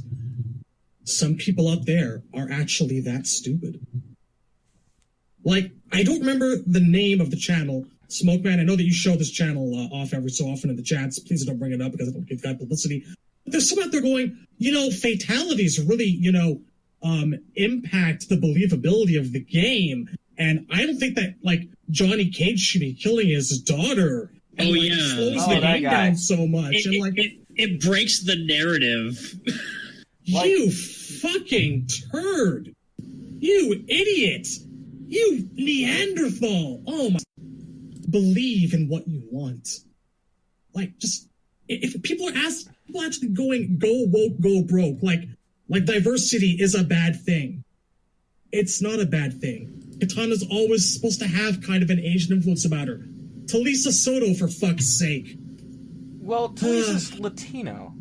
Speaker 2: Some people out there are actually that stupid. Like, I don't remember the name of the channel. Smokeman, I know that you show this channel off every so often in the chats. Please don't bring it up because I don't give that publicity. But there's some out there going, fatalities really, impact the believability of the game. And I don't think that, Johnny Cage should be killing his daughter. And, slows the game down so much.
Speaker 4: It breaks the narrative.
Speaker 2: You fucking turd. You idiot. You Neanderthal. Oh my. Believe in what you want. If people are actually going, go woke, go broke, like diversity is a bad thing. It's not a bad thing. Katana's always supposed to have kind of an Asian influence about her. Talisa Soto, for fuck's sake.
Speaker 5: Well, Talisa's Latino.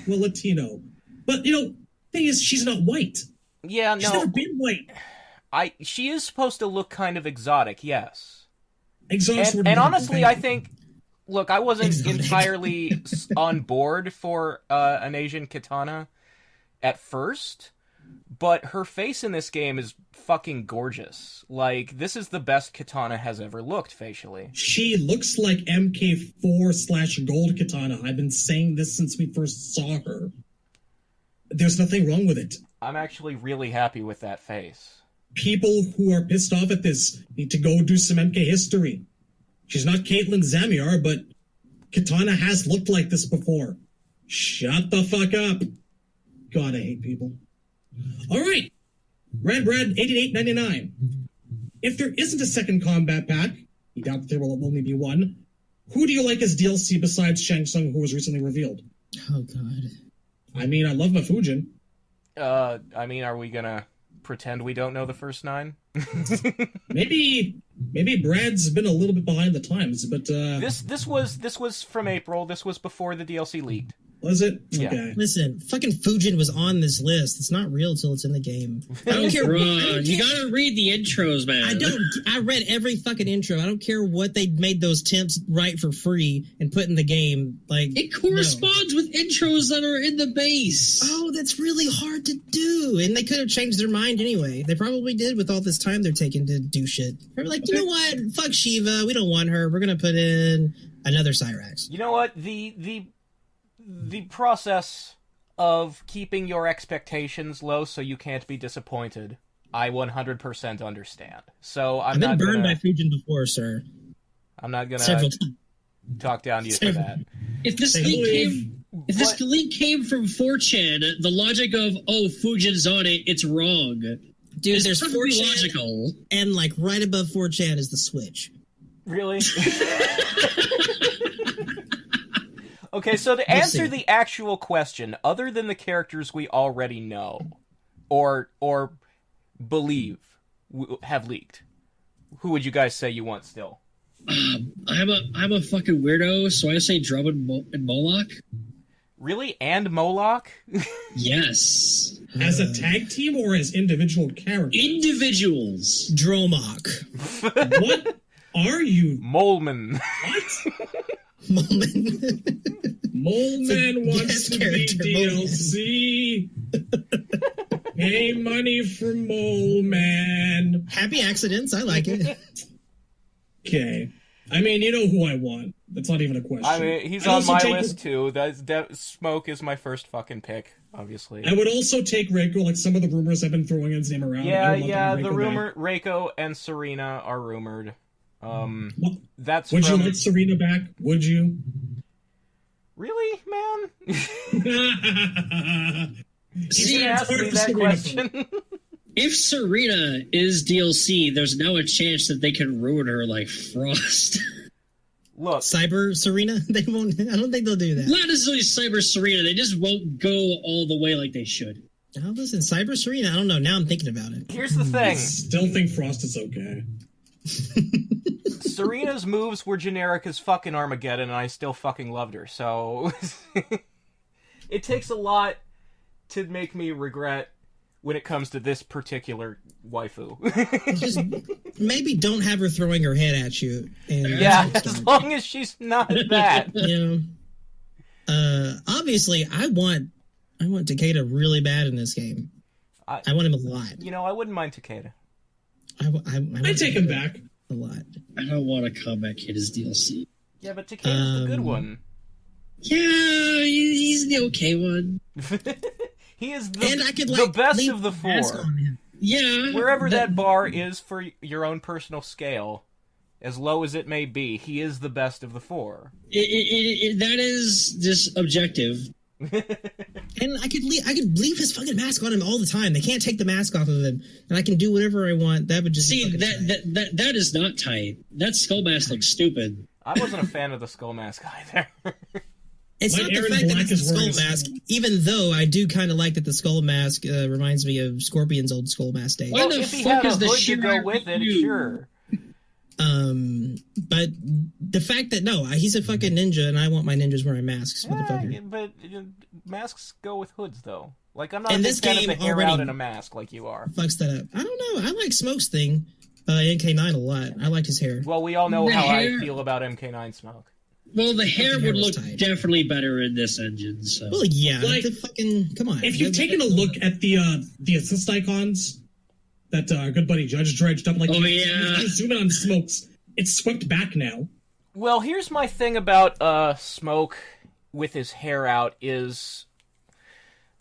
Speaker 2: Well, Latino. But, thing is, she's not white.
Speaker 5: Yeah, no.
Speaker 2: She's never been white.
Speaker 5: She is supposed to look kind of exotic, yes.
Speaker 2: Exhausted.
Speaker 5: And honestly, I think... Look, I wasn't entirely on board for an Asian Kitana at first, but her face in this game is fucking gorgeous. This is the best Kitana has ever looked facially.
Speaker 2: She looks like MK4/Gold Kitana. I've been saying this since we first saw her. There's nothing wrong with it.
Speaker 5: I'm actually really happy with that face.
Speaker 2: People who are pissed off at this need to go do some MK history. She's not Caitlyn Zamiar, but Kitana has looked like this before. Shut the fuck up. God, I hate people. All right. Red Brad 88.99. If there isn't a second combat pack, you doubt that there will only be one, who do you like as DLC besides Shang Tsung, who was recently revealed?
Speaker 3: Oh, God.
Speaker 2: I mean, I love Mafujin.
Speaker 5: Are we gonna pretend we don't know the first 9?
Speaker 2: Maybe Brad's been a little bit behind the times, but
Speaker 5: this was from April. This was before the DLC leaked.
Speaker 2: Was it?
Speaker 5: Yeah.
Speaker 2: Okay.
Speaker 3: Listen, fucking Fujin was on this list. It's not real till it's in the game. I don't care.
Speaker 4: You gotta read the intros, man.
Speaker 3: I read every fucking intro. I don't care what they made those temps write for free and put in the game.
Speaker 4: It corresponds with intros that are in the base.
Speaker 3: Oh, that's really hard to do. And they could have changed their mind anyway. They probably did with all this time they're taking to do shit. They're like, you know what? Fuck Shiva. We don't want her. We're gonna put in another Cyrax.
Speaker 5: You know what? The process of keeping your expectations low so you can't be disappointed, I 100% understand. So
Speaker 3: I've been burned by Fujin before, sir.
Speaker 5: I'm not gonna
Speaker 3: several times.
Speaker 5: Talk down to you for that.
Speaker 4: If this leak came from 4chan, the logic of Fujin's on it, it's wrong.
Speaker 3: Dude, there's 4chan,
Speaker 4: logical,
Speaker 3: and right above 4chan is the Switch.
Speaker 5: Really? Okay, so to answer the actual question, other than the characters we already know, or believe have leaked, who would you guys say you want still?
Speaker 4: I'm a fucking weirdo, so I say Drum and Moloch.
Speaker 5: Really? And Moloch?
Speaker 4: Yes.
Speaker 2: As a tag team or as individual characters?
Speaker 4: Individuals.
Speaker 3: Dromok.
Speaker 2: What are you?
Speaker 5: Moleman.
Speaker 2: What?
Speaker 3: Moleman.
Speaker 2: Moleman wants to be DLC. Pay money for Moleman.
Speaker 3: Happy accidents. I like it.
Speaker 2: Okay. I mean, you know who I want. That's not even a question.
Speaker 5: I mean, he's on my list too. Smoke is my first fucking pick, obviously.
Speaker 2: I would also take Reiko, like some of the rumors have been throwing his name around.
Speaker 5: Yeah, the rumor, Reiko and Serena are rumored. That's
Speaker 2: Would you like Serena back? Would you?
Speaker 5: Really, man?
Speaker 4: See,
Speaker 5: you asked me that question.
Speaker 4: If Serena is DLC, there's now a chance that they can ruin her like Frost.
Speaker 5: Look,
Speaker 3: Cyber Serena, they won't. I don't think they'll do that.
Speaker 4: Not necessarily Cyber Serena. They just won't go all the way like they should.
Speaker 3: Oh, listen, Cyber Serena. I don't know. Now I'm thinking about it.
Speaker 5: Here's the thing.
Speaker 2: I still think Frost is okay.
Speaker 5: Serena's moves were generic as fucking Armageddon, and I still fucking loved her. So it takes a lot to make me regret when it comes to this particular waifu.
Speaker 3: Just maybe don't have her throwing her head at you. And
Speaker 5: yeah, as long as she's not that.
Speaker 3: You know, obviously, I want Takeda really bad in this game. I want him a lot.
Speaker 5: You know, I wouldn't mind Takeda.
Speaker 2: I'd take him back
Speaker 3: a lot.
Speaker 4: I don't want a Combat Kid as DLC.
Speaker 5: Yeah, but Takeda's the good one.
Speaker 4: Yeah, he's the okay one.
Speaker 5: He is the best of the four.
Speaker 4: Yeah.
Speaker 5: Wherever that bar is for your own personal scale, as low as it may be, he is the best of the four.
Speaker 4: That is just objective.
Speaker 3: And I could leave his fucking mask on him all the time. They can't take the mask off of him, and I can do whatever I want. That would just
Speaker 4: that is not tight. That skull mask looks stupid.
Speaker 5: I wasn't a fan of the skull mask either.
Speaker 3: It's not the fact that it's a skull mask, even though I do kind of like that the skull mask reminds me of Scorpion's old skull mask days.
Speaker 5: Well, if he had a hood to go with it, sure.
Speaker 3: But the fact that he's a fucking ninja, and I want my ninjas wearing masks, motherfucker.
Speaker 5: But masks go with hoods, though. Like, I'm not a big fan of the hair out in a mask like you are.
Speaker 3: Fucks that up. I don't know. I like Smoke's thing, MK9 a lot. I liked his hair.
Speaker 5: Well, we all know how I feel about MK9 Smoke.
Speaker 4: Well, the hair would look definitely better in this engine. So.
Speaker 3: Well, yeah. Like, come on.
Speaker 2: If you've taken a look at the assist icons that our good buddy Judge dredged up, like, zoom in on Smoke's, it's swept back now.
Speaker 5: Well, here's my thing about Smoke with his hair out is...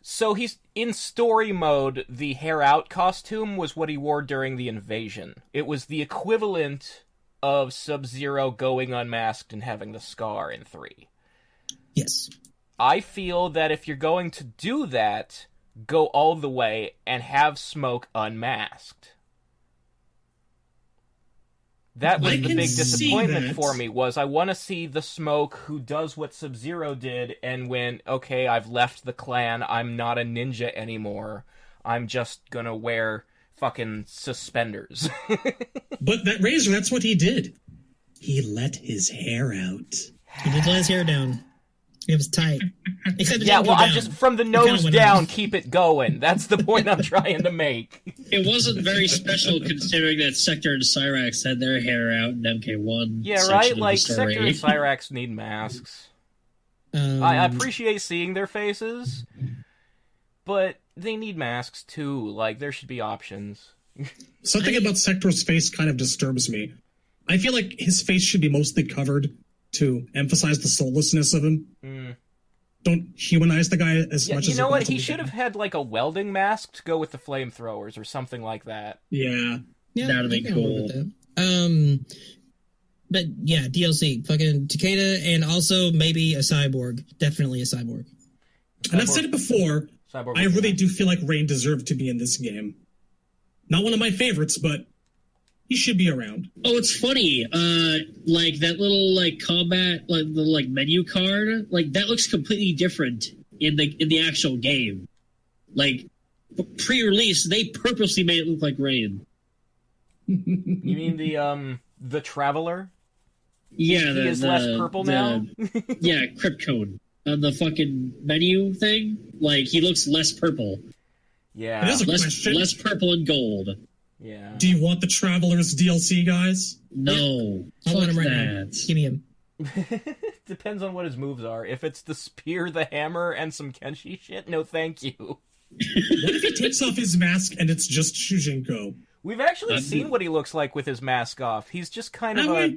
Speaker 5: So he's in story mode, the hair out costume was what he wore during the invasion. It was the equivalent of Sub-Zero going unmasked and having the scar in 3.
Speaker 3: Yes.
Speaker 5: I feel that if you're going to do that, go all the way and have Smoke unmasked. That was the big disappointment for me, was I want to see the Smoke who does what Sub-Zero did and when, okay, I've left the clan, I'm not a ninja anymore, I'm just gonna wear fucking suspenders.
Speaker 2: But that Razor, that's what he did. He let his hair out.
Speaker 3: He did let his hair down. It was tight. Except
Speaker 5: I'm just from the nose down, keep it going. That's the point I'm trying to make.
Speaker 4: It wasn't very special considering that Sector and Cyrax had their hair out in MK1.
Speaker 5: Yeah, right? Like, Sector and Cyrax need masks. I appreciate seeing their faces, but they need masks too. Like, there should be options.
Speaker 2: Something about Sector's face kind of disturbs me. I feel like his face should be mostly covered to emphasize the soullessness of him. Don't humanize the guy as much as
Speaker 5: you know what? He should have had like a welding mask to go with the flamethrowers or something like that.
Speaker 2: Yeah,
Speaker 4: that'd be cool.
Speaker 3: But yeah, DLC, fucking Takeda, and also maybe a cyborg. Definitely a cyborg.
Speaker 2: And I've said it before. I really do feel like Rain deserved to be in this game. Not one of my favorites, but he should be around.
Speaker 4: Oh, it's funny. Like that little like combat, like the like menu card, like that looks completely different in the actual game. Like pre-release, they purposely made it look like Rain.
Speaker 5: You mean the Traveler?
Speaker 4: Yeah,
Speaker 5: he is less purple now.
Speaker 4: Yeah, Crypt Code on the fucking menu thing. Like he looks less purple.
Speaker 5: Yeah,
Speaker 2: less
Speaker 4: purple and gold.
Speaker 5: Yeah.
Speaker 2: Do you want the Travelers DLC, guys?
Speaker 4: No.
Speaker 3: I want him right
Speaker 4: that.
Speaker 3: now. Give me him.
Speaker 5: Depends on what his moves are. If it's the spear, the hammer, and some Kenshi shit, no thank you.
Speaker 2: What if he takes off his mask and it's just Shujinko?
Speaker 5: We've actually seen what he looks like with his mask off. He's just kind of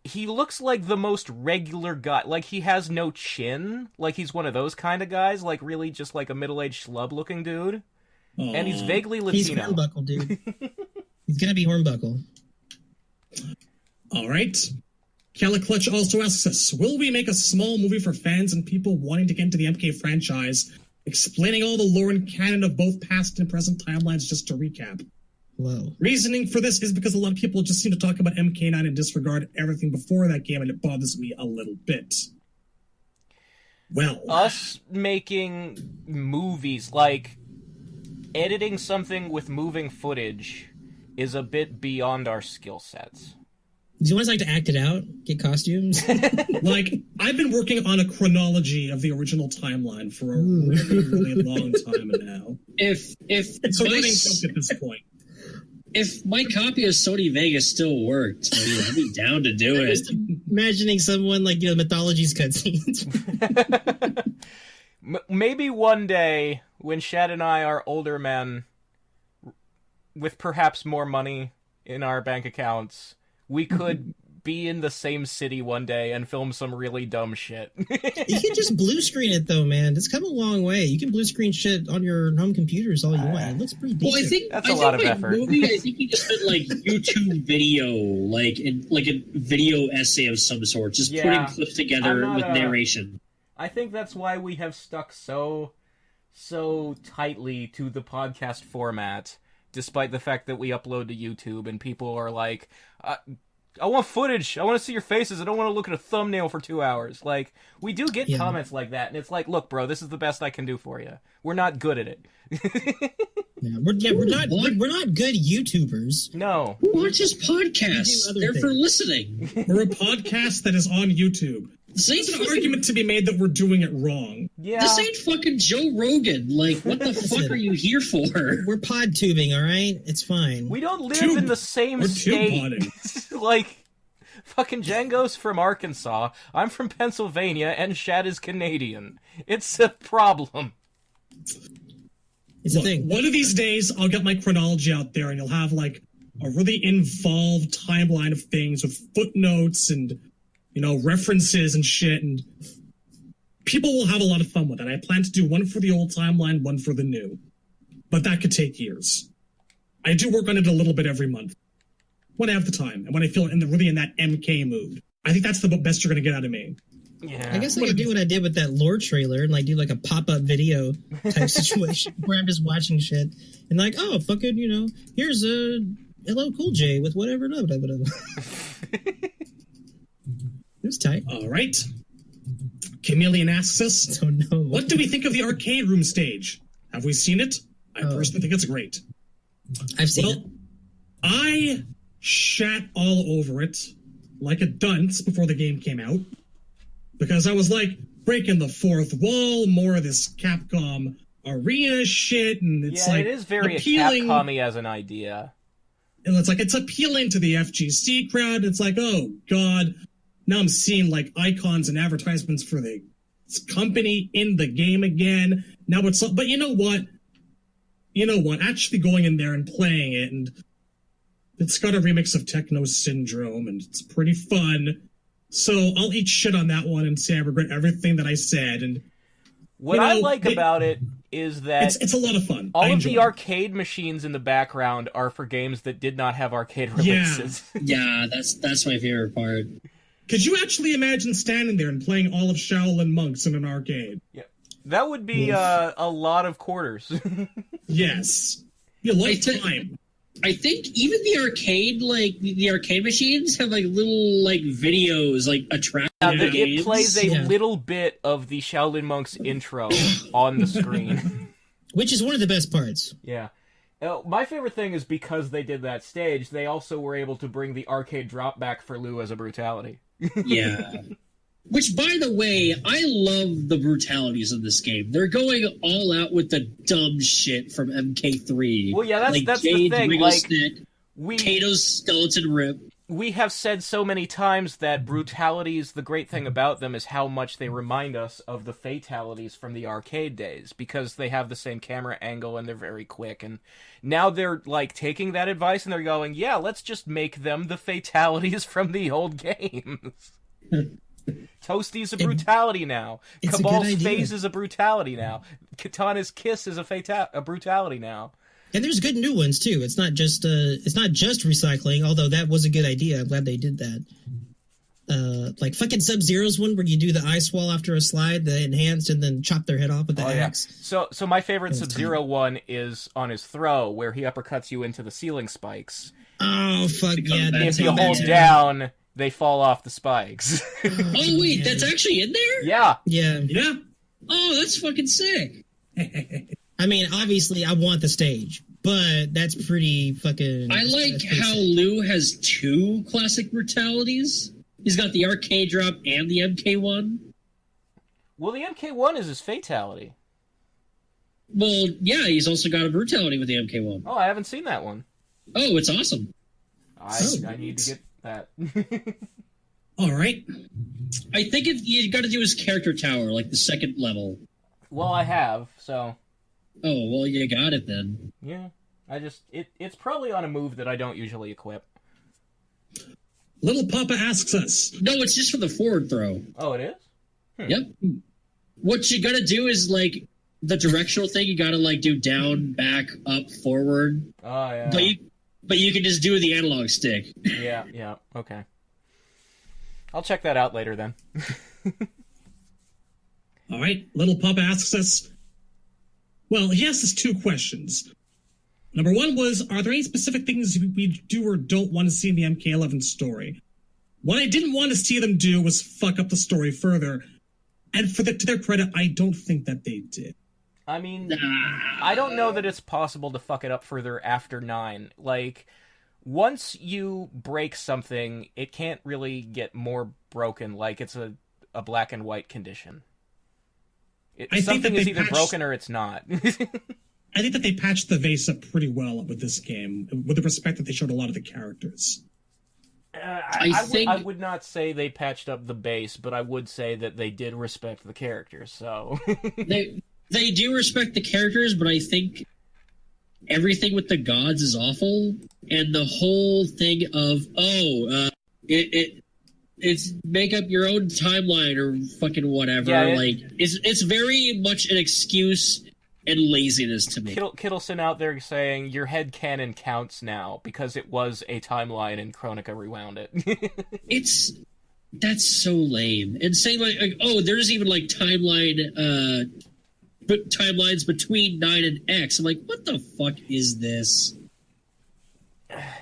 Speaker 5: he looks like the most regular guy. Like, he has no chin. Like, he's one of those kind of guys. Like, really just like a middle-aged schlub-looking dude.
Speaker 2: Aww.
Speaker 5: And he's vaguely Latino.
Speaker 3: He's Hornbuckle, dude. He's gonna be Hornbuckle.
Speaker 2: All right. Caliclutch also asks us, will we make a small movie for fans and people wanting to get into the MK franchise, explaining all the lore and canon of both past and present timelines, just to recap?
Speaker 3: Whoa.
Speaker 2: Reasoning for this is because a lot of people just seem to talk about MK9 and disregard everything before that game, and it bothers me a little bit. Well,
Speaker 5: us making movies, like editing something with moving footage, is a bit beyond our skill sets.
Speaker 3: Do you want us like to act it out? Get costumes?
Speaker 2: Like, I've been working on a chronology of the original timeline for a really, really long time now.
Speaker 4: If
Speaker 2: It's a running joke at this point.
Speaker 4: If my copy of Sony Vegas still worked, I'd be down to do it.
Speaker 3: Just imagining someone like, Mythology's cutscenes.
Speaker 5: Maybe one day, when Shad and I are older men, with perhaps more money in our bank accounts, we could be in the same city one day and film some really dumb shit.
Speaker 3: You can just blue screen it, though, man. It's come a long way. You can blue screen shit on your home computers all you want. It looks pretty decent.
Speaker 4: Well, I think
Speaker 5: that's a lot of effort.
Speaker 4: Movie, I think you just meant like YouTube video, like a video essay of some sort, just putting clips together with narration.
Speaker 5: I think that's why we have stuck so tightly to the podcast format, despite the fact that we upload to YouTube and people are like, I want footage. I want to see your faces. I don't want to look at a thumbnail for 2 hours. Like, we do get comments like that, and it's like, look, bro, this is the best I can do for you. We're not good at it.
Speaker 3: We're not good YouTubers.
Speaker 5: No.
Speaker 4: Who watches podcasts? They're for listening.
Speaker 2: We're a podcast that is on YouTube. There's an argument to be made that we're doing it wrong.
Speaker 5: Yeah.
Speaker 4: This ain't fucking Joe Rogan. Like, what the fuck are you here for?
Speaker 3: We're pod tubing, all right? It's fine.
Speaker 5: We don't live in the same state. Like, fucking Django's from Arkansas, I'm from Pennsylvania, and Shad is Canadian. It's a problem.
Speaker 3: It's a thing.
Speaker 2: One of these days, I'll get my chronology out there, and you'll have, like, a really involved timeline of things with footnotes and, references and shit, and people will have a lot of fun with it. I plan to do one for the old timeline, one for the new. But that could take years. I do work on it a little bit every month. When I have the time, and when I feel really in that MK mood. I think that's the best you're going to get out of me.
Speaker 5: Yeah.
Speaker 3: I guess I could do what I did with that lore trailer and, like, do, like, a pop-up video type situation where I'm just watching shit and, like, oh, fucking, here's a LL Cool J with whatever. It was tight.
Speaker 2: All right. Chameleon asks us,
Speaker 3: Oh, no.
Speaker 2: what do we think of the arcade room stage? Have we seen it? I personally think it's great.
Speaker 3: I've seen it.
Speaker 2: I shat all over it like a dunce before the game came out because I was like, breaking the fourth wall, more of this Capcom arena shit, and it's like
Speaker 5: it is very
Speaker 2: appealing.
Speaker 5: Capcom-y as an idea.
Speaker 2: And it's appealing to the FGC crowd. It's like, oh god, now I'm seeing like icons and advertisements for the company in the game again. Now it's, but you know what? Actually going in there and playing it, and it's got a remix of Techno Syndrome, and it's pretty fun. So I'll eat shit on that one and say I regret everything that I said. And
Speaker 5: what I like about it is that
Speaker 2: it's a lot of fun.
Speaker 5: All of the arcade machines in the background are for games that did not have arcade releases.
Speaker 4: Yeah, that's my favorite part.
Speaker 2: Could you actually imagine standing there and playing all of Shaolin Monks in an arcade?
Speaker 5: Yeah, that would be a lot of quarters.
Speaker 2: Yes, you lifetime.
Speaker 4: I think even the arcade machines have little videos attract.
Speaker 5: It plays a little bit of the Shaolin Monks intro on the screen,
Speaker 3: which is one of the best parts.
Speaker 5: Yeah. My favorite thing is because they did that stage, they also were able to bring the arcade drop back for Lou as a brutality.
Speaker 4: Yeah. Which, by the way, I love the brutalities of this game. They're going all out with the dumb shit from MK3.
Speaker 5: Well, yeah, that's
Speaker 4: Jade's
Speaker 5: the thing.
Speaker 4: wiggle
Speaker 5: Like,
Speaker 4: stick, Kato's skeleton rip.
Speaker 5: We have said so many times that brutalities, the great thing about them is how much they remind us of the fatalities from the arcade days, because they have the same camera angle and they're very quick, and now they're, like, taking that advice and they're going, yeah, let's just make them the fatalities from the old games. Toasty's a brutality now. Cabal's phase is a brutality now. Katana's kiss is a brutality now.
Speaker 3: And there's good new ones too. It's not just recycling, although that was a good idea. I'm glad they did that. Like fucking Sub-Zero's one where you do the ice wall after a slide, the enhanced, and then chop their head off with the axe.
Speaker 5: So my favorite Sub-Zero one is on his throw, where he uppercuts you into the ceiling spikes.
Speaker 3: Oh fuck yeah!
Speaker 5: If you hold down, they fall off the spikes.
Speaker 4: Oh wait, that's actually in there?
Speaker 5: Yeah.
Speaker 2: Yeah.
Speaker 4: Oh, that's fucking sick.
Speaker 3: I mean, obviously, I want the stage, but that's pretty fucking...
Speaker 4: I like how Liu has two classic brutalities. He's got the arcade drop and the MK1.
Speaker 5: Well, the MK1 is his fatality.
Speaker 4: Well, yeah, he's also got a brutality with the MK1.
Speaker 5: Oh, I haven't seen that one.
Speaker 4: Oh, it's awesome.
Speaker 5: I need to get that.
Speaker 2: All right.
Speaker 4: I think you got to do his character tower, like the second level.
Speaker 5: Well, I have, so...
Speaker 4: Oh, well, you got it then.
Speaker 5: Yeah. It's probably on a move that I don't usually equip.
Speaker 2: Little Papa asks us.
Speaker 4: No, it's just for the forward throw.
Speaker 5: Oh, it is?
Speaker 4: Yep. What you gotta do is, like, the directional thing, you gotta, like, do down, back, up, forward.
Speaker 5: Oh, yeah.
Speaker 4: But you can just do the analog stick.
Speaker 5: Yeah, okay. I'll check that out later, then.
Speaker 2: All right, Little Papa asks us, well, he asked us two questions. Number one was, are there any specific things we do or don't want to see in the MK11 story? What I didn't want to see them do was fuck up the story further, and to their credit, I don't think that they did.
Speaker 5: I mean, I don't know that it's possible to fuck it up further after 9. Like, once you break something, it can't really get more broken, like it's a black and white condition. Something is either broken or it's not.
Speaker 2: I think that they patched the vase up pretty well with this game, with the respect that they showed a lot of the characters.
Speaker 5: I would not say they patched up the base, but I would say that they did respect the characters, so...
Speaker 4: They do respect the characters, but I think everything with the gods is awful, and the whole thing of, it's make up your own timeline or fucking whatever. Yeah, it's very much an excuse and laziness to me.
Speaker 5: Kittleson out there saying your headcanon counts now because it was a timeline and Chronica rewound it. That's so lame. And saying there's even like timelines between 9 and X. I'm like, what the fuck is this?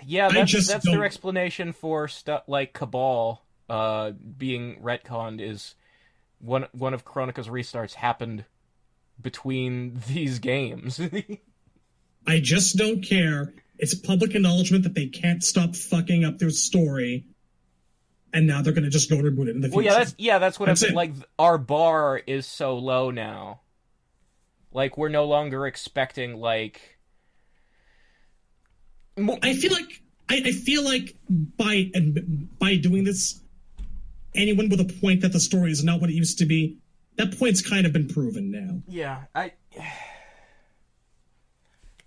Speaker 5: Yeah, that's their explanation for stuff like Cabal being retconned is one of Chronica's restarts happened between these games.
Speaker 2: I just don't care. It's public acknowledgement that they can't stop fucking up their story, and now they're going to just go reboot it in the future.
Speaker 5: Well, that's what I'm saying. Like, our bar is so low now. Like, we're no longer expecting, like...
Speaker 2: I feel like by doing this, anyone with a point that the story is not what it used to be, that point's kind of been proven now.
Speaker 5: Yeah,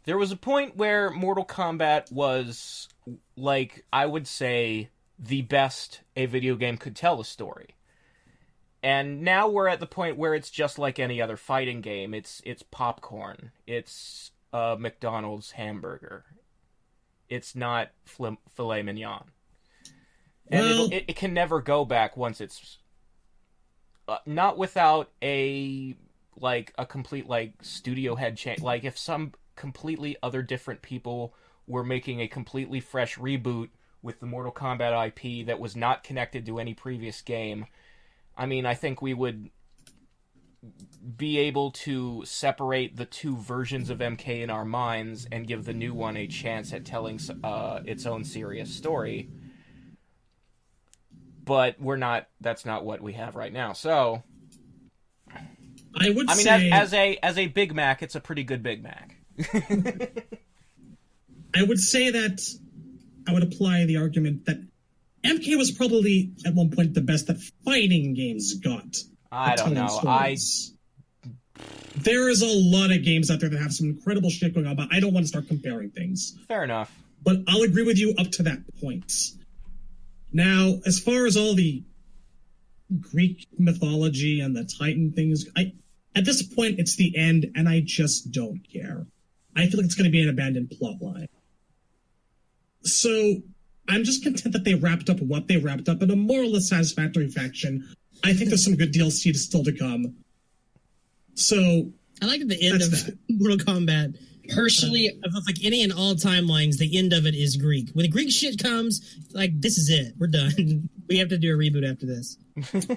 Speaker 5: there was a point where Mortal Kombat was, like, I would say, the best a video game could tell a story. And now we're at the point where it's just like any other fighting game. It's popcorn. It's a McDonald's hamburger. It's not filet mignon. And it can never go back once it's... not without a complete, like, studio head change. Like, if some completely other different people were making a completely fresh reboot with the Mortal Kombat IP that was not connected to any previous game, I mean, I think we would be able to separate the two versions of MK in our minds and give the new one a chance at telling its own serious story. but that's not what we have right now. So
Speaker 2: I mean, say,
Speaker 5: as a Big Mac, it's a pretty good Big Mac.
Speaker 2: I would say that I would apply the argument that MK was probably at one point the best that fighting games got.
Speaker 5: I don't know.
Speaker 2: There is a lot of games out there that have some incredible shit going on, but I don't want to start comparing things.
Speaker 5: Fair enough.
Speaker 2: But I'll agree with you up to that point. Now, as far as all the Greek mythology and the Titan things, at this point, it's the end, and I just don't care. I feel like it's going to be an abandoned plotline. So I'm just content that they wrapped up what they wrapped up in a more or less satisfactory fashion. I think there's some good DLC still to come. So
Speaker 3: I like at the end of Mortal Kombat.
Speaker 4: Personally,
Speaker 3: of like any and all timelines, the end of it is Greek. When the Greek shit comes, like, this is it. We're done. We have to do a reboot after this.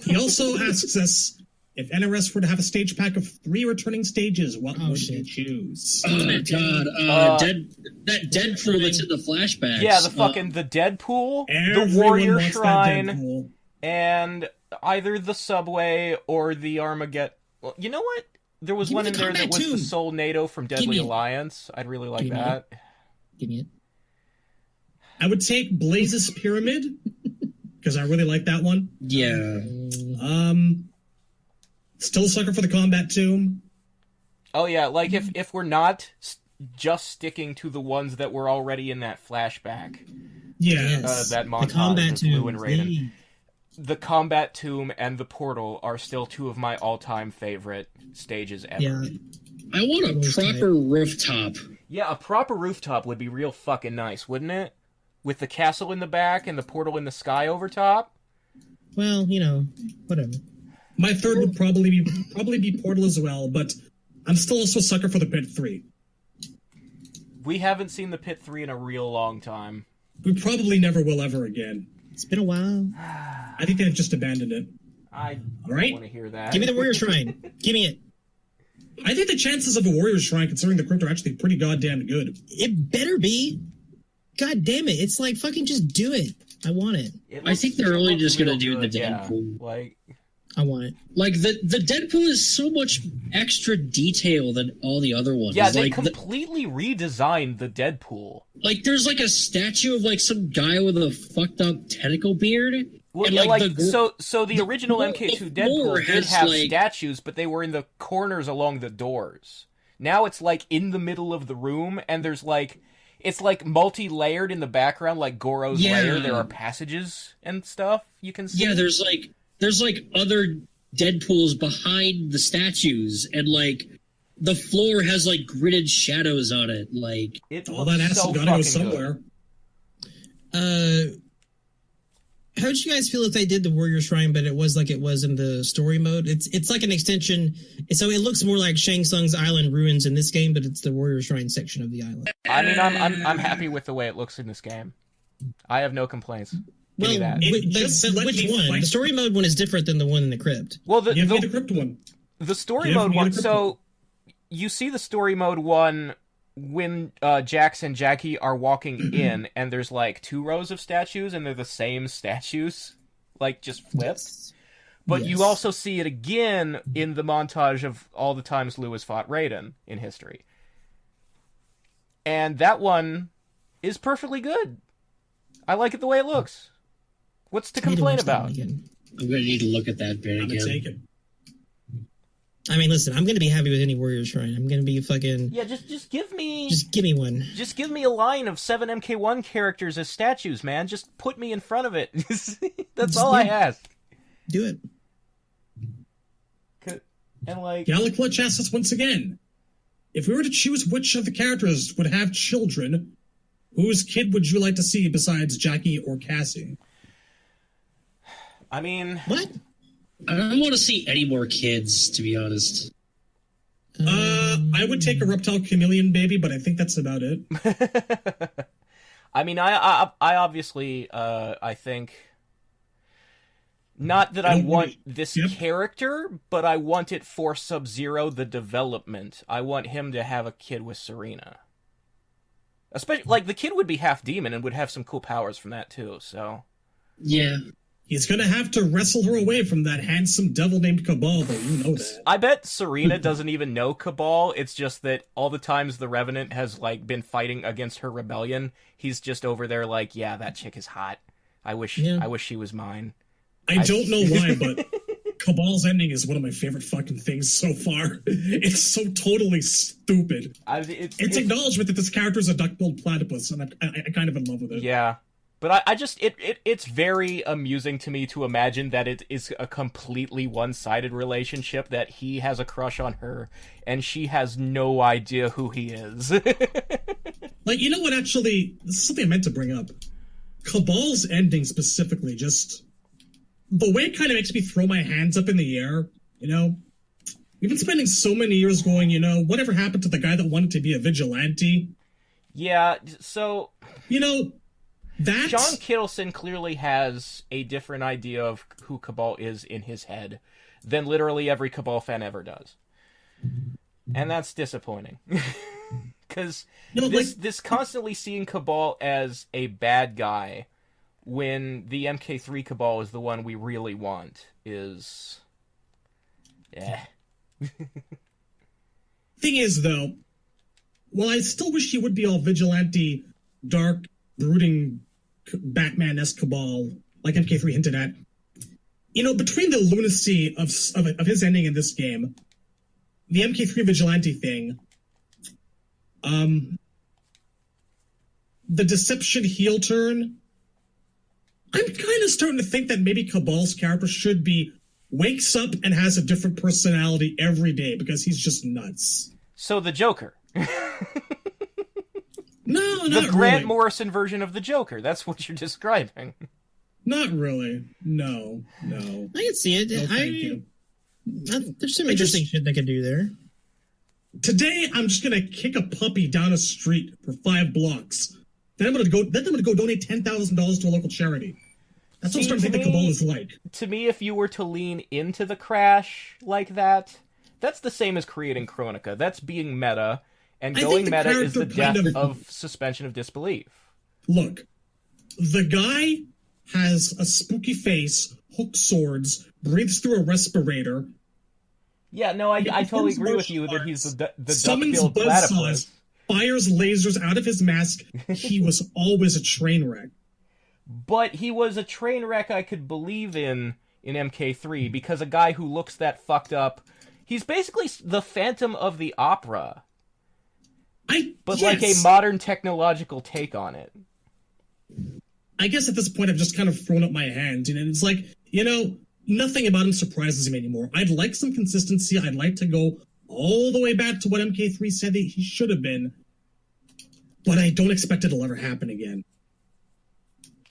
Speaker 2: He also asks us, if NRS were to have a stage pack of 3 returning stages, what would you choose?
Speaker 4: Oh my god, that Deadpool that's in the flashbacks.
Speaker 5: Yeah, the Deadpool, the Warrior Shrine, and either the Subway or the Armageddon. Well, you know what? There was one in there that was the Soul NATO from Deadly Alliance. I'd really like that.
Speaker 3: Give me it.
Speaker 2: I would take Blaze's Pyramid, because I really like that one.
Speaker 4: Yeah.
Speaker 2: Still a sucker for the Combat Tomb.
Speaker 5: Oh yeah, like if we're not just sticking to the ones that were already in that flashback.
Speaker 2: Yes.
Speaker 5: That montage with Blue and Raiden. The Combat Tomb and the Portal are still 2 of my all-time favorite stages ever.
Speaker 3: Yeah.
Speaker 4: I want a proper rooftop.
Speaker 5: Yeah, a proper rooftop would be real fucking nice, wouldn't it? With the castle in the back and the portal in the sky over top.
Speaker 3: Well, whatever.
Speaker 2: My third would probably be Portal as well, but I'm still also a sucker for the Pit 3.
Speaker 5: We haven't seen the Pit 3 in a real long time.
Speaker 2: We probably never will ever again.
Speaker 3: It's been a while.
Speaker 2: I think they've just abandoned it.
Speaker 5: I don't want to hear that.
Speaker 3: Give me the Warrior Shrine. Give me it.
Speaker 2: I think the chances of a Warrior Shrine, considering the crypt, are actually pretty goddamn good.
Speaker 3: It better be. God damn it. It's like, fucking just do it. I want it.
Speaker 4: I think they're only just going to do the Deadpool.
Speaker 5: Yeah. Like,
Speaker 3: I want it.
Speaker 4: Like, the Deadpool is so much extra detail than all the other ones.
Speaker 5: Yeah, they
Speaker 4: like,
Speaker 5: completely redesigned the Deadpool.
Speaker 4: Like, there's like a statue of like some guy with a fucked up tentacle beard.
Speaker 5: Well,
Speaker 4: and,
Speaker 5: so the original MK2 Deadpool did have statues, but they were in the corners along the doors. Now it's like in the middle of the room, and there's like it's like multi-layered in the background, like Goro's lair. There are passages and stuff you can see.
Speaker 4: Yeah, there's like other Deadpools behind the statues, and like the floor has like gridded shadows on it. Like
Speaker 2: all that acid gotta go somewhere.
Speaker 3: How'd you guys feel if they did the Warrior Shrine, but it was like it was in the story mode? It's like an extension, so it looks more like Shang Tsung's Island Ruins in this game, but it's the Warrior Shrine section of the island.
Speaker 5: I mean, I'm happy with the way it looks in this game. I have no complaints. Give me that.
Speaker 3: Which one? The story mode one is different than the one in the crypt.
Speaker 5: Well,
Speaker 2: the crypt one.
Speaker 5: The story mode one. So you see the story mode one when Jax and Jackie are walking in, and there's like 2 rows of statues, and they're the same statues, like just flipped. Yes. But you also see it again in the montage of all the times Lewis fought Raiden in history. And that one is perfectly good. I like it the way it looks. What's to complain about?
Speaker 4: I'm going to need to look at that bit again.
Speaker 2: Take it.
Speaker 3: I mean, listen, I'm going to be happy with any Warrior Shrine. I'm going to be fucking...
Speaker 5: Yeah, just give me...
Speaker 3: Just give me one.
Speaker 5: Just give me a line of 7 MK1 characters as statues, man. Just put me in front of it. That's all I ask.
Speaker 3: Do it.
Speaker 5: And like...
Speaker 2: Gallic asks us once again, if we were to choose which of the characters would have children, whose kid would you like to see besides Jackie or Cassie?
Speaker 5: I mean...
Speaker 3: What?
Speaker 4: I don't want to see any more kids, to be honest.
Speaker 2: I would take a reptile chameleon baby, but I think that's about it.
Speaker 5: I mean, I obviously, I think... Not that I want this character, but I want it for Sub-Zero, the development. I want him to have a kid with Serena. Especially, like, the kid would be half demon and would have some cool powers from that, too, so...
Speaker 4: Yeah.
Speaker 2: He's gonna have to wrestle her away from that handsome devil named Cabal, though, you know that.
Speaker 5: I bet Serena doesn't even know Cabal. It's just that all the times the Revenant has, like, been fighting against her rebellion, he's just over there like, yeah, that chick is hot. I wish she was mine.
Speaker 2: I don't know why, but Cabal's ending is one of my favorite fucking things so far. It's so totally stupid. It's acknowledgement that this character is a duck-billed platypus, and I kind of in love with it.
Speaker 5: Yeah. But it's very amusing to me to imagine that it is a completely one-sided relationship, that he has a crush on her, and she has no idea who he is.
Speaker 2: Like, you know what, actually, this is something I meant to bring up. Cabal's ending specifically, just the way it kind of makes me throw my hands up in the air, you know? We've been spending so many years going, you know, whatever happened to the guy that wanted to be a vigilante?
Speaker 5: Yeah, so...
Speaker 2: You know...
Speaker 5: John Kittleson clearly has a different idea of who Cabal is in his head than literally every Cabal fan ever does. And that's disappointing. Because this constantly seeing Cabal as a bad guy when the MK3 Cabal is the one we really want is...
Speaker 2: Thing is, though, while I still wish he would be all vigilante, dark, brooding... Batman-esque Cabal, like MK3 hinted at. You know, between the lunacy of his ending in this game, the MK3 vigilante thing, the deception heel turn, I'm kind of starting to think that maybe Cabal's character should be wakes up and has a different personality every day because he's just nuts.
Speaker 5: So the Joker.
Speaker 2: No,
Speaker 5: the
Speaker 2: not
Speaker 5: Grant
Speaker 2: really.
Speaker 5: Morrison version of the Joker. That's what you're describing.
Speaker 2: Not really. No.
Speaker 3: I can see it.
Speaker 2: No, thank you.
Speaker 3: There's some interesting shit they could do there.
Speaker 2: Today, I'm just gonna kick a puppy down a street for 5 blocks. Then I'm gonna go donate $10,000 to a local charity. That's what I'm starting to think the Cabal is like.
Speaker 5: To me, if you were to lean into the crash like that, that's the same as creating Chronica. That's being meta. And going meta is the death of suspension of disbelief.
Speaker 2: Look, the guy has a spooky face, hook swords, breathes through a respirator.
Speaker 5: Yeah, no, I totally agree with you that he's the
Speaker 2: summons
Speaker 5: duck-billed platypus.
Speaker 2: Fires lasers out of his mask. He was always a train wreck.
Speaker 5: But he was a train wreck I could believe in MK3, because a guy who looks that fucked up, he's basically the Phantom of the Opera. Like a modern technological take on it.
Speaker 2: I guess at this point I've just kind of thrown up my hands, and it's like, you know, nothing about him surprises me anymore. I'd like some consistency. I'd like to go all the way back to what MK3 said that he should have been, but I don't expect it'll ever happen again.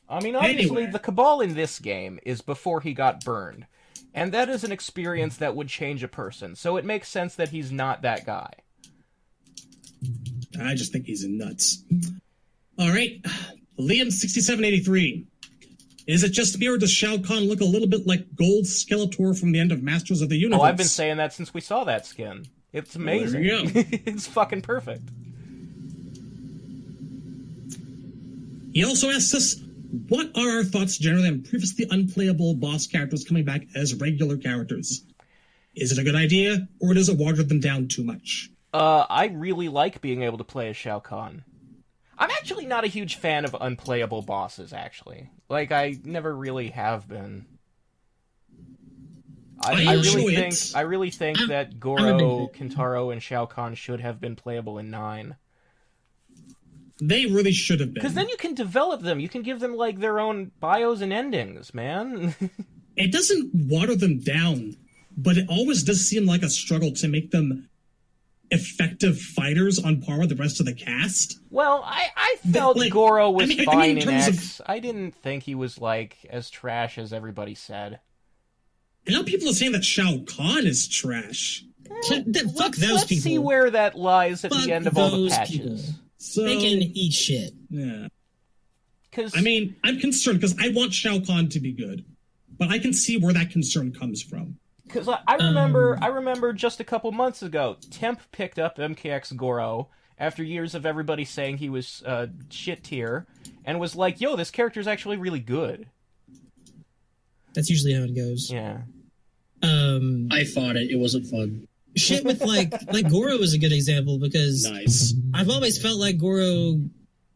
Speaker 5: I mean, obviously, the Cabal in this game is before he got burned, and that is an experience that would change a person, so it makes sense that he's not that guy.
Speaker 2: I just think he's nuts. All right, Liam6783. Is it just me, or does Shao Kahn look a little bit like Gold Skeletor from the end of Masters of the Universe?
Speaker 5: Oh, I've been saying that since we saw that skin. It's amazing.
Speaker 2: Well, there you go.
Speaker 5: It's fucking perfect.
Speaker 2: He also asks us, what are our thoughts generally on previously unplayable boss characters coming back as regular characters? Is it a good idea, or does it water them down too much?
Speaker 5: I really like being able to play as Shao Kahn. I'm actually not a huge fan of unplayable bosses, actually. Like, I never really have been. I really think that Goro, Kintaro, and Shao Kahn should have been playable in 9.
Speaker 2: They really should have been.
Speaker 5: Because then you can develop them. You can give them, like, their own bios and endings, man.
Speaker 2: It doesn't water them down, but it always does seem like a struggle to make them effective fighters on par with the rest of the cast.
Speaker 5: Well, I felt Goro was fine in X. I didn't think he was, like, as trash as everybody said.
Speaker 2: And now people are saying that Shao Kahn is trash.
Speaker 3: Fuck those people.
Speaker 5: Let's see where that lies at the end of all the patches.
Speaker 2: So,
Speaker 3: they can eat shit.
Speaker 2: Yeah. I mean, I'm concerned because I want Shao Kahn to be good, but I can see where that concern comes from.
Speaker 5: Because I remember just a couple months ago, Temp picked up MKX Goro after years of everybody saying he was shit tier, and was like, "Yo, this character's actually really good."
Speaker 3: That's usually how it goes.
Speaker 5: Yeah.
Speaker 4: I fought it. It wasn't fun.
Speaker 3: Shit with like Goro is a good example because
Speaker 2: Nice.
Speaker 3: I've always felt like Goro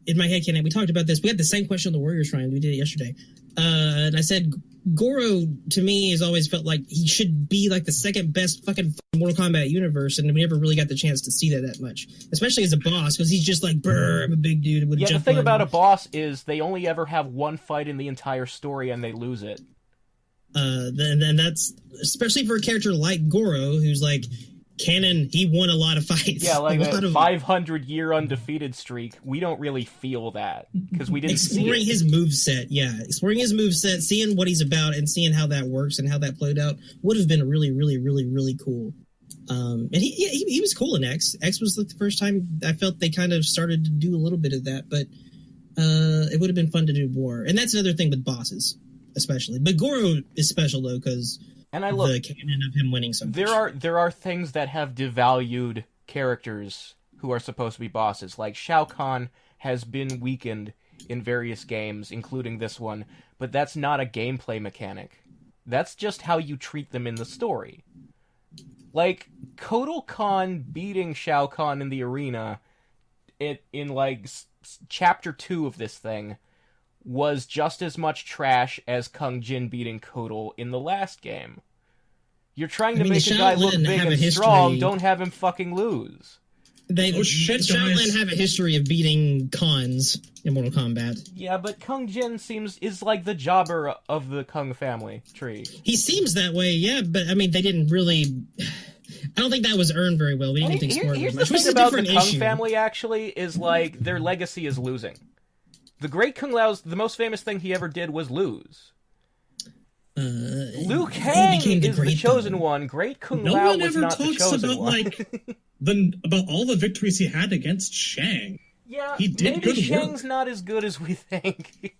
Speaker 3: in my head canon. We talked about this. We had the same question on the Warrior Shrine. We did it yesterday. And I said Goro to me has always felt like he should be like the second best fucking Mortal Kombat universe, and we never really got the chance to see that much, especially as a boss, because he's just like, brr, I'm a big dude. With
Speaker 5: Yeah, the
Speaker 3: jump
Speaker 5: thing
Speaker 3: on.
Speaker 5: about a boss is they only ever have one fight in the entire story, and they lose it.
Speaker 3: Then that's especially for a character like Goro, who's like canon. He won a lot of fights.
Speaker 5: Yeah, like
Speaker 3: a
Speaker 5: a
Speaker 3: lot of
Speaker 5: 500-year undefeated streak. We don't really feel that because we didn't see
Speaker 3: exploring
Speaker 5: it.
Speaker 3: his moveset. Yeah, exploring his moveset, seeing what he's about, and seeing how that works and how that played out would have been really, really, really, really cool. And he was cool in X. X was like the first time I felt they kind of started to do a little bit of that, but it would have been fun to do more. And that's another thing with bosses, especially. But Goro is special though because the canon of him winning so much.
Speaker 5: There are things that have devalued characters who are supposed to be bosses. Like Shao Kahn has been weakened in various games, including this one, but that's not a gameplay mechanic. That's just how you treat them in the story. Like, Kotal Khan beating Shao Kahn in the arena in like chapter 2 of this thing was just as much trash as Kung Jin beating Kotal in the last game. You're trying to make a guy look big and strong, don't have him fucking lose.
Speaker 3: Shaolin have a history of beating Khans in Mortal Kombat.
Speaker 5: Yeah, but Kung Jin is like the jobber of the Kung family tree.
Speaker 3: He seems that way, yeah, but I mean, they didn't really... I don't think that was earned very well. We didn't get to explore it
Speaker 5: Here's
Speaker 3: much.
Speaker 5: the thing about the Kung family, actually, is like, their legacy is losing. The great Kung Lao's, the most famous thing he ever did was lose. Liu Kang is the chosen one. Great Kung Lao was not the chosen one.
Speaker 2: About all the victories he had against Shang.
Speaker 5: Yeah,
Speaker 2: he did
Speaker 5: maybe
Speaker 2: good
Speaker 5: Shang's
Speaker 2: work.
Speaker 5: not as good as we think.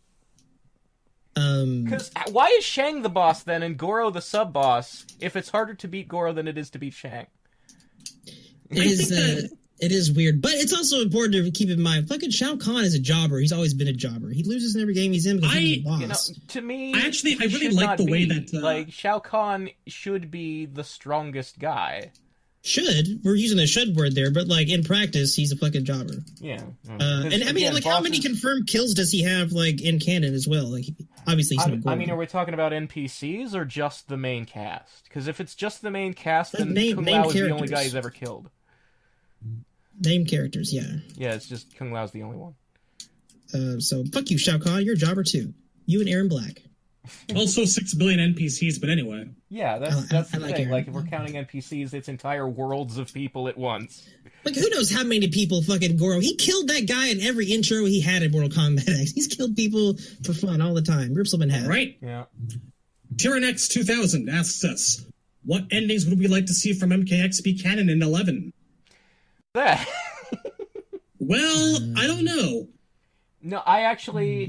Speaker 5: Because why is Shang the boss then and Goro the sub-boss if it's harder to beat Goro than it is to beat Shang?
Speaker 3: It is weird, but it's also important to keep in mind, fucking Shao Kahn is a jobber. He's always been a jobber. He loses in every game he's in because he's a boss.
Speaker 5: To me,
Speaker 2: I really like the way that...
Speaker 5: like, Shao Kahn should be the strongest guy.
Speaker 3: Should. We're using the should word there, but, like, in practice, he's a fucking jobber.
Speaker 5: Yeah.
Speaker 3: And, I mean, like, how many confirmed kills does he have, like, in canon as well? Like, obviously, he's not Gordon.
Speaker 5: I mean, are we talking about NPCs or just the main cast? Because if it's just the main cast, then Kung Lao is the only guy he's ever killed.
Speaker 3: Name characters, yeah.
Speaker 5: Yeah, it's just Kung Lao's the only one.
Speaker 3: So, fuck you, Shao Kahn. You're a jobber, too. You and Aaron Black.
Speaker 2: Also 6 billion NPCs, but anyway.
Speaker 5: Yeah, that's the thing.
Speaker 3: Aaron.
Speaker 5: Like, if we're counting NPCs, it's entire worlds of people at once.
Speaker 3: Like, who knows how many people fucking Goro... He killed that guy in every intro he had in Mortal Kombat X. He's killed people for fun all the time. Rips them in half.
Speaker 2: Right.
Speaker 5: Yeah.
Speaker 2: Tyrannex 2000 asks us, what endings would we like to see from MKX be canon in 11?
Speaker 5: That.
Speaker 2: Well, I don't know.
Speaker 5: No, I actually...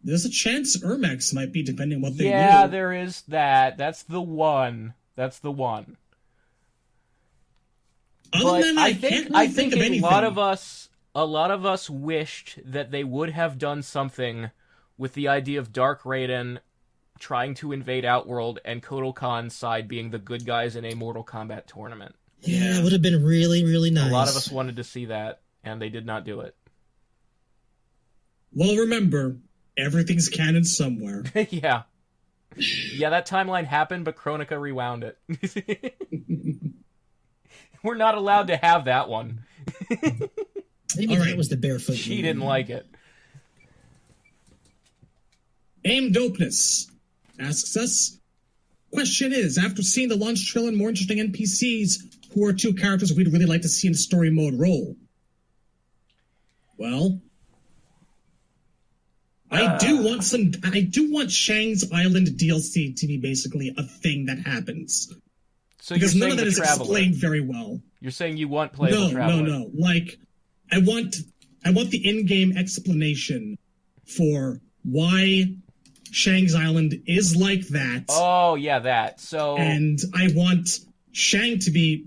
Speaker 2: There's a chance Ermax might be, depending on what they do.
Speaker 5: Yeah, there is that. That's the one. Other
Speaker 2: than that, I think of anything.
Speaker 5: a lot of us wished that they would have done something with the idea of Dark Raiden trying to invade Outworld and Kotal Khan's side being the good guys in a Mortal Kombat tournament.
Speaker 3: Yeah, it would have been really, really nice.
Speaker 5: A lot of us wanted to see that, and they did not do it.
Speaker 2: Well, remember, everything's canon somewhere.
Speaker 5: Yeah. Yeah, that timeline happened, but Chronica rewound it. We're not allowed to have that one.
Speaker 3: Maybe that was the barefoot.
Speaker 5: She didn't like it.
Speaker 2: Aim Dopeness asks us, question is, after seeing the launch trailer and more interesting NPCs, who are 2 characters we'd really like to see in story mode role? Well, I do want Shang's Island DLC to be basically a thing that happens.
Speaker 5: So
Speaker 2: because none of that is explained very well.
Speaker 5: You're saying you want playable Traveler?
Speaker 2: No. Like, I want the in-game explanation for why Shang's Island is like that.
Speaker 5: Oh, yeah, that. So,
Speaker 2: and I want Shang to be,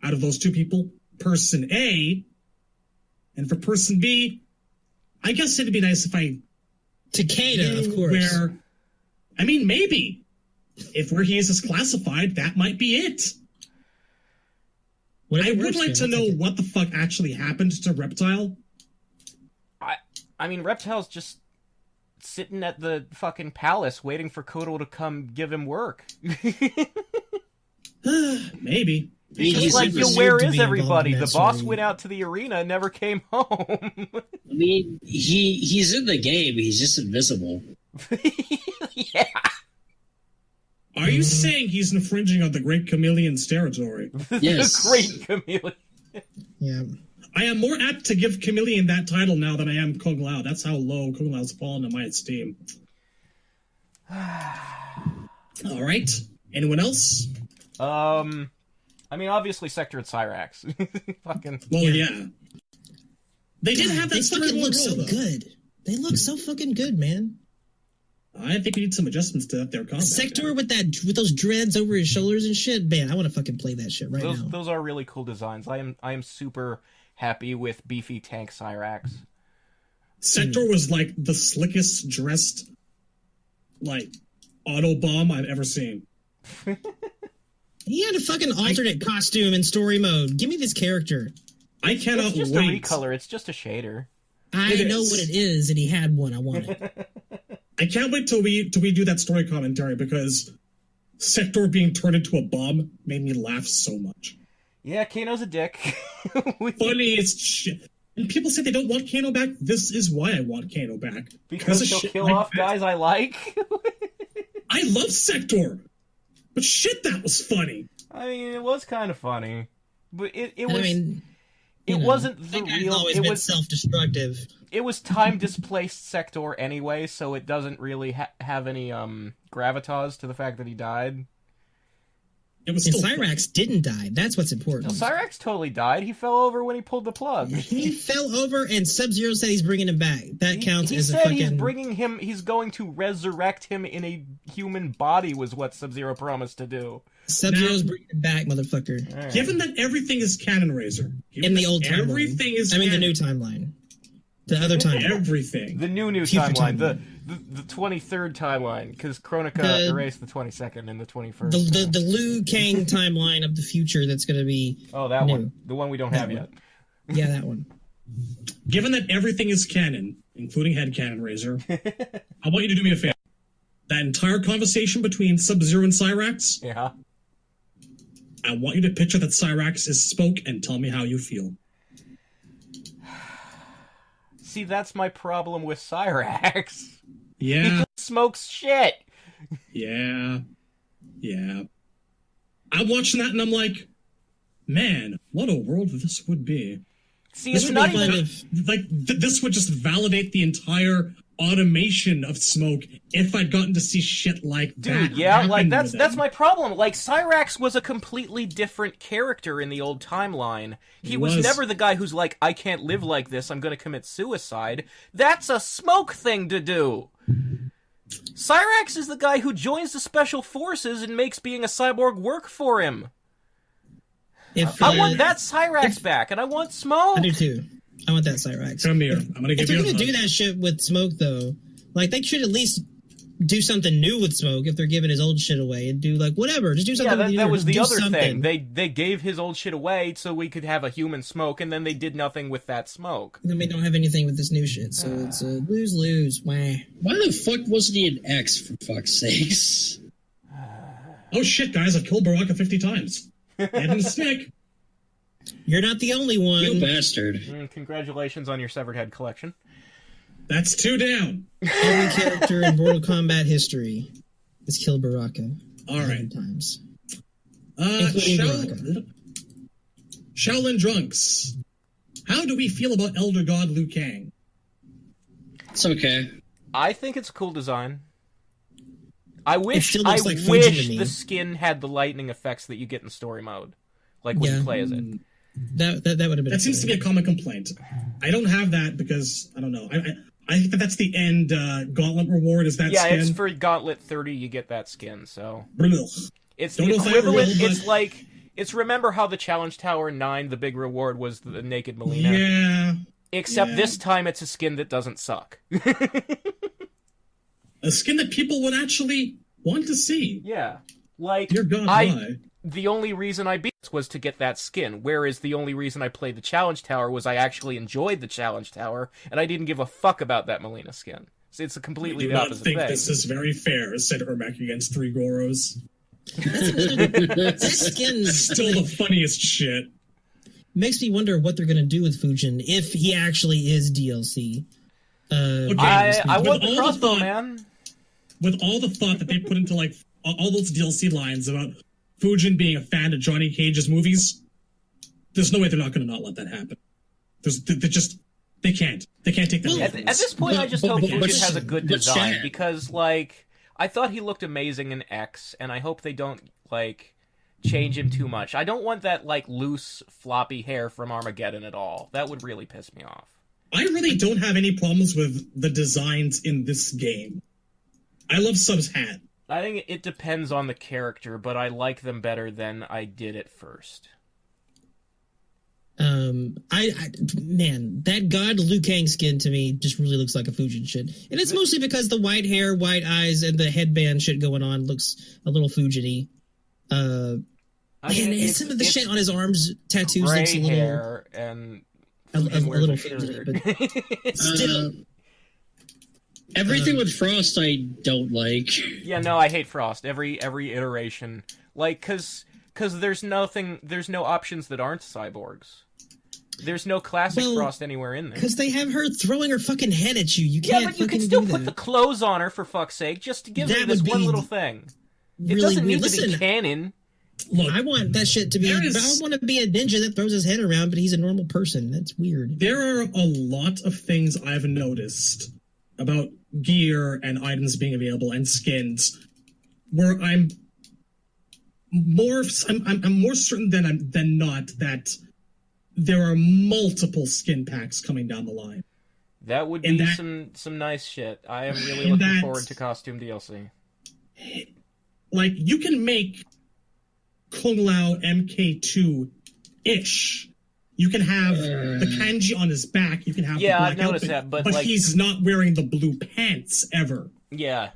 Speaker 2: out of those 2 people, person A, and for person B, I guess it'd be nice if I...
Speaker 3: Takeda, of course.
Speaker 2: I mean, maybe. If where he is classified, that might be it. I would like to know what the fuck actually happened to Reptile.
Speaker 5: I mean, Reptile's just sitting at the fucking palace waiting for Kotal to come give him work.
Speaker 2: Maybe.
Speaker 5: He's like, where is everybody? The boss went out to the arena and never came home.
Speaker 4: I mean, he's in the game. He's just invisible.
Speaker 5: Yeah.
Speaker 2: Are you saying he's infringing on the Great Chameleon's territory?
Speaker 4: Yes.
Speaker 5: The Great Chameleon.
Speaker 3: Yeah.
Speaker 2: I am more apt to give Chameleon that title now than I am Kung Lao. That's how low Kung Lao's fallen in my esteem. All right. Anyone else?
Speaker 5: I mean, obviously Sector and Cyrax. Fucking.
Speaker 2: Well, yeah. They did have that
Speaker 3: They fucking look so
Speaker 2: though.
Speaker 3: good. They look so fucking good, man.
Speaker 2: I think we need some adjustments to their combat.
Speaker 3: Sector with those dreads over his shoulders and shit. Man, I want to fucking play that shit now.
Speaker 5: Those are really cool designs. I am super happy with beefy tank Cyrax.
Speaker 2: Sector was like the slickest dressed, like, Autobomb I've ever seen.
Speaker 3: He had a fucking alternate costume in story mode. Give me this character.
Speaker 2: I cannot
Speaker 5: It's just
Speaker 2: wait.
Speaker 5: a recolor. It's just a shader.
Speaker 3: I know what it is, and he had one. I want it.
Speaker 2: I can't wait till we do that story commentary because Sector being turned into a bomb made me laugh so much.
Speaker 5: Yeah, Kano's a dick.
Speaker 2: Funniest shit. And people say they don't want Kano back. This is why I want Kano back.
Speaker 5: Because he'll kill
Speaker 2: like
Speaker 5: off guys I like.
Speaker 2: I love Sector. But shit, that was funny.
Speaker 5: I mean, it was kind of funny. But it was...
Speaker 3: I mean...
Speaker 5: It wasn't the real...
Speaker 3: It was self-destructive.
Speaker 5: It was time-displaced Sector anyway, so it doesn't really have any gravitas to the fact that he died.
Speaker 2: It was
Speaker 3: and
Speaker 2: still
Speaker 3: Cyrax didn't die. That's what's important.
Speaker 5: No, Cyrax totally died. He fell over when he pulled the plug.
Speaker 3: He fell over, and Sub-Zero said he's bringing him back. That counts as a fucking...
Speaker 5: He said he's bringing him... He's going to resurrect him in a human body, was what Sub-Zero promised to do.
Speaker 3: Sub-Zero's bringing him back, motherfucker.
Speaker 5: Right.
Speaker 2: Given that everything is canon, Razor.
Speaker 3: In the old timeline.
Speaker 2: Everything is
Speaker 3: the new timeline. The other timeline.
Speaker 2: Everything.
Speaker 5: The new timeline. The 23rd timeline, because Chronica erased the 22nd and the 21st.
Speaker 3: The Liu Kang timeline of the future that's going to be
Speaker 5: that
Speaker 3: new.
Speaker 5: one. The one we don't have yet.
Speaker 3: Yeah, that one.
Speaker 2: Given that everything is canon, including headcanon, Razor, I want you to do me a favor. That entire conversation between Sub-Zero and Cyrax,
Speaker 5: Yeah.
Speaker 2: I want you to picture that Cyrax is spoke and tell me how you feel.
Speaker 5: See, that's my problem with Cyrax.
Speaker 2: Yeah.
Speaker 5: He just smokes shit.
Speaker 2: Yeah. I'm watching that and I'm like, man, what a world this would be.
Speaker 5: See, it's not even...
Speaker 2: This would just validate the entire automation of Smoke if I'd gotten to see shit like that.
Speaker 5: Dude, yeah, like, that's my problem. Like, Cyrax was a completely different character in the old timeline. He was never the guy who's like, I can't live like this, I'm gonna commit suicide. That's a Smoke thing to do. Cyrax is the guy who joins the Special Forces and makes being a cyborg work for him. I want that Cyrax back, and I want Smoke.
Speaker 3: I do too. I want that Cyrax.
Speaker 2: Come here. I'm gonna give you a hug.
Speaker 3: If they're gonna do that shit with Smoke, though, like, they should at least do something new with Smoke if they're giving his old shit away and do, like, whatever. Just do something.
Speaker 5: Yeah, that was the other thing. They gave his old shit away so we could have a human Smoke, and then they did nothing with that Smoke.
Speaker 3: And then we don't have anything with this new shit, so it's a lose-lose. Wah.
Speaker 4: Why the fuck wasn't he an X, for fuck's sakes?
Speaker 2: Oh shit, guys, I've killed Baraka 50 times. It didn't stick.
Speaker 3: You're not the only one.
Speaker 4: You bastard.
Speaker 5: Congratulations on your severed head collection.
Speaker 2: That's 2 down.
Speaker 3: Every character in Mortal Kombat history has killed Baraka.
Speaker 2: All right.
Speaker 3: Times.
Speaker 2: Shaolin Drunks. How do we feel about Elder God Liu Kang?
Speaker 4: It's okay.
Speaker 5: I think it's a cool design. I wish
Speaker 3: like
Speaker 5: the skin had the lightning effects that you get in story mode. Like when you play as it.
Speaker 3: That would have been.
Speaker 2: That seems to be a common complaint. I don't have that because I don't know. I think that's the end Gauntlet reward. Is that skin?
Speaker 5: Yeah, it's for Gauntlet 30. You get that skin. So it's
Speaker 2: Don't
Speaker 5: the
Speaker 2: know if I
Speaker 5: equivalent.
Speaker 2: will, but-
Speaker 5: It's like remember how the Challenge Tower 9, the big reward was the naked Melina.
Speaker 2: Yeah.
Speaker 5: Except this time it's a skin that doesn't suck.
Speaker 2: A skin that people would actually want to see.
Speaker 5: Yeah. Like,
Speaker 2: Dear God, why?
Speaker 5: The only reason I beat this was to get that skin, whereas the only reason I played the Challenge Tower was I actually enjoyed the Challenge Tower, and I didn't give a fuck about that Melina skin. So it's a completely the opposite thing.
Speaker 2: I think this is very fair, said Ermac against 3 Goros.
Speaker 3: That skin's
Speaker 2: still the funniest shit.
Speaker 3: Makes me wonder what they're going to do with Fujin if he actually is DLC.
Speaker 5: I want the crossbow, man.
Speaker 2: With all the thought that they put into like all those DLC lines about Fujin being a fan of Johnny Cage's movies, there's no way they're not going to not let that happen. They can't. They can't take that away from us.
Speaker 5: At this point, I just hope Fujin has a good design,
Speaker 4: Chad.
Speaker 5: because, like, I thought he looked amazing in X, and I hope they don't, like, change him too much. I don't want that, like, loose, floppy hair from Armageddon at all. That would really piss me off.
Speaker 2: I really don't have any problems with the designs in this game. I love Sub's hat.
Speaker 5: I think it depends on the character, but I like them better than I did at first.
Speaker 3: Man, that God Liu Kang skin to me just really looks like a Fujin shit. And it's mostly because the white hair, white eyes, and the headband shit going on looks a little Fujin-y. Some of the shit on his arms, tattoos looks a little...
Speaker 5: hair and...
Speaker 3: a little Fujin-y, but still...
Speaker 4: Everything with Frost I don't like.
Speaker 5: Yeah, no, I hate Frost. Every iteration. Like, cause there's no options that aren't cyborgs. There's no classic Frost anywhere in there.
Speaker 3: Because they have her throwing her fucking head at you. You can't.
Speaker 5: Yeah, but you can still put the clothes on her, for fuck's sake, just to give me this one little thing.
Speaker 3: Really
Speaker 5: it doesn't
Speaker 3: weird.
Speaker 5: need to be canon.
Speaker 3: Look, I want that shit to be. I want to be a ninja that throws his head around, but he's a normal person. That's weird.
Speaker 2: There are a lot of things I've noticed about gear and items being available and skins where I'm more certain than not that there are multiple skin packs coming down the line.
Speaker 5: That would be some nice shit. I am really looking forward to costume DLC.
Speaker 2: Like, you can make Kung Lao MK2-ish. You can have the kanji on his back. You can have the black
Speaker 5: I've noticed
Speaker 2: outfit,
Speaker 5: that, but like,
Speaker 2: he's not wearing the blue pants ever.
Speaker 5: Yeah.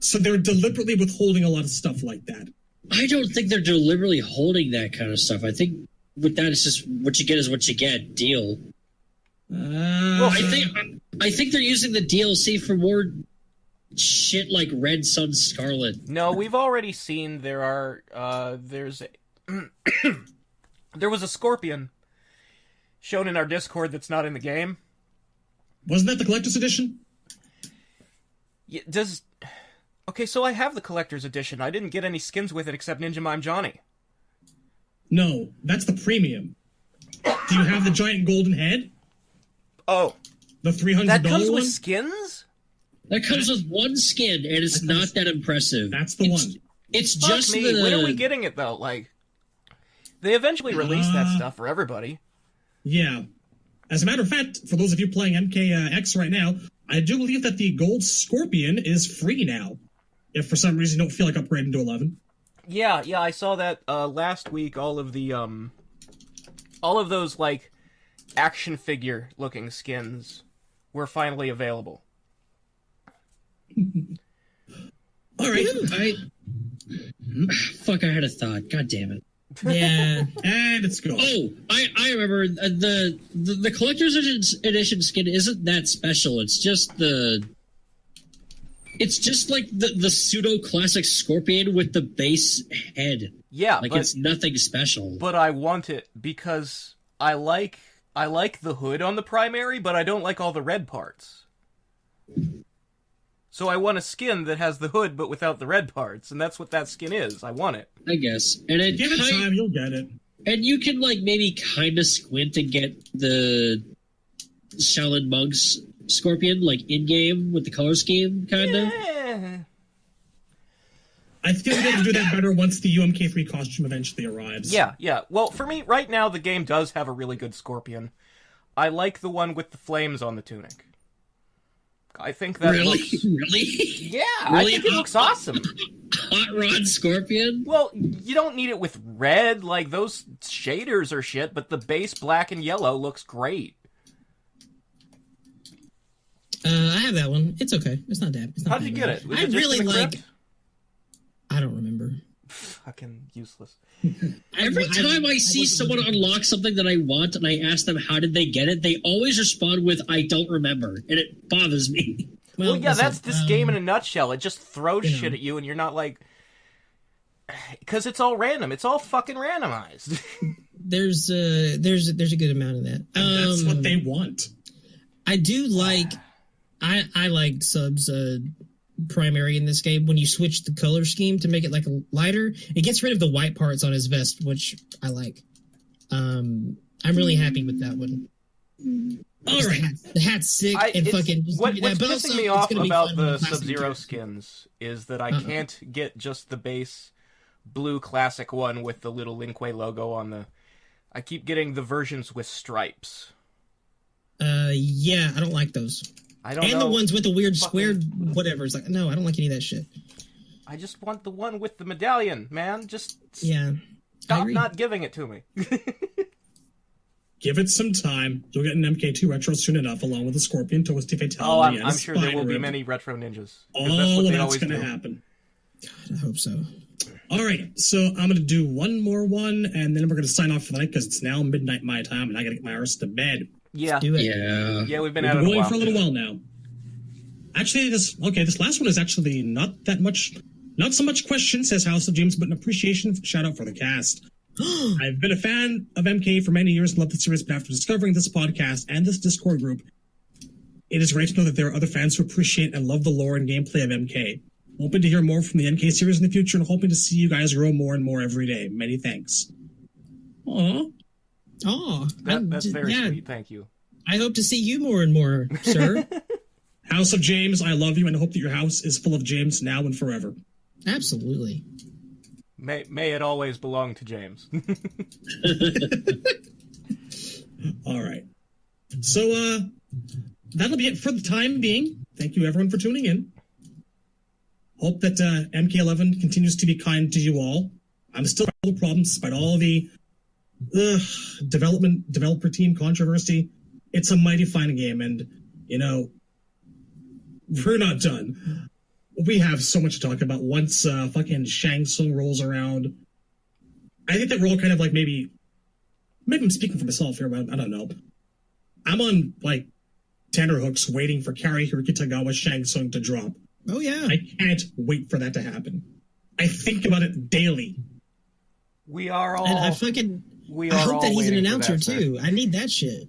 Speaker 2: So they're deliberately withholding a lot of stuff like that.
Speaker 4: I don't think they're deliberately holding that kind of stuff. I think with that, it's just what you get is what you get. Deal. Well, I think they're using the DLC for more shit like Red Sun Scarlet.
Speaker 5: No, we've already seen there was a Scorpion shown in our Discord that's not in the game.
Speaker 2: Wasn't that the collector's edition?
Speaker 5: Yeah, okay, so I have the collector's edition. I didn't get any skins with it except Ninja Mime Johnny.
Speaker 2: No, that's the premium. Do you have the giant golden head?
Speaker 5: Oh.
Speaker 2: The $300
Speaker 5: that comes
Speaker 2: one?
Speaker 5: with skins?
Speaker 4: That comes with one skin, and it's not that impressive.
Speaker 2: That's the one.
Speaker 4: It's
Speaker 5: Fuck
Speaker 4: just
Speaker 5: me. When are we getting it, though? Like, they eventually release that stuff for everybody.
Speaker 2: Yeah. As a matter of fact, for those of you playing MKX right now, I do believe that the Gold Scorpion is free now. If for some reason you don't feel like upgrading to 11.
Speaker 5: Yeah, I saw that last week. All of those, like, action figure looking skins were finally available.
Speaker 2: All right.
Speaker 4: Fuck, I had a thought. God damn it.
Speaker 3: Yeah.
Speaker 2: And it's gone.
Speaker 4: Oh, I remember the collector's edition skin isn't that special. It's just like the pseudo classic Scorpion with the base head.
Speaker 5: Yeah,
Speaker 4: like it's nothing special.
Speaker 5: But I want it because I like the hood on the primary, but I don't like all the red parts. So I want a skin that has the hood but without the red parts, and that's what that skin is. I want it.
Speaker 4: I guess. And
Speaker 2: give it time, you'll get it.
Speaker 4: And you can like maybe kind of squint and get the Shaolin Monk's Scorpion like in game with the color scheme, kind of.
Speaker 5: Yeah.
Speaker 2: I feel they'll do that better once the UMK3 costume eventually arrives.
Speaker 5: Yeah. Well, for me, right now, the game does have a really good Scorpion. I like the one with the flames on the tunic. I think that
Speaker 4: really?
Speaker 5: Yeah,
Speaker 4: really?
Speaker 5: I think it looks awesome.
Speaker 4: Hot Rod Scorpion?
Speaker 5: Well, you don't need it with red, like those shaders are shit, but the base black and yellow looks great.
Speaker 3: I have that one. It's okay. It's not that.
Speaker 5: How did you get it? Was
Speaker 3: I
Speaker 5: it just
Speaker 3: really
Speaker 5: in the
Speaker 3: like.
Speaker 5: crypt?
Speaker 3: I don't remember.
Speaker 5: Fucking useless.
Speaker 4: Every time I see someone unlock something that I want and I ask them how did they get it, they always respond with "I don't remember," and it bothers me.
Speaker 5: Well, yeah, listen, that's this game in a nutshell. It just throws shit at you, and you're not like, because it's all random. It's all fucking randomized.
Speaker 3: There's a good amount of that.
Speaker 2: That's what they want.
Speaker 3: I do like. I like Sub's primary in this game. When you switch the color scheme to make it like a lighter, it gets rid of the white parts on his vest, which I like. I'm really happy with that one.
Speaker 2: All right,
Speaker 3: the hat's sick and fucking.
Speaker 5: What's pissing me off about the Sub-Zero skins is that I can't get just the base blue classic one with the little Lin Kuei logo on the. I keep getting the versions with stripes.
Speaker 3: Yeah, I don't like those.
Speaker 5: I don't know.
Speaker 3: And the ones with the weird square whatever. It's like, no, I don't like any of that shit.
Speaker 5: I just want the one with the medallion, man. Just
Speaker 3: stop
Speaker 5: not giving it to me.
Speaker 2: Give it some time. You'll get an MK2 retro soon enough, along with a Scorpion, Toasty Fatality.
Speaker 5: I'm sure there will be many retro ninjas.
Speaker 2: All of that's going to happen.
Speaker 3: God, I hope so.
Speaker 2: All right, so I'm going to do one more one, and then we're going to sign off for the night because it's now midnight my time, and I got to get my arse to bed.
Speaker 5: Yeah.
Speaker 3: Do it.
Speaker 5: Yeah, we've been at it
Speaker 2: going for a little while now. Actually, this last one is actually not so much questions, says House of James, but an appreciation shout out for the cast. I've been a fan of MK for many years and loved the series, but after discovering this podcast and this Discord group, it is great to know that there are other fans who appreciate and love the lore and gameplay of MK. Hoping to hear more from the NK series in the future and hoping to see you guys grow more and more every day. Many thanks. Aww.
Speaker 3: Oh,
Speaker 5: that's very sweet. Thank you.
Speaker 3: I hope to see you more and more, sir.
Speaker 2: House of James, I love you and hope that your house is full of James now and forever.
Speaker 3: Absolutely.
Speaker 5: May it always belong to James.
Speaker 2: All right. So, that'll be it for the time being. Thank you, everyone, for tuning in. Hope that MK11 continues to be kind to you all. I'm still having all the problems despite all the developer team controversy. It's a mighty fine game, and, we're not done. We have so much to talk about once fucking Shang Tsung rolls around. I think that we're all kind of like maybe I'm speaking for myself here, but I don't know. I'm on, tenterhooks waiting for Kari-Hiroki Tagawa's Shang Tsung to drop.
Speaker 3: Oh, yeah.
Speaker 2: I can't wait for that to happen. I think about it daily.
Speaker 5: We are all...
Speaker 3: And I hope that he's an announcer, too. I need that shit.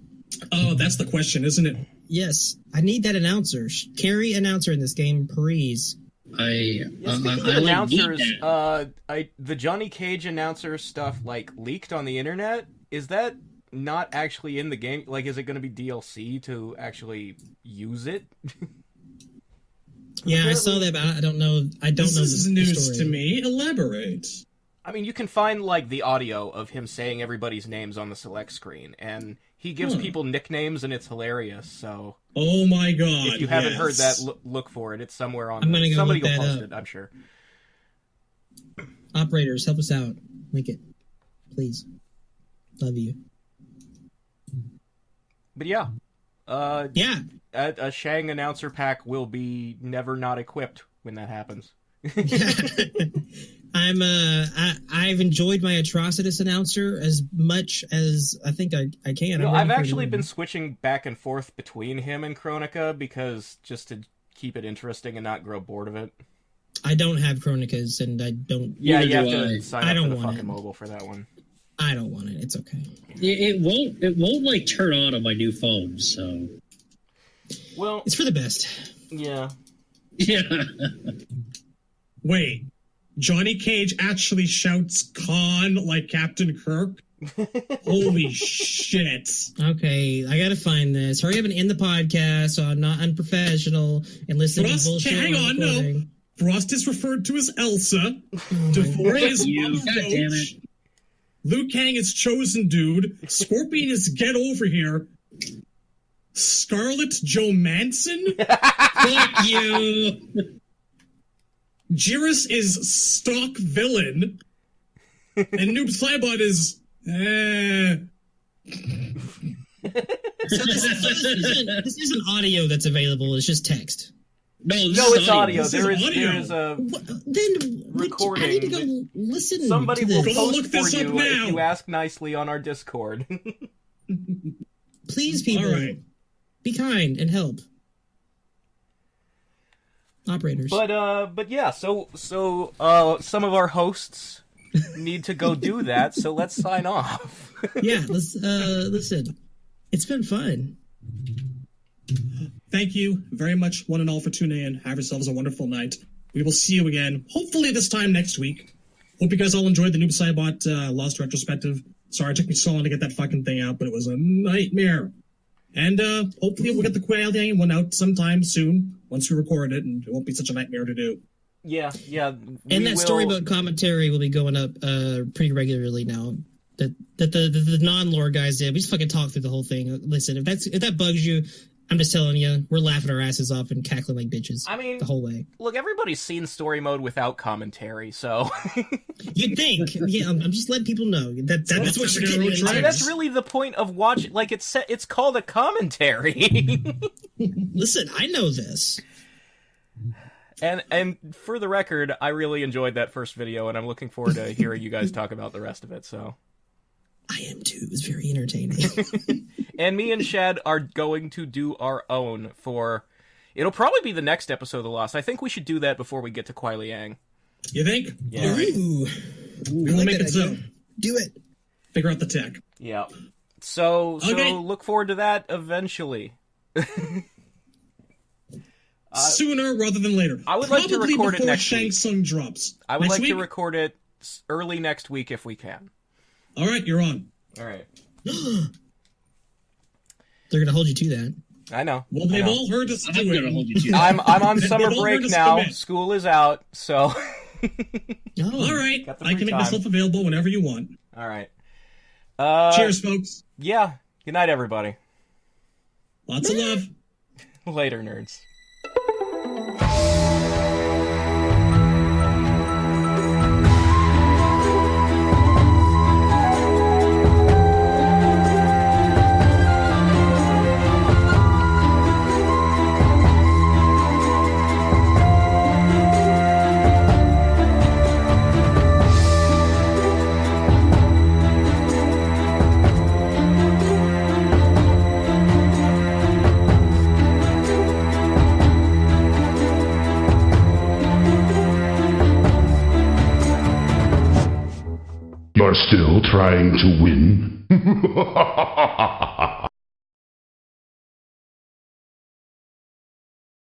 Speaker 2: Oh, that's the question, isn't it?
Speaker 3: Yes. I need that announcer. Carry announcer in this game, please.
Speaker 5: Announcers, the Johnny Cage announcer stuff, leaked on the internet. Is that not actually in the game? Is it going to be DLC to actually use it?
Speaker 3: Yeah, I saw that, but I don't know. This
Speaker 2: is news to me. Elaborate.
Speaker 5: I mean, you can find, the audio of him saying everybody's names on the select screen, and he gives people nicknames, and it's hilarious, so...
Speaker 2: Oh my god,
Speaker 5: if you haven't heard that, look for it. It's somewhere on...
Speaker 3: Somebody will
Speaker 5: post it, I'm sure.
Speaker 3: Operators, help us out. Link it. Please. Love you.
Speaker 5: But yeah.
Speaker 3: Yeah.
Speaker 5: A Shang announcer pack will be never not equipped when that happens.
Speaker 3: I've enjoyed my Atrocitus announcer as much as I think I can.
Speaker 5: I've actually been switching back and forth between him and Chronica because just to keep it interesting and not grow bored of it.
Speaker 3: I don't have Chronicas and I don't.
Speaker 5: Yeah, you have to sign up for the fucking mobile for that one.
Speaker 3: I don't want it. It's okay.
Speaker 4: It won't turn on my new phone, so.
Speaker 3: Well, it's for the best.
Speaker 5: Yeah.
Speaker 4: Yeah.
Speaker 2: Wait, Johnny Cage actually shouts Khan like Captain Kirk? Holy shit.
Speaker 3: Okay, I gotta find this. Hurry up and end the podcast so I'm not unprofessional and listening to bullshit.
Speaker 2: Hang on, no. Frost is referred to as Elsa. Devore is Coach. Liu Kang is Chosen Dude. Scorpion is Get Over Here. Scarlet Joe Manson?
Speaker 4: Fuck you!
Speaker 2: Jiris is Stock Villain. And Noob Saibot is...
Speaker 3: this isn't audio that's available. It's just text.
Speaker 4: No,
Speaker 5: it's audio. There is a
Speaker 3: then
Speaker 5: recording.
Speaker 3: I need to go listen.
Speaker 5: Somebody
Speaker 3: to
Speaker 5: will
Speaker 3: this.
Speaker 5: post
Speaker 2: look this
Speaker 5: for
Speaker 2: up
Speaker 5: you
Speaker 2: now.
Speaker 5: if you ask nicely on our Discord.
Speaker 3: Please, people,
Speaker 2: All right.
Speaker 3: be kind and help. Operators.
Speaker 5: But yeah, so some of our hosts need to go do that, so let's sign off.
Speaker 3: Yeah, let's listen. It's been fun.
Speaker 2: Thank you very much, one and all, for tuning in. Have yourselves a wonderful night. We will see you again, hopefully this time next week. Hope you guys all enjoyed the Noob Saibot Lost Retrospective. Sorry it took me so long to get that fucking thing out, but it was a nightmare. And hopefully we'll get the Quail one out sometime soon, once we record it, and it won't be such a nightmare to do.
Speaker 5: Yeah.
Speaker 3: And that storybook commentary will be going up pretty regularly now. That the non-lore guys did. We just fucking talked through the whole thing. Listen, if that bugs you, I'm just telling you, we're laughing our asses off and cackling like bitches. I mean, the whole way.
Speaker 5: Look, everybody's seen story mode without commentary, so
Speaker 3: you'd think. Yeah, I'm just letting people know that's what you're getting into.
Speaker 5: I mean, that's really the point of watching. Like it's called a commentary.
Speaker 3: Listen, I know this.
Speaker 5: And for the record, I really enjoyed that first video, and I'm looking forward to hearing you guys talk about the rest of it. So.
Speaker 3: I am too. It was very entertaining.
Speaker 5: And me and Shad are going to do our own for... It'll probably be the next episode of The Lost. I think we should do that before we get to Kuai Liang.
Speaker 2: You think?
Speaker 5: Yeah.
Speaker 2: All right.
Speaker 3: Ooh.
Speaker 2: We will make it so.
Speaker 3: Do it.
Speaker 2: Figure out the tech.
Speaker 5: Yeah. So
Speaker 2: Okay.
Speaker 5: look forward to that eventually.
Speaker 2: Sooner rather than later.
Speaker 5: I would like to
Speaker 2: Probably
Speaker 5: record it
Speaker 2: before
Speaker 5: next
Speaker 2: Shang
Speaker 5: week.
Speaker 2: Tsung drops.
Speaker 5: I would
Speaker 2: Next
Speaker 5: like
Speaker 2: week?
Speaker 5: to record it early next week if we can.
Speaker 2: All right, you're on.
Speaker 5: All right.
Speaker 3: They're gonna hold you to that.
Speaker 5: I know.
Speaker 2: Well, they've all heard us do
Speaker 4: I'm
Speaker 2: it.
Speaker 4: going to hold you to that.
Speaker 5: I'm on summer
Speaker 2: They've all
Speaker 5: break
Speaker 2: heard us
Speaker 5: now.
Speaker 2: commit.
Speaker 5: School is out, so...
Speaker 2: All right,
Speaker 5: Got the
Speaker 2: I
Speaker 5: free
Speaker 2: can make
Speaker 5: time.
Speaker 2: myself available whenever you want.
Speaker 5: All right.
Speaker 2: Cheers, folks.
Speaker 5: Yeah. Good night, everybody.
Speaker 2: Lots of love.
Speaker 5: Later, nerds.
Speaker 6: You're still trying to win?